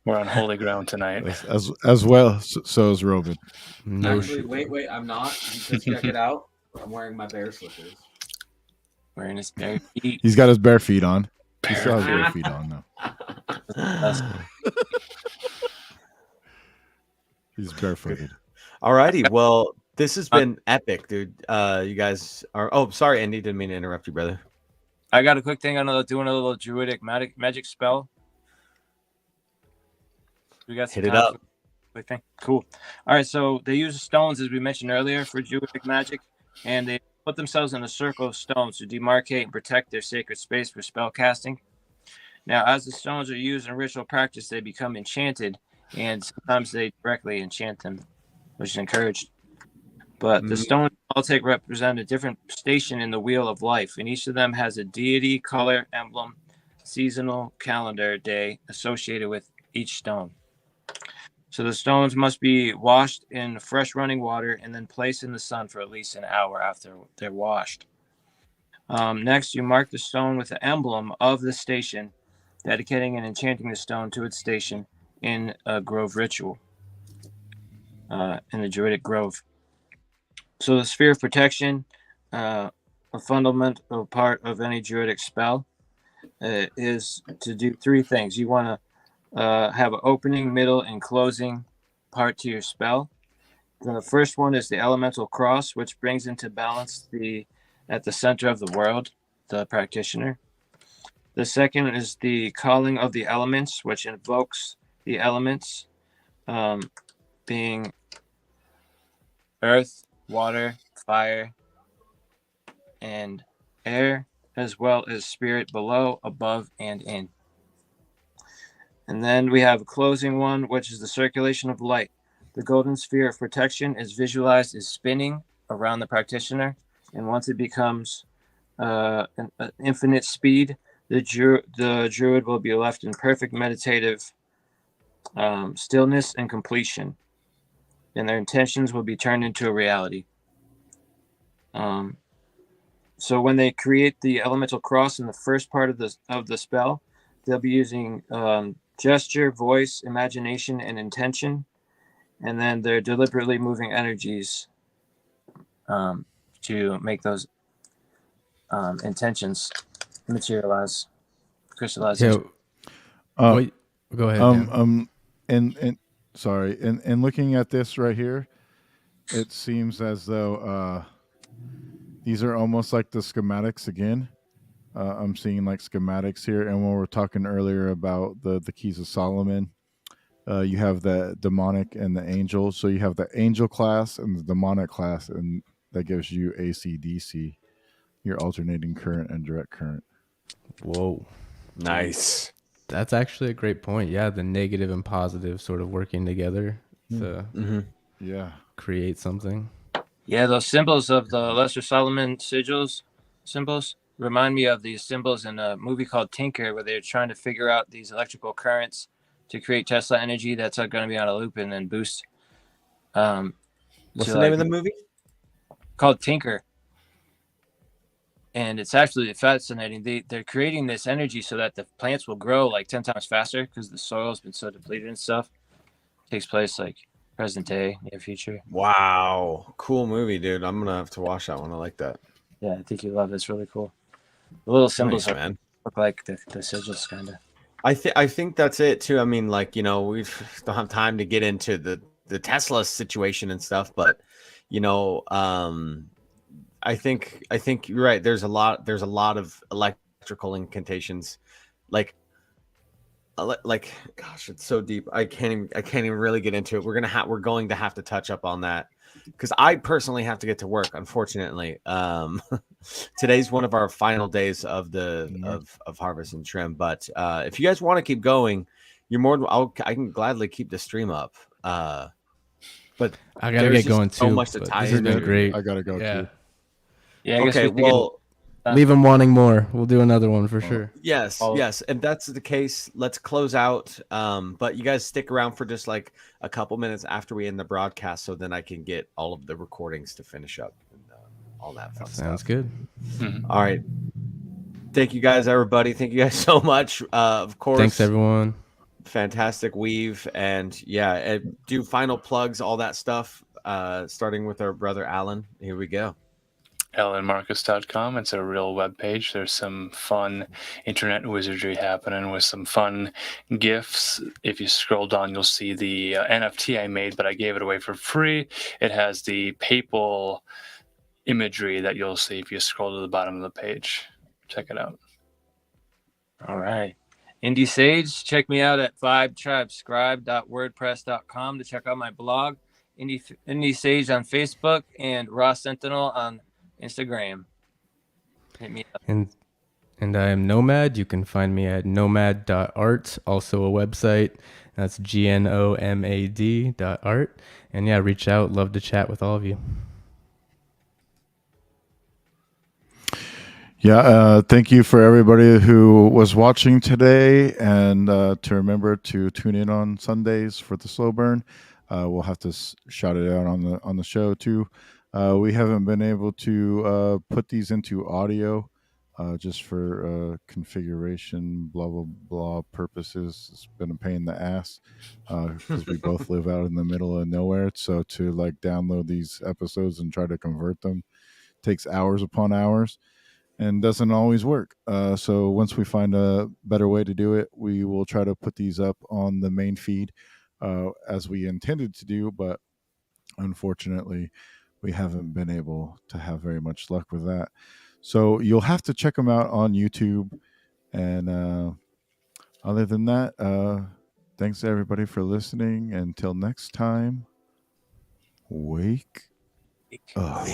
[SPEAKER 3] We're on holy ground tonight.
[SPEAKER 1] As well. So is Robin.
[SPEAKER 4] No
[SPEAKER 2] Actually,
[SPEAKER 4] shit.
[SPEAKER 2] wait. I'm not. Because check it out. I'm wearing my bear slippers.
[SPEAKER 5] Wearing his bare feet.
[SPEAKER 1] He's got his bare feet on. He still has bare feet on though. He's barefooted.
[SPEAKER 2] Alrighty. Well, this has been epic, dude. You guys are. Oh, sorry, Andy. Didn't mean to interrupt you, brother.
[SPEAKER 5] I got a quick thing. I'm doing a little druidic magic spell. We got some
[SPEAKER 2] Hit it
[SPEAKER 5] time
[SPEAKER 2] up.
[SPEAKER 5] for a quick thing. Cool. All right. So they use stones, as we mentioned earlier, for druidic magic, and they put themselves in a circle of stones to demarcate and protect their sacred space for spell casting. Now, as the stones are used in ritual practice, they become enchanted, and sometimes they directly enchant them, which is encouraged. But the stones all represent a different station in the wheel of life, and each of them has a deity, color, emblem, seasonal calendar day associated with each stone. So the stones must be washed in fresh running water and then placed in the sun for at least an hour after they're washed. Next, you mark the stone with the emblem of the station, dedicating and enchanting the stone to its station in a grove ritual, in the Druidic grove. So the sphere of protection, a fundamental part of any Druidic spell, is to do three things. You want to have an opening, middle, and closing part to your spell. The first one is the elemental cross, which brings into balance at the center of the world, the practitioner. The second is the calling of the elements, which invokes the elements, being earth, water, fire, and air, as well as spirit below, above, and in. And then we have a closing one, which is the circulation of light. The golden sphere of protection is visualized as spinning around the practitioner, and once it becomes an infinite speed, the druid will be left in perfect meditative stillness and completion, and their intentions will be turned into a reality. So when they create the elemental cross in the first part of the spell, they'll be using gesture, voice, imagination, and intention, and then they're deliberately moving energies to make those intentions materialize, crystallize.
[SPEAKER 4] Yeah.
[SPEAKER 1] Uh,
[SPEAKER 4] Wait, go ahead, Dan.
[SPEAKER 1] and sorry, and looking at this right here, it seems as though these are almost like the schematics again. I'm seeing like schematics here, and when we were talking earlier about the keys of Solomon, you have the demonic and the angel. So you have the angel class and the demonic class, and that gives you AC/DC, your alternating current and direct current.
[SPEAKER 4] Whoa.
[SPEAKER 2] Nice.
[SPEAKER 4] That's actually a great point. Yeah, the negative and positive sort of working together to
[SPEAKER 1] Yeah.
[SPEAKER 4] create something.
[SPEAKER 5] Yeah, those symbols of the Lesser Solomon symbols remind me of these symbols in a movie called Tinker, where they're trying to figure out these electrical currents to create Tesla energy that's going to be on a loop and then boost.
[SPEAKER 2] What's the name of the movie?
[SPEAKER 5] Called Tinker. And it's actually fascinating. They're creating this energy so that the plants will grow like 10 times faster because the soil has been so depleted and stuff. It takes place like present day, near future.
[SPEAKER 2] Wow. Cool movie, dude. I'm going to have to watch that one. I like that.
[SPEAKER 5] Yeah, I think you love it. It's really cool. The little symbols
[SPEAKER 2] Nice, man.
[SPEAKER 5] look like the sigils, kind of.
[SPEAKER 2] I think that's it too. I mean, like, we don't have time to get into the Tesla situation and stuff, but I think you're right. There's a lot of electrical incantations, like gosh, it's so deep. I can't even really get into it. We're going to have to touch up on that because I personally have to get to work, unfortunately. Today's one of our final days of of harvest and trim, but if you guys want to keep going, you're more I can gladly keep the stream up. But
[SPEAKER 4] I gotta get going too.
[SPEAKER 2] So much to tie
[SPEAKER 4] this has been great.
[SPEAKER 1] I gotta go too.
[SPEAKER 5] Yeah. I guess
[SPEAKER 2] Okay. Well,
[SPEAKER 4] leave them wanting more. We'll do another one for sure.
[SPEAKER 2] yes. If that's the case, let's close out. But you guys stick around for just like a couple minutes after we end the broadcast, so then I can get all of the recordings to finish up and all that fun stuff.
[SPEAKER 4] Sounds good.
[SPEAKER 2] All right. Thank you guys, everybody. Thank you guys so much. Of course.
[SPEAKER 4] Thanks, everyone.
[SPEAKER 2] Fantastic weave, and do final plugs, all that stuff. Starting with our brother Alan. Here we go.
[SPEAKER 3] AlanMarcus.com. It's a real web page. There's some fun internet wizardry happening with some fun GIFs. If you scroll down, you'll see the NFT I made, but I gave it away for free. It has the papal imagery that you'll see if you scroll to the bottom of the page. Check it out.
[SPEAKER 5] All right. Indie Sage, check me out at vibetribescribe.wordpress.com to check out my blog. Indie Sage on Facebook and Raw Sentinel on Instagram. Hit me up.
[SPEAKER 4] And I am Nomad. You can find me at nomad.art, also a website. That's GNOMAD.art. And yeah, reach out. Love to chat with all of you.
[SPEAKER 1] Yeah, thank you for everybody who was watching today, and to remember to tune in on Sundays for the slow burn. We'll have to shout it out on the show too. We haven't been able to put these into audio just for configuration, blah blah blah purposes. It's been a pain in the ass because we both live out in the middle of nowhere. So to like download these episodes and try to convert them takes hours upon hours. And doesn't always work. So once we find a better way to do it, we will try to put these up on the main feed as we intended to do. But unfortunately, we haven't been able to have very much luck with that. So you'll have to check them out on YouTube. And other than that, thanks everybody for listening. Until next time, wake up.